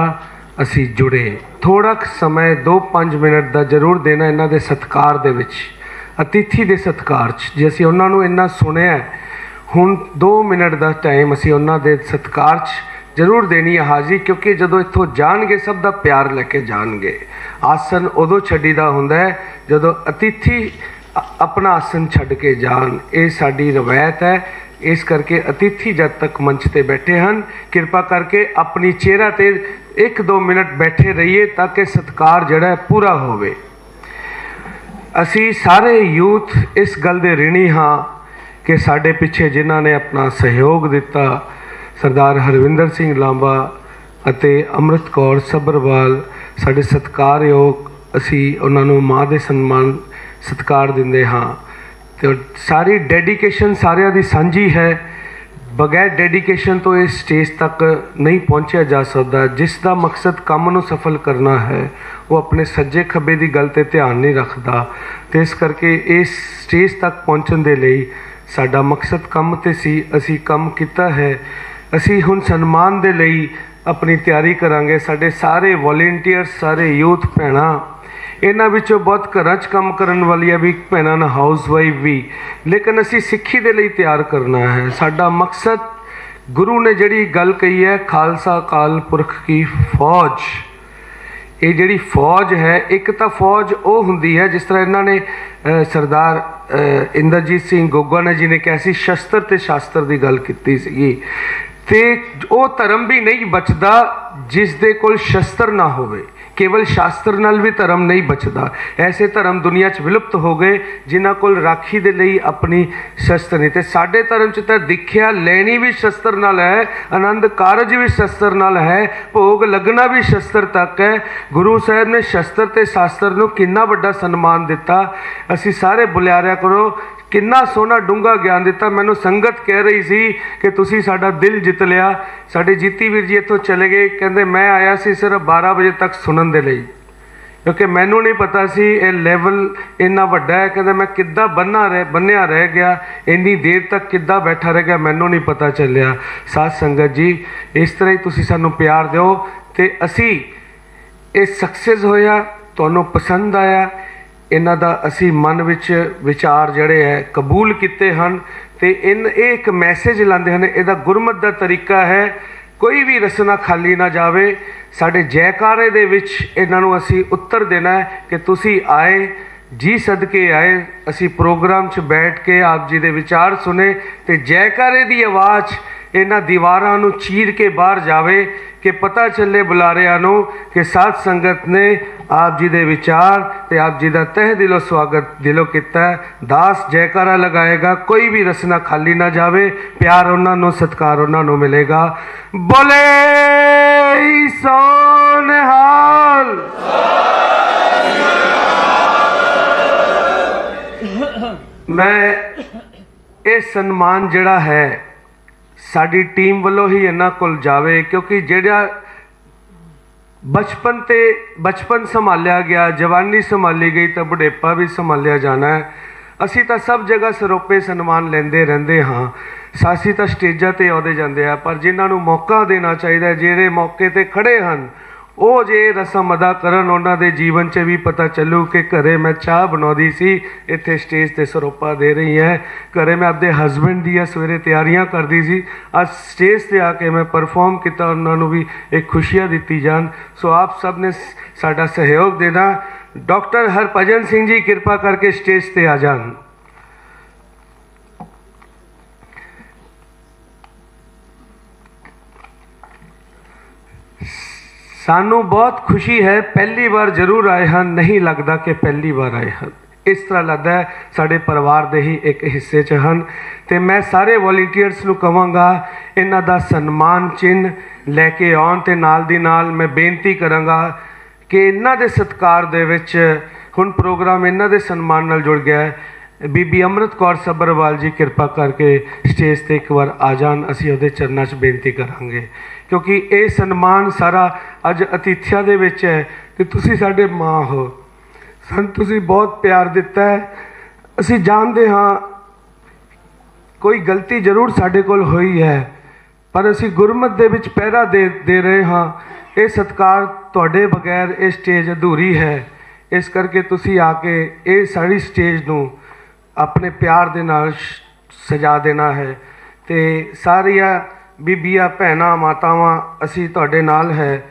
असी जुड़े। थोड़ा समय 2-5 मिनट का जरूर देना इन्हां दे सत्कार दे विच, अतिथि दे सत्कार च। जे असी उन्हां नू इन्ना सुनिया, हुण 2 मिनट का टाइम असी उन्हां दे सत्कार च जरूर देनी है हाज़री, क्योंकि जदों इत्थों जाणगे सब दा प्यार लैके जाणगे। आसन उदों छड्डीदा हुंदा है जदों अतिथि अपना आसन छड्ड के जान। ये साडी रवायत है। इस करके अतिथि जब तक मंच ते बैठे हैं, कृपा करके अपनी चेहरा ते 1-2 मिनट बैठे रहिए ताकि सत्कार जड़ा है पूरा होवे। ਅਸੀਂ ਸਾਰੇ ਯੂਥ ਇਸ ਗੱਲ ਦੇ ਰਿਣੀ ਹਾਂ ਕਿ ਸਾਡੇ ਪਿੱਛੇ ਜਿਨ੍ਹਾਂ ਨੇ ਆਪਣਾ ਸਹਿਯੋਗ ਦਿੱਤਾ, ਸਰਦਾਰ ਹਰਵਿੰਦਰ ਸਿੰਘ ਲਾਂਬਾ ਅਤੇ ਅੰਮ੍ਰਿਤ ਕੌਰ ਸੱਭਰਵਾਲ, ਸਾਡੇ ਸਤਿਕਾਰਯੋਗ, ਅਸੀਂ ਉਹਨਾਂ ਨੂੰ ਮਾਂ ਦੇ ਸਨਮਾਨ ਸਤਿਕਾਰ ਦਿੰਦੇ ਹਾਂ। ਤੇ ਸਾਰੀ ਡੈਡੀਕੇਸ਼ਨ ਸਾਰਿਆਂ ਦੀ ਸਾਂਝੀ ਹੈ। ਬਗੈਰ ਡੈਡੀਕੇਸ਼ਨ ਤੋਂ ਇਸ ਸਟੇਜ ਤੱਕ ਨਹੀਂ ਪਹੁੰਚਿਆ ਜਾ ਸਕਦਾ। ਜਿਸ ਦਾ ਮਕਸਦ ਕੰਮ ਨੂੰ ਸਫਲ ਕਰਨਾ ਹੈ ਉਹ ਆਪਣੇ ਸੱਜੇ ਖੱਬੇ ਦੀ ਗੱਲ 'ਤੇ ਧਿਆਨ ਨਹੀਂ ਰੱਖਦਾ, ਅਤੇ ਇਸ ਕਰਕੇ ਇਸ ਸਟੇਜ ਤੱਕ ਪਹੁੰਚਣ ਦੇ ਲਈ ਸਾਡਾ ਮਕਸਦ ਕੰਮ 'ਤੇ ਸੀ। ਅਸੀਂ ਕੰਮ ਕੀਤਾ ਹੈ। ਅਸੀਂ ਹੁਣ ਸਨਮਾਨ ਦੇ ਲਈ ਆਪਣੀ ਤਿਆਰੀ ਕਰਾਂਗੇ। ਸਾਡੇ ਸਾਰੇ ਵੋਲੰਟੀਅਰਸ, ਸਾਰੇ ਯੂਥ ਭੈਣਾਂ, ਇਹਨਾਂ ਵਿੱਚੋਂ ਬਹੁਤ ਘਰਾਂ 'ਚ ਕੰਮ ਕਰਨ ਵਾਲੀਆਂ ਵੀ ਭੈਣਾਂ ਨੇ, ਹਾਊਸ ਵਾਈਫ ਵੀ, ਲੇਕਿਨ ਅਸੀਂ ਸਿੱਖੀ ਦੇ ਲਈ ਤਿਆਰ ਕਰਨਾ ਹੈ। ਸਾਡਾ ਮਕਸਦ, ਗੁਰੂ ਨੇ ਜਿਹੜੀ ਗੱਲ ਕਹੀ ਹੈ, ਖਾਲਸਾ ਕਾਲ ਪੁਰਖ ਕੀ ਫੌਜ, ਇਹ ਜਿਹੜੀ ਫੌਜ ਹੈ, ਇੱਕ ਤਾਂ ਫੌਜ ਉਹ ਹੁੰਦੀ ਹੈ ਜਿਸ ਤਰ੍ਹਾਂ ਇਹਨਾਂ ਨੇ ਸਰਦਾਰ ਇੰਦਰਜੀਤ ਸਿੰਘ ਗੋਗਾਨਾ ਜੀ ਨੇ ਕਿਹਾ ਸੀ, ਸ਼ਸਤਰ ਤੇ ਸ਼ਾਸਤਰ ਦੀ ਗੱਲ ਕੀਤੀ ਸੀਗੀ। ਤੇ ਉਹ ਧਰਮ ਵੀ ਨਹੀਂ ਬਚਦਾ ਜਿਸ ਦੇ ਕੋਲ ਸ਼ਸਤਰ ਨਾ ਹੋਵੇ। ਕੇਵਲ ਸ਼ਾਸਤਰ ਨਾਲ ਵੀ ਧਰਮ ਨਹੀਂ ਬਚਦਾ। ਐਸੇ ਧਰਮ ਦੁਨੀਆ 'ਚ ਵਿਲੁਪਤ ਹੋ ਗਏ ਜਿਨ੍ਹਾਂ ਕੋਲ ਰਾਖੀ ਦੇ ਲਈ ਆਪਣੀ ਸ਼ਸਤਰ ਨਹੀਂ। ਤੇ ਸਾਡੇ ਧਰਮ 'ਚ ਤਾਂ ਦੀਖਿਆ ਲੈਣੀ ਵੀ ਸ਼ਸਤਰ ਨਾਲ ਹੈ, ਆਨੰਦ ਕਾਰਜ ਵੀ ਸ਼ਸਤਰ ਨਾਲ ਹੈ, ਭੋਗ ਲੱਗਣਾ ਵੀ ਸ਼ਸਤਰ ਤੱਕ ਹੈ। ਗੁਰੂ ਸਾਹਿਬ ਨੇ ਸ਼ਸਤਰ ਤੇ ਸ਼ਾਸਤਰ ਨੂੰ ਕਿੰਨਾ ਵੱਡਾ ਸਨਮਾਨ ਦਿੱਤਾ। ਅਸੀਂ ਸਾਰੇ ਬੁਲਾਰਿਆ ਕਰੋ, ਕਿੰਨਾ ਸੋਹਣਾ ਡੂੰਘਾ ਗਿਆਨ ਦਿੱਤਾ। ਮੈਨੂੰ ਸੰਗਤ ਕਹਿ ਰਹੀ ਸੀ ਕਿ ਤੁਸੀਂ ਸਾਡਾ ਦਿਲ ਜਿੱਤ ਲਿਆ। ਸਾਡੇ ਜੀਤੀ ਵੀਰ ਜੀ ਇੱਥੋਂ ਚਲੇ ਗਏ, ਕਹਿੰਦੇ ਮੈਂ ਆਇਆ ਸੀ ਸਿਰਫ 12 ਵਜੇ ਤੱਕ ਸੁਣਨ ਦੇ ਲਈ, ਕਿਉਂਕਿ ਮੈਨੂੰ ਨਹੀਂ ਪਤਾ ਸੀ ਇਹ ਲੈਵਲ ਇੰਨਾ ਵੱਡਾ ਹੈ। ਕਹਿੰਦੇ ਮੈਂ ਕਿੱਦਾਂ ਬੰਨਿਆ ਰਹਿ ਗਿਆ, ਇੰਨੀ ਦੇਰ ਤੱਕ ਕਿੱਦਾਂ ਬੈਠਾ ਰਹਿ ਗਿਆ, ਮੈਨੂੰ ਨਹੀਂ ਪਤਾ ਚੱਲਿਆ। ਸਾਧ ਸੰਗਤ ਜੀ, ਇਸ ਤਰ੍ਹਾਂ ਹੀ ਤੁਸੀਂ ਸਾਨੂੰ ਪਿਆਰ ਦਿਓ ਤੇ ਅਸੀਂ ਇਹ ਸਕਸੈਸ ਹੋਇਆ, ਤੁਹਾਨੂੰ ਪਸੰਦ ਆਇਆ, ਇਹਨਾਂ ਦਾ ਅਸੀਂ ਮਨ ਵਿੱਚ ਵਿਚਾਰ ਜਿਹੜੇ ਹੈ ਕਬੂਲ ਕੀਤੇ ਹਨ ਤੇ ਇਹ ਇੱਕ ਮੈਸੇਜ ਲਾਉਂਦੇ ਹਨ। ਇਹਦਾ ਗੁਰਮਤਿ ਦਾ ਤਰੀਕਾ ਹੈ, ਕੋਈ ਵੀ ਰਸਨਾ ਖਾਲੀ ਨਾ ਜਾਵੇ। ਸਾਡੇ ਜੈਕਾਰੇ ਦੇ ਵਿੱਚ ਇਹਨਾਂ ਨੂੰ ਅਸੀਂ ਉੱਤਰ ਦੇਣਾ ਹੈ ਕਿ ਤੁਸੀਂ ਆਏ, ਜੀ ਸਦਕੇ ਆਏ। ਅਸੀਂ ਪ੍ਰੋਗਰਾਮ 'ਚ ਬੈਠ ਕੇ ਆਪ ਜੀ ਦੇ ਵਿਚਾਰ ਸੁਣੇ ਤੇ ਜੈਕਾਰੇ ਦੀ ਆਵਾਜ਼ ਇਹਨਾਂ ਦੀਵਾਰਾਂ ਨੂੰ ਚੀਰ ਕੇ ਬਾਹਰ ਜਾਵੇ ਕਿ ਪਤਾ ਚੱਲੇ ਬੁਲਾਰਿਆਂ ਨੂੰ ਕਿ ਸਾਧ ਸੰਗਤ ਨੇ ਆਪ ਜੀ ਦੇ ਵਿਚਾਰ ਤੇ ਆਪ ਜੀ ਦਾ ਤਹਿ ਦਿਲੋਂ ਸਵਾਗਤ ਦਿਲੋਂ ਕੀਤਾ। ਦਾਸ ਜੈਕਾਰਾ ਲਗਾਏਗਾ, ਕੋਈ ਵੀ ਰਸਨਾ ਖਾਲੀ ਨਾ ਜਾਵੇ। ਪਿਆਰ ਉਹਨਾਂ ਨੂੰ, ਸਤਿਕਾਰ ਉਹਨਾਂ ਨੂੰ ਮਿਲੇਗਾ। ਬੋਲੇ ਸੋ ਨਿਹਾਲ। ਮੈਂ ਇਹ ਸਨਮਾਨ ਜਿਹੜਾ ਹੈ ਸਾਡੀ ਟੀਮ ਵੱਲੋਂ ਹੀ ਇਹਨਾਂ ਕੋਲ ਜਾਵੇ, ਕਿਉਂਕਿ ਜਿਹੜਾ ਬਚਪਨ ਸੰਭਾਲਿਆ ਗਿਆ, ਜਵਾਨੀ ਸੰਭਾਲੀ ਗਈ ਤਾਂ ਬੁਢੇਪਾ ਵੀ ਸੰਭਾਲਿਆ ਜਾਣਾ ਹੈ। ਅਸੀਂ ਤਾਂ ਸਭ ਜਗ੍ਹਾ ਸਰੋਪੇ ਸਨਮਾਨ ਲੈਂਦੇ ਰਹਿੰਦੇ ਹਾਂ, ਅਸੀਂ ਤਾਂ ਸਟੇਜਾਂ 'ਤੇ ਆਉਂਦੇ ਜਾਂਦੇ ਆ, ਪਰ ਜਿਨ੍ਹਾਂ ਨੂੰ ਮੌਕਾ ਦੇਣਾ ਚਾਹੀਦਾ, ਜਿਹੜੇ ਮੌਕੇ 'ਤੇ ਖੜ੍ਹੇ ਹਨ, ਉਹ ਜੇ ਰਸਮ ਅਦਾ ਕਰਨ, ਉਹਨਾਂ ਦੇ ਜੀਵਨ 'ਚ ਵੀ ਪਤਾ ਚੱਲੂ ਕਿ ਘਰੇ ਮੈਂ ਚਾਹ ਬਣਾਉਂਦੀ ਸੀ, ਇੱਥੇ ਸਟੇਜ 'ਤੇ ਸਰੋਪਾ ਦੇ ਰਹੀ ਹੈ। ਘਰੇ ਮੈਂ ਆਪਦੇ ਹਸਬੈਂਡ ਦੀਆਂ ਸਵੇਰੇ ਤਿਆਰੀਆਂ ਕਰਦੀ ਸੀ, ਅੱਜ ਸਟੇਜ 'ਤੇ ਆ ਕੇ ਮੈਂ ਪਰਫਾਰਮ ਕੀਤਾ, ਉਹਨਾਂ ਨੂੰ ਵੀ ਇੱਕ ਖੁਸ਼ੀਆਂ ਦਿੱਤੀ ਜਾਣ। ਸੋ ਆਪ ਸਭ ਨੇ ਸਾਡਾ ਸਹਿਯੋਗ ਦੇਣਾ। ਡਾਕਟਰ ਹਰਭਜਨ ਸਿੰਘ ਜੀ ਕਿਰਪਾ ਕਰਕੇ ਸਟੇਜ 'ਤੇ ਆ ਜਾਣ। ਸਾਨੂੰ ਬਹੁਤ ਖੁਸ਼ੀ ਹੈ, ਪਹਿਲੀ ਵਾਰ ਜ਼ਰੂਰ ਆਏ ਹਨ, ਨਹੀਂ ਲੱਗਦਾ ਕਿ ਪਹਿਲੀ ਵਾਰ ਆਏ ਹਨ। ਇਸ ਤਰ੍ਹਾਂ ਲੱਗਦਾ ਹੈ ਸਾਡੇ ਪਰਿਵਾਰ ਦੇ ਹੀ ਇੱਕ ਹਿੱਸੇ 'ਚ ਹਨ। ਤੇ ਮੈਂ ਸਾਰੇ ਵੋਲੰਟੀਅਰਸ ਨੂੰ ਕਹਾਂਗਾ ਇਹਨਾਂ ਦਾ ਸਨਮਾਨ ਚਿੰਨ੍ਹ ਲੈ ਕੇ ਆਉਣ, ਤੇ ਨਾਲ ਦੀ ਨਾਲ ਮੈਂ ਬੇਨਤੀ ਕਰਾਂਗਾ ਕਿ ਇਹਨਾਂ ਦੇ ਸਤਿਕਾਰ ਦੇ ਵਿੱਚ ਹੁਣ ਪ੍ਰੋਗਰਾਮ ਇਹਨਾਂ ਦੇ ਸਨਮਾਨ ਨਾਲ ਜੁੜ ਗਿਆ ਹੈ। ਬੀਬੀ ਅੰਮ੍ਰਿਤ ਕੌਰ ਸੱਭਰਵਾਲ ਜੀ ਕਿਰਪਾ ਕਰਕੇ ਸਟੇਜ 'ਤੇ ਇੱਕ ਵਾਰ ਆ ਜਾਣ। ਅਸੀਂ ਉਹਦੇ ਚਰਨਾਂ 'ਚ ਬੇਨਤੀ ਕਰਾਂਗੇ, ਕਿਉਂਕਿ ਇਹ ਸਨਮਾਨ ਸਾਰਾ ਅੱਜ ਅਤਿਥੀਆਂ ਦੇ ਵਿੱਚ ਹੈ ਤੇ ਤੁਸੀਂ ਸਾਡੇ ਮਾਂ ਹੋ, ਸਾਨੂੰ ਤੁਸੀਂ ਬਹੁਤ ਪਿਆਰ ਦਿੱਤਾ ਹੈ। ਅਸੀਂ ਜਾਣਦੇ ਹਾਂ ਕੋਈ ਗਲਤੀ ਜ਼ਰੂਰ ਸਾਡੇ ਕੋਲ ਹੋਈ ਹੈ, ਪਰ ਅਸੀਂ ਗੁਰਮਤਿ ਦੇ ਵਿੱਚ ਪਹਿਰਾ ਦੇ ਰਹੇ ਹਾਂ। ਇਹ ਸਤਿਕਾਰ ਤੁਹਾਡੇ ਬਗੈਰ ਇਹ ਸਟੇਜ ਅਧੂਰੀ ਹੈ। ਇਸ ਕਰਕੇ ਤੁਸੀਂ ਆ ਕੇ ਇਹ ਸਾਰੀ ਸਟੇਜ ਨੂੰ ਆਪਣੇ ਪਿਆਰ ਦੇ ਨਾਲ ਸਜਾ ਦੇਣਾ ਹੈ। ਤੇ ਸਾਰੀਆਂ ਬੀਬੀਆਂ, ਭੈਣਾਂ, ਮਾਤਾਵਾਂ, ਅਸੀਂ ਤੁਹਾਡੇ ਨਾਲ ਹੈ।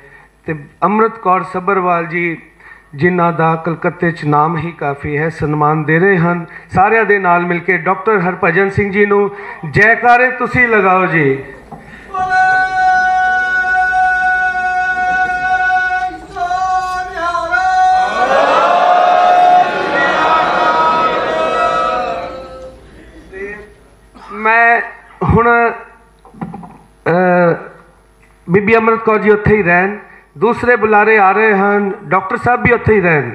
ਤੇ ਅੰਮ੍ਰਿਤ ਕੌਰ ਸੱਭਰਵਾਲ ਜੀ, ਜਿਨ੍ਹਾਂ ਦਾ ਕਲਕੱਤੇ 'ਚ ਨਾਮ ਹੀ ਕਾਫੀ ਹੈ, ਸਨਮਾਨ ਦੇ ਰਹੇ ਹਨ। ਸਾਰਿਆਂ ਦੇ ਨਾਲ ਮਿਲ ਕੇ ਡਾਕਟਰ ਹਰਭਜਨ ਸਿੰਘ ਜੀ ਨੂੰ ਜੈਕਾਰੇ ਤੁਸੀਂ ਲਗਾਓ ਜੀ। ਬੀਬੀ ਅਮਰਤ ਕੌਰ ਜੀ ਉੱਥੇ ਹੀ ਰਹਿਣ, ਦੂਸਰੇ ਬੁਲਾਰੇ ਆ ਰਹੇ ਹਨ, ਡਾਕਟਰ ਸਾਹਿਬ ਵੀ ਉੱਥੇ ਹੀ ਰਹਿਣ,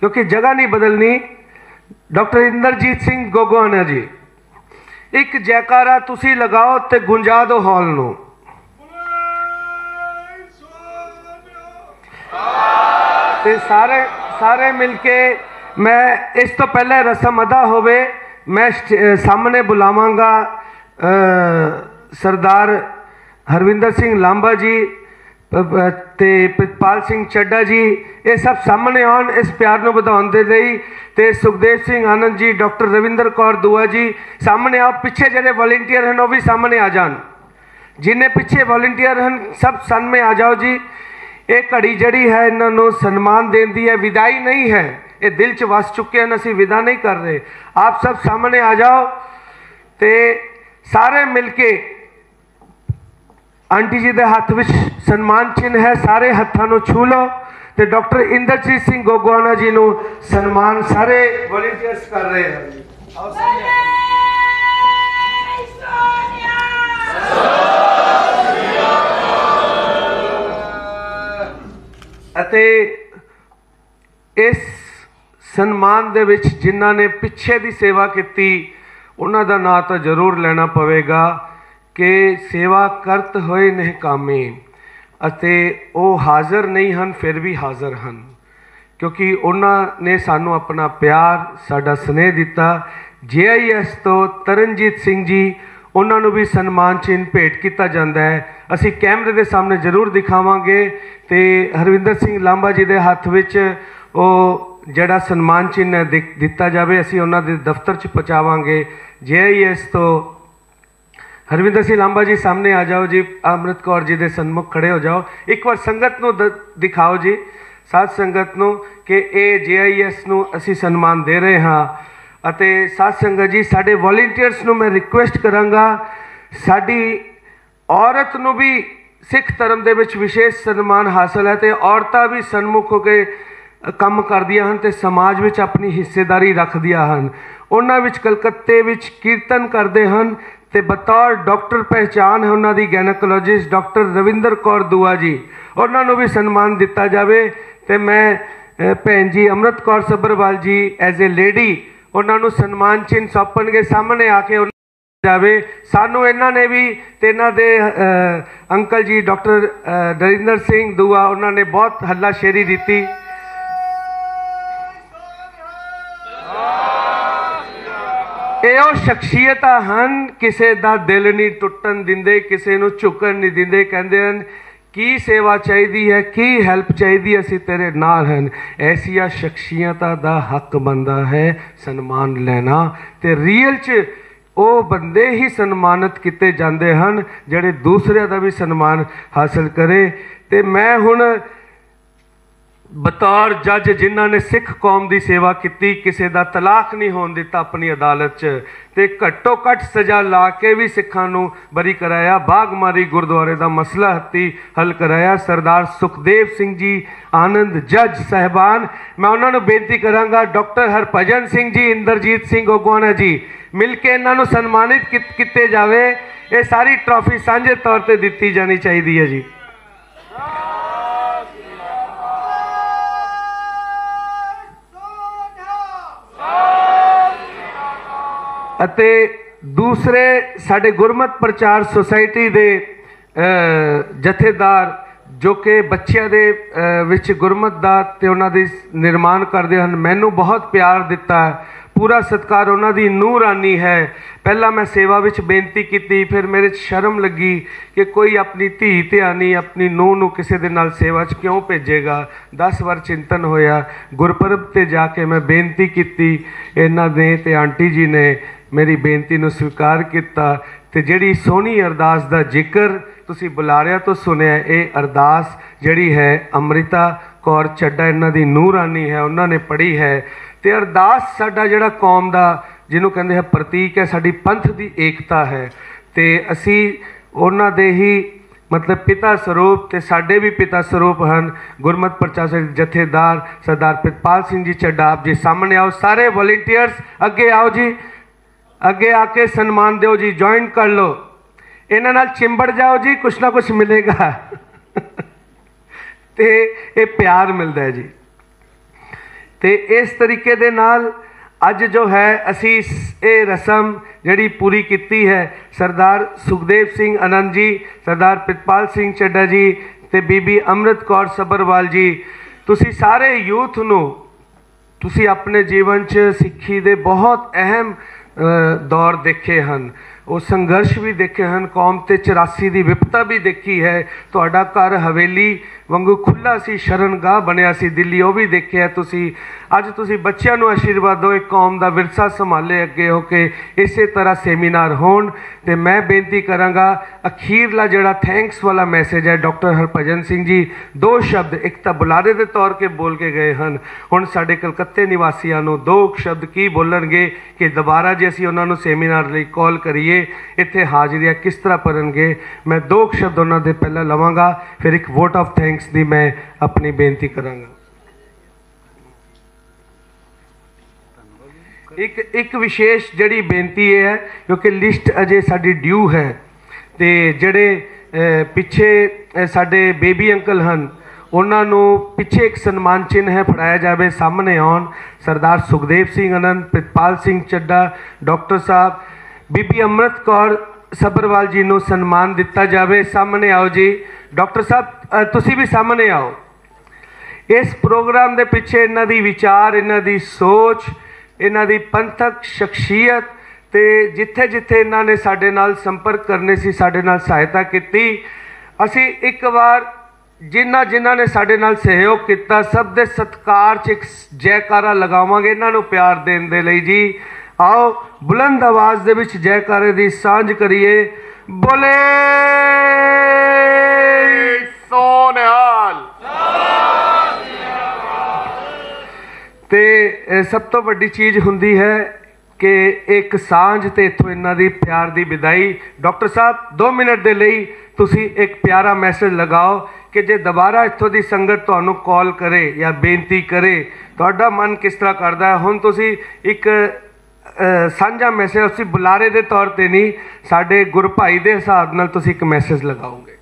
ਕਿਉਂਕਿ ਜਗ੍ਹਾ ਨਹੀਂ ਬਦਲਣੀ। ਡਾਕਟਰ ਇੰਦਰਜੀਤ ਸਿੰਘ ਗੋਗੋਆਣਾ ਜੀ, ਇੱਕ ਜੈਕਾਰਾ ਤੁਸੀਂ ਲਗਾਓ ਤੇ ਗੁੰਜਾ ਦਿਓ ਹਾਲ ਨੂੰ। ਤੇ ਸਾਰੇ ਮਿਲ ਕੇ ਮੈਂ ਇਸ ਤੋਂ ਪਹਿਲੇ ਰਸਮ ਅਦਾ ਹੋਵੇ, ਮੈਂ ਸਾਹਮਣੇ ਬੁਲਾਵਾਂਗਾ ਸਰਦਾਰ ਹਰਵਿੰਦਰ ਸਿੰਘ ਲਾਂਬਾ ਜੀ ਤੇ ਪ੍ਰਿਤਪਾਲ ਸਿੰਘ ਚੱਡਾ ਜੀ, ਇਹ ਸਭ ਸਾਹਮਣੇ ਆਉਣ ਇਸ ਪਿਆਰ ਨੂੰ ਵਧਾਉਣ ਦੇ ਲਈ। ਤੇ ਸੁਖਦੇਵ ਸਿੰਘ ਆਨੰਦ ਜੀ, ਡਾਕਟਰ ਰਵਿੰਦਰ ਕੌਰ ਦੁਆ ਜੀ ਸਾਹਮਣੇ ਆਓ। ਪਿੱਛੇ ਜਿਹੜੇ ਵॉलंटियर ਹਨ ਉਹ ਵੀ ਸਾਹਮਣੇ ਆ ਜਾਣ, ਜਿੰਨੇ ਪਿੱਛੇ ਵॉलंटियर ਹਨ ਸਭ ਸਾਹਮਣੇ ਆ ਜਾਓ ਜੀ। ਇਹ ਘੜੀ ਜਿਹੜੀ ਹੈ ਇਹਨਾਂ ਨੂੰ ਸਨਮਾਨ ਦੇਣ ਦੀ ਹੈ, ਵਿਦਾਈ ਨਹੀਂ ਹੈ, ਇਹ ਦਿਲ 'ਚ ਵਸ ਚੁੱਕੇ ਹਨ, ਅਸੀਂ ਵਿਦਾ ਨਹੀਂ ਕਰ ਰਹੇ। ਆਪ ਸਭ ਸਾਹਮਣੇ ਆ ਜਾਓ ਤੇ ਸਾਰੇ ਮਿਲ ਕੇ ਆਂਟੀ ਜੀ ਦੇ ਹੱਥ ਵਿੱਚ ਸਨਮਾਨ ਚਿੰਨ੍ਹ ਹੈ, ਸਾਰੇ ਹੱਥਾਂ ਨੂੰ ਛੂ ਲਓ ਤੇ ਡਾਕਟਰ ਇੰਦਰਜੀਤ ਸਿੰਘ ਗੋਗੋਆਣਾ ਜੀ ਨੂੰ ਸਨਮਾਨ ਸਾਰੇ ਵॉलंटियर्स ਕਰ ਰਹੇ ਹਨ। ਅਤੇ ਇਸ ਸਨਮਾਨ ਦੇ ਵਿੱਚ ਜਿਨ੍ਹਾਂ ਨੇ ਪਿੱਛੇ ਦੀ ਸੇਵਾ ਕੀਤੀ ਉਹਨਾਂ ਦਾ ਨਾਂ ਤਾਂ ਜ਼ਰੂਰ ਲੈਣਾ ਪਵੇਗਾ ਕਿ ਸੇਵਾ ਕਰਤ ਹੋਏ ਨਿਹਕਾਮੇ, ਅਤੇ ਉਹ ਹਾਜ਼ਰ ਨਹੀਂ ਹਨ ਫਿਰ ਵੀ ਹਾਜ਼ਰ ਹਨ, ਕਿਉਂਕਿ ਉਹਨਾਂ ਨੇ ਸਾਨੂੰ ਆਪਣਾ ਪਿਆਰ, ਸਾਡਾ ਸਨੇਹ ਦਿੱਤਾ। JIS ਤੋਂ ਤਰਨਜੀਤ ਸਿੰਘ ਜੀ, ਉਹਨਾਂ ਨੂੰ ਵੀ ਸਨਮਾਨ ਚਿੰਨ੍ਹ ਭੇਟ ਕੀਤਾ ਜਾਂਦਾ ਹੈ, ਅਸੀਂ ਕੈਮਰੇ ਦੇ ਸਾਹਮਣੇ ਜ਼ਰੂਰ ਦਿਖਾਵਾਂਗੇ। ਤੇ ਹਰਵਿੰਦਰ ਸਿੰਘ ਲਾਂਬਾ ਜੀ ਦੇ ਹੱਥ ਵਿੱਚ ਉਹ ਜਿਹੜਾ ਸਨਮਾਨ ਚਿੰਨ੍ਹ ਦਿੱਤਾ ਜਾਵੇ, ਅਸੀਂ ਉਹਨਾਂ ਦੇ ਦਫ਼ਤਰ 'ਚ ਪਹੁੰਚਾਵਾਂਗੇ। JIS ਤੋਂ ਹਰਵਿੰਦਰ ਸਿੰਘ ਲਾਂਬਾ ਜੀ ਸਾਹਮਣੇ ਆ ਜਾਓ ਜੀ, ਅੰਮ੍ਰਿਤ ਕੌਰ ਜੀ ਦੇ ਸਨਮੁਖ ਖੜੇ ਹੋ ਜਾਓ। ਇੱਕ ਵਾਰ ਸੰਗਤ ਨੂੰ ਦਿਖਾਓ ਜੀ, ਸਾਧ ਸੰਗਤ ਨੂੰ, ਕਿ ਇਹ JIS ਨੂੰ ਅਸੀਂ ਸਨਮਾਨ ਦੇ ਰਹੇ ਹਾਂ। ਅਤੇ ਸਾਧ ਸੰਗਤ ਜੀ, ਸਾਡੇ ਵॉलंटियर्स ਨੂੰ ਮੈਂ ਰਿਕੁਐਸਟ ਕਰਾਂਗਾ, ਸਾਡੀ ਔਰਤ ਨੂੰ ਵੀ ਸਿੱਖ ਧਰਮ ਦੇ ਵਿੱਚ ਵਿਸ਼ੇਸ਼ ਸਨਮਾਨ ਹਾਸਲ ਹੈ ਤੇ ਔਰਤਾਂ ਵੀ ਸਨਮੁਖ ਹੋ ਕੇ ਕੰਮ ਕਰਦੀਆਂ ਹਨ ਤੇ ਸਮਾਜ ਵਿੱਚ ਆਪਣੀ ਹਿੱਸੇਦਾਰੀ ਰੱਖਦੀਆਂ ਹਨ। ਉਹਨਾਂ ਵਿੱਚ ਕਲਕੱਤੇ ਵਿੱਚ ਕੀਰਤਨ ਕਰਦੇ ਹਨ ਤੇ ਬਤੌਰ ਡਾਕਟਰ ਪਹਿਚਾਨ ਹੈ ਉਹਨਾਂ ਦੀ ਗੈਨੇਕੋਲੋਜਿਸਟ ਡਾਕਟਰ ਰਵਿੰਦਰ ਕੌਰ ਦੁਆ ਜੀ, ਉਹਨਾਂ ਨੂੰ ਵੀ ਸਨਮਾਨ ਦਿੱਤਾ ਜਾਵੇ। ਤੇ ਮੈਂ ਭੈਣ ਜੀ ਅੰਮ੍ਰਿਤ ਕੌਰ ਸੱਭਰਵਾਲ ਜੀ ਐਜ਼ ਏ ਲੇਡੀ, ਉਹਨਾਂ ਨੂੰ ਸਨਮਾਨ ਚਿੰਨ੍ਹ ਸੌਂਪਣਗੇ, ਸਾਹਮਣੇ ਆ ਕੇ ਜਾਵੇ। ਸਾਨੂੰ ਇਹਨਾਂ ਨੇ ਵੀ ਤੇ ਇਹਨਾਂ ਦੇ ਅੰਕਲ ਜੀ ਡਾਕਟਰ ਨਰਿੰਦਰ ਸਿੰਘ ਦੁਆ, ਉਹਨਾਂ ਨੇ ਬਹੁਤ ਹੱਲਾਸ਼ੇਰੀ ਦਿੱਤੀ। ਇਹ ਉਹ ਸ਼ਖਸੀਅਤਾਂ ਹਨ, ਕਿਸੇ ਦਾ ਦਿਲ ਨਹੀਂ ਟੁੱਟਣ ਦਿੰਦੇ, ਕਿਸੇ ਨੂੰ ਝੁਕਣ ਨਹੀਂ ਦਿੰਦੇ, ਕਹਿੰਦੇ ਹਨ ਕੀ ਸੇਵਾ ਚਾਹੀਦੀ ਹੈ, ਕੀ ਹੈਲਪ ਚਾਹੀਦੀ, ਅਸੀਂ ਤੇਰੇ ਨਾਲ ਹਨ। ਐਸੀਆਂ ਸ਼ਖਸੀਅਤਾਂ ਦਾ ਹੱਕ ਬਣਦਾ ਹੈ ਸਨਮਾਨ ਲੈਣਾ, ਤੇ ਰੀਅਲ 'ਚ ਉਹ ਬੰਦੇ ਹੀ ਸਨਮਾਨਿਤ ਕੀਤੇ ਜਾਂਦੇ ਹਨ ਜਿਹੜੇ ਦੂਸਰਿਆਂ ਦਾ ਵੀ ਸਨਮਾਨ ਹਾਸਲ ਕਰੇ। ਤੇ ਮੈਂ ਹੁਣ ਬਤੌਰ ਜੱਜ, ਜਿਨ੍ਹਾਂ ਨੇ ਸਿੱਖ ਕੌਮ ਦੀ ਸੇਵਾ ਕੀਤੀ, ਕਿਸੇ ਦਾ ਤਲਾਕ ਨਹੀਂ ਹੋਣ ਦਿੱਤਾ ਆਪਣੀ ਅਦਾਲਤ 'ਚ, ਤੇ ਘੱਟੋ ਘੱਟ ਸਜ਼ਾ ਲਾ ਕੇ ਵੀ ਸਿੱਖਾਂ ਨੂੰ ਬਰੀ ਕਰਾਇਆ, ਬਾਗਮਾਰੀ ਗੁਰਦੁਆਰੇ ਦਾ ਮਸਲਾ ਹੱਥੀ ਹੱਲ ਕਰਾਇਆ। ਸਰਦਾਰ ਸੁਖਦੇਵ ਸਿੰਘ ਜੀ ਆਨੰਦ ਜੱਜ ਸਾਹਿਬਾਨ, ਮੈਂ ਉਹਨਾਂ ਨੂੰ ਬੇਨਤੀ ਕਰਾਂਗਾ, ਡਾਕਟਰ ਹਰਭਜਨ ਸਿੰਘ ਜੀ, ਇੰਦਰਜੀਤ ਸਿੰਘ ਗੋਗੋਆਣਾ ਜੀ, ਮਿਲ ਕੇ ਇਹਨਾਂ ਨੂੰ ਸਨਮਾਨਿਤ ਕੀਤੇ ਜਾਵੇ। ਇਹ ਸਾਰੀ ਟਰਾਫੀ ਸਾਂਝੇ ਤੌਰ ਤੇ ਦਿੱਤੀ ਜਾਣੀ ਚਾਹੀਦੀ ਹੈ ਜੀ। ਅਤੇ ਦੂਸਰੇ ਸਾਡੇ ਗੁਰਮਤਿ ਪ੍ਰਚਾਰ ਸੁਸਾਇਟੀ ਦੇ ਜਥੇਦਾਰ, ਜੋ ਕਿ ਬੱਚਿਆਂ ਦੇ ਵਿੱਚ ਗੁਰਮਤਿ ਦਾ ਤੇ ਉਹਨਾਂ ਦੀ ਨਿਰਮਾਣ ਕਰਦੇ ਹਨ, ਮੈਨੂੰ ਬਹੁਤ ਪਿਆਰ ਦਿੱਤਾ, ਪੂਰਾ ਸਤਿਕਾਰ ਉਹਨਾਂ ਦੀ ਨੂਰਾਨੀ ਹੈ। ਪਹਿਲਾਂ ਮੈਂ ਸੇਵਾ ਵਿੱਚ ਬੇਨਤੀ ਕੀਤੀ, ਫਿਰ ਮੇਰੇ 'ਚ ਸ਼ਰਮ ਲੱਗੀ ਕਿ ਕੋਈ ਆਪਣੀ ਧੀ ਧਿਆਨੀ ਆਪਣੀ ਨੂੰਹ ਨੂੰ ਕਿਸੇ ਦੇ ਨਾਲ ਸੇਵਾ 'ਚ ਕਿਉਂ ਭੇਜੇਗਾ। 10 ਵਾਰ ਚਿੰਤਨ ਹੋਇਆ, ਗੁਰਪੁਰਬ 'ਤੇ ਜਾ ਕੇ ਮੈਂ ਬੇਨਤੀ ਕੀਤੀ, ਇਹਨਾਂ ਨੇ ਤੇ ਆਂਟੀ ਜੀ ਨੇ ਮੇਰੀ ਬੇਨਤੀ ਨੂੰ ਸਵੀਕਾਰ ਕੀਤਾ। ਤੇ ਜਿਹੜੀ ਸੋਹਣੀ ਅਰਦਾਸ ਦਾ ਜ਼ਿਕਰ ਤੁਸੀਂ ਬੁਲਾਰਿਆਂ ਤੋਂ ਸੁਣਿਆ, ਇਹ ਅਰਦਾਸ ਜਿਹੜੀ ਹੈ ਅੰਮ੍ਰਿਤਾ ਕੌਰ ਚੱਡਾ, ਇਹਨਾਂ ਦੀ ਨੂਰਾਨੀ ਹੈ, ਉਹਨਾਂ ਨੇ ਪੜ੍ਹੀ ਹੈ। ਤੇ ਅਰਦਾਸ ਸਾਡਾ ਜਿਹੜਾ ਕੌਮ ਦਾ ਜਿਹਨੂੰ ਕਹਿੰਦੇ ਹੈ ਪ੍ਰਤੀਕ ਹੈ, ਸਾਡੀ ਪੰਥ ਦੀ ਏਕਤਾ ਹੈ। ਤੇ ਅਸੀਂ ਉਹਨਾਂ ਦੇ ਹੀ ਮਤਲਬ ਪਿਤਾ ਸਰੂਪ, ਤੇ ਸਾਡੇ ਵੀ ਪਿਤਾ ਸਰੂਪ ਹਨ ਗੁਰਮਤਿ ਪ੍ਰਚਾਰ ਜਥੇਦਾਰ ਸਰਦਾਰ ਪ੍ਰਿਤਪਾਲ ਸਿੰਘ ਜੀ ਚੱਡਾ। ਆਪ ਜੀ ਸਾਹਮਣੇ ਆਓ, ਸਾਰੇ ਵॉलंटियर्स ਅੱਗੇ ਆਓ ਜੀ, ਅੱਗੇ ਆ ਕੇ ਸਨਮਾਨ ਦਿਓ ਜੀ, ਜੁਆਇਨ ਕਰ ਲਓ। इन्हां नाल चिंबड़ जाओ जी, कुछ ना कुछ मिलेगा ते ये प्यार मिलता है जी। तो इस तरीके दे नाल अज जो है असी ये रस्म जिहड़ी पूरी की है, सरदार सुखदेव सिंह आनंद जी, सरदार प्रितपाल सिंह चड्ढा जी ते बीबी अमृत कौर सब्बरवाल जी, तुसी सारे यूथ नूं तुसी अपने जीवन च सिੱਖੀ दे बहुत अहम दौर देखे हैं, वो संघर्ष भी देखे हैं, कौम ते 84 की विपता भी देखी है। तुहाडा घर हवेली वांगू खुला सी, शरणगाह बनया सी दिल्ली, वो भी देखे है तुसी। अज तुसी बच्चों नूं आशीर्वाद दो, एक कौम का विरसा संभाले अगे हो के इस तरह सेमीनार होण। ते मैं बेनती करांगा अखीरला जिहड़ा थैंक्स वाला मैसेज है, डॉक्टर हरभजन सिंह जी 2 शब्द एक तो बुलारे के तौर के बोल के गए हैं, हुण साडे कलकत्ते निवासियों नूं 2 शब्द की बोलणगे कि दोबारा जे असीं उन्हां नूं सेमीनार लई कॉल करिए इत्थे हाज़रियां किस तरह भरनगे। मैं 2 शब्द उन्हां दे पहला लवांगा, फिर एक वोट ऑफ थैंक्स दी मैं अपनी बेनती करांगा। एक विशेष जड़ी बेनती है, क्योंकि लिस्ट अजे साडी ड्यू है, तो जड़े पिछे साडे बेबी अंकल हैं उन्होंने पिछे एक सन्मान चिन्ह है फड़ाया जाए, सामने आउण। सरदार सुखदेव सिंह आनंद, प्रितपाल सिंह चड्ढा, डॉक्टर साहब, बीबी अमृत कौर सब्बरवाल जी को सन्मान दिता जाए। सामने आओ जी, डॉक्टर साहब तुसी भी सामने आओ। इस प्रोग्राम के पिछे इन्हां दी विचार, इन्हां दी सोच, इन्हां दी पंथक शख्सियत ते जिथे जिथे इन्हां ने साडे नाल संपर्क करने सी, साडे नाल सहायता की। असी एक बार जिन्हां ने साडे नाल सहयोग किया सब दे सत्कार च एक जयकारा लगावांगे इन्हां नूं प्यार देण दे लई जी। आओ बुलंद आवाज़ दे विच जयकारे दी सांझ करिए, बोले सोनिहाल। ते सब तो वड्डी चीज़ हुंदी है कि एक सांझ ते इत्थों इन्हां दी प्यार दी विदाई। डॉक्टर साहब 2 मिनट दे लई तुसी एक प्यारा मैसेज लगाओ कि जे दोबारा इत्थों दी संगत तुहानूं कॉल करे या बेनती करे, तुहाडा मन किस तरह करदा है। हुण तुसी एक साझा मैसेज उसी बुलारे के तौर पर नहीं, साडे गुर भाई के हिसाब नाल तुसी एक मैसेज लगाओगे।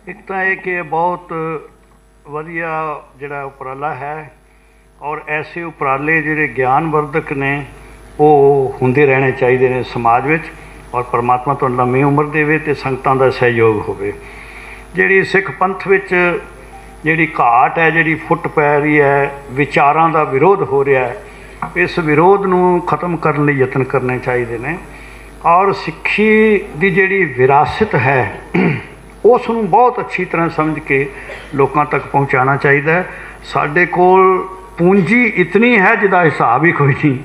एक तो यह कि बहुत वधिया जिहड़ा उपराला है, और ऐसे उपराले जिहड़े ज्ञानवर्धक ने वो हुंदे रहने चाहिए ने समाज विच, और परमात्मा तुहानूं लंबी उम्र देवे ते संगतां दा सहयोग होवे। जिहड़ी सिख पंथ विच जिहड़ी घाट है, जिहड़ी फुट पै रही है, विचारां दा विरोध हो रहा है, इस विरोध नूं खत्म करने लई यतन करने चाहिए ने। और सिੱਖੀ दी जिहड़ी विरासत है उस नूं बहुत अच्छी तरह समझ के लोगों तक पहुँचाना चाहिए। साडे कोल पूंजी इतनी है जिहदा हिसाब ही कोई नहीं,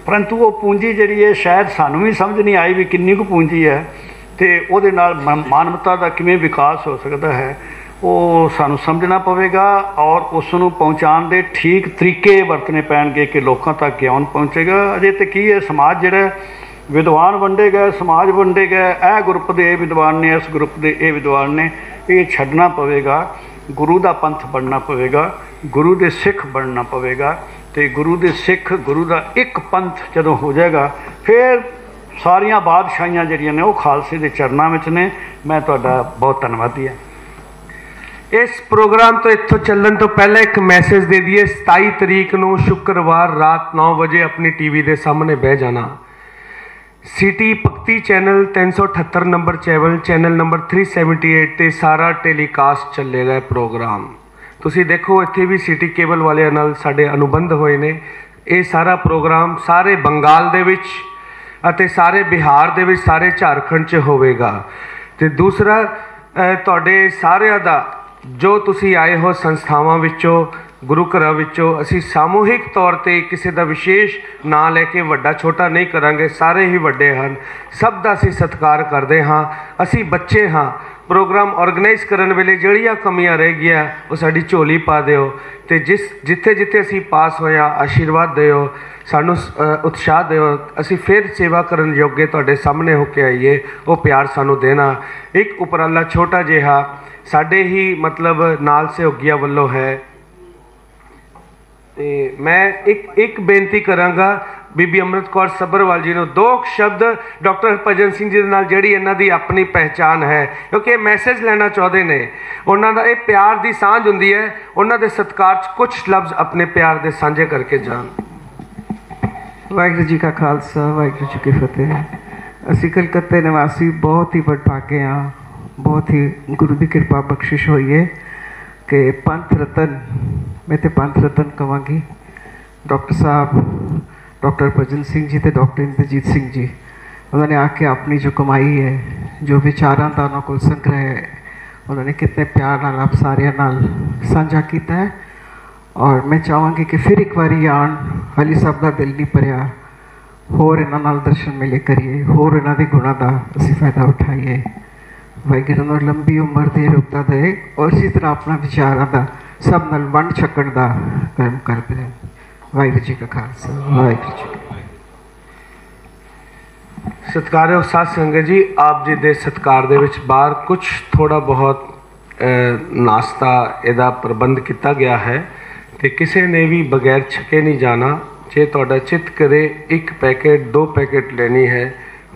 परंतु वो पूंजी जिहड़ी है शायद सानूं भी समझ नहीं आई भी किन्नी कुछ पूंजी है, तो उहदे नाल मानवता का किवें विकास हो सकता है वो सानूं समझना पवेगा। और उसनूं पहुँचाण दे ठीक तरीके वरतने पैणगे कि लोगों तक ज्ञान पहुँचेगा। अजे तो की है, समाज जिहड़ा विद्वान वंडे गए, समाज वंडे गए, यह ग्रुप के विद्वान ने, इस ग्रुप के ये विद्वान ने, ये छड्डना पवेगा। गुरु का पंथ बनना पवेगा, गुरु के सिख बनना पवेगा। तो गुरु के सिख, गुरु का एक पंथ जदों हो जाएगा, फिर सारियां बादशाहियां जिहड़ियां ने वो खालसे के चरणों में ने। मैं तुहाडा बहुत धन्नवादी है। इस प्रोग्राम तो इत्थों चलण तो पहले एक मैसेज दे दिए, 27 तरीक को शुक्रवार रात 9 बजे अपनी टीवी के सामने बह जाना। सिटी भगती चैनल 378 नंबर चैनल नंबर 378 ते सारा टेलीकास्ट चलेगा प्रोग्राम। तुसी देखो इत्थे भी सिटी केबल वाले नाल साडे अनुबंध होए ने। ये सारा प्रोग्राम सारे बंगाल दे विच अते सारे बिहार दे विच, सारे झारखंड च होवेगा। ते दूसरा तुहाडे सारिਆਂ दा जो तुसी आए हो संस्थावां विचों, गुरु घरां विचों, असी सामूहिक तौर पर किसी का विशेष ना लैके वड्डा छोटा नहीं करांगे, सारे ही वड्डे हैं, सब का असी सत्कार करते हाँ। असी बच्चे हाँ, प्रोग्राम ऑर्गेनाइज करने वेले जिहड़ियां कमियां रह गई वो साडी झोली पा दिओ, ते जिथे जिथे असी पास होया आशीर्वाद दिओ, सानू उत्साह दिओ, असी फिर सेवा करन योग्य तुहाडे सामने होके आईए, वो प्यार सानू देना। एक उपराला छोटा जिहा साडे ही मतलब नाल सहयोगिया वल्लों है। ਤੇ ਮੈਂ ਇੱਕ ਬੇਨਤੀ ਕਰਾਂਗਾ ਬੀਬੀ ਅੰਮ੍ਰਿਤ ਕੌਰ ਸੱਭਰਵਾਲ ਜੀ ਨੂੰ, 2 ਸ਼ਬਦ ਡਾਕਟਰ ਹਰਭਜਨ ਸਿੰਘ ਜੀ ਦੇ ਨਾਲ ਜਿਹੜੀ ਇਹਨਾਂ ਦੀ ਆਪਣੀ ਪਹਿਚਾਨ ਹੈ, ਕਿਉਂਕਿ ਇਹ ਮੈਸੇਜ ਲੈਣਾ ਚਾਹੁੰਦੇ ਨੇ, ਉਹਨਾਂ ਦਾ ਇਹ ਪਿਆਰ ਦੀ ਸਾਂਝ ਹੁੰਦੀ ਹੈ, ਉਹਨਾਂ ਦੇ ਸਤਿਕਾਰ 'ਚ ਕੁਝ ਲਫ਼ਜ਼ ਆਪਣੇ ਪਿਆਰ ਦੇ ਸਾਂਝੇ ਕਰਕੇ ਜਾਣ। ਵਾਹਿਗੁਰੂ ਜੀ ਕਾ ਖਾਲਸਾ, ਵਾਹਿਗੁਰੂ ਜੀ ਕੀ ਫਤਿਹ। ਅਸੀਂ ਕਲਕੱਤੇ ਨਿਵਾਸੀ ਬਹੁਤ ਹੀ ਵਡਭਾਗੇ ਹਾਂ, ਬਹੁਤ ਹੀ ਗੁਰੂ ਦੀ ਕਿਰਪਾ ਬਖਸ਼ਿਸ਼ ਹੋਈ ਹੈ ਕਿ ਪੰਥ ਰਤਨ, मैं तो पंथ रतन कहांगी, डॉक्टर साहब डॉक्टर हरभजन सिंह जी तो डॉक्टर इंद्रजीत सिंह जी, उन्होंने आके अपनी जो कमाई है, जो विचारों का उन्होंने को संग्रह है, उन्होंने कितने प्यार नाल आप सारे नाल साझा किया है। और मैं चाहांगी कि फिर एक बारी आन, हाली सब का दिल नहीं भरिया, होर इन्हां नाल दर्शन मिले करिए, होर इन्हां दे गुणां दा असीं फायदा उठाइए। वाहिगुरू उन्हां नूं लंबी उम्र दे, रुकदा दे, और इसी तरह अपना विचारां दा सब नाल वंड छकण दा कर्म करते हैं। वाहिगुरू जी का खालसा, वाहिगुरू जी की फतेह। ਸਤਿਕਾਰਯੋਗ ਸਾਧ ਸੰਗਤ ਜੀ, ਆਪ ਜੀ ਦੇ ਸਤਿਕਾਰ ਦੇ ਵਿੱਚ ਬਾਹਰ ਕੁਝ ਥੋੜਾ ਬਹੁਤ ਨਾਸ਼ਤਾ ਇਹਦਾ ਪ੍ਰਬੰਧ ਕੀਤਾ ਗਿਆ ਹੈ ਤੇ ਕਿਸੇ ਨੇ ਵੀ ਬਗੈਰ ਛਕੇ ਨਹੀਂ ਜਾਣਾ। ਜੇ ਤੁਹਾਡਾ ਚਿੱਤ ਕਰੇ 1 ਪੈਕੇਟ 2 ਪੈਕੇਟ ਲੈਣੀ ਹੈ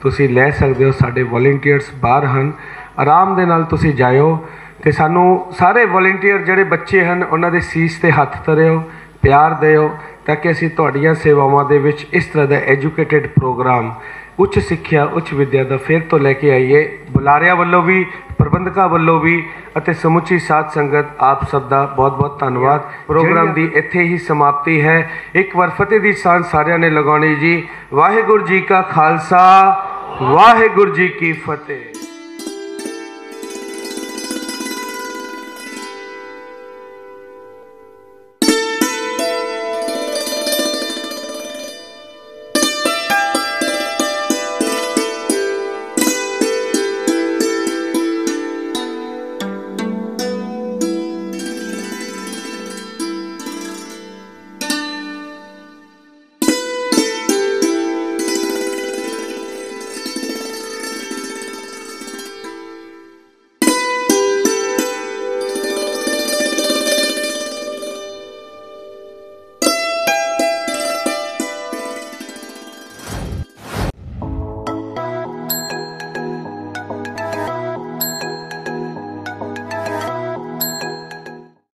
ਤੁਸੀਂ ਲੈ ਸਕਦੇ ਹੋ। ਸਾਡੇ ਵੋਲੰਟੀਅਰਸ ਬਾਹਰ ਹਨ, ਆਰਾਮ ਦੇ ਨਾਲ ਤੁਸੀਂ ਜਾਇਓ ਤੇ ਸਾਨੂੰ ਸਾਰੇ ਵੋਲੰਟੀਅਰ ਜਿਹੜੇ ਬੱਚੇ ਹਨ ਉਹਨਾਂ ਦੇ ਸੀਸ ਤੇ ਹੱਥ ਧਰਿਓ, ਪਿਆਰ ਦਿਓ, ਤਾਂ ਕਿ ਅਸੀਂ ਤੁਹਾਡੀਆਂ ਸੇਵਾਵਾਂ ਦੇ ਵਿੱਚ ਇਸ ਤਰ੍ਹਾਂ ਦਾ ਐਜੂਕੇਟਿਡ ਪ੍ਰੋਗਰਾਮ, ਉੱਚ ਸਿੱਖਿਆ, ਉੱਚ ਵਿੱਦਿਆ ਦਾ ਫਿਰ ਤੋਂ ਲੈ ਕੇ ਆਈਏ। ਬੁਲਾਰਿਆਂ ਵੱਲੋਂ ਵੀ, ਪ੍ਰਬੰਧਕਾਂ ਵੱਲੋਂ ਵੀ ਅਤੇ ਸਮੁੱਚੀ ਸਾਧ ਸੰਗਤ ਆਪ ਸਭ ਦਾ ਬਹੁਤ ਬਹੁਤ ਧੰਨਵਾਦ। ਪ੍ਰੋਗਰਾਮ ਦੀ ਇੱਥੇ ਹੀ ਸਮਾਪਤੀ ਹੈ। ਇੱਕ ਵਾਰ ਫਤਿਹ ਦੀ ਸਾਂਝ ਸਾਰਿਆਂ ਨੇ ਲਗਾਉਣੀ ਜੀ। ਵਾਹਿਗੁਰੂ ਜੀ ਕਾ ਖਾਲਸਾ, ਵਾਹਿਗੁਰੂ ਜੀ ਕੀ ਫਤਿਹ।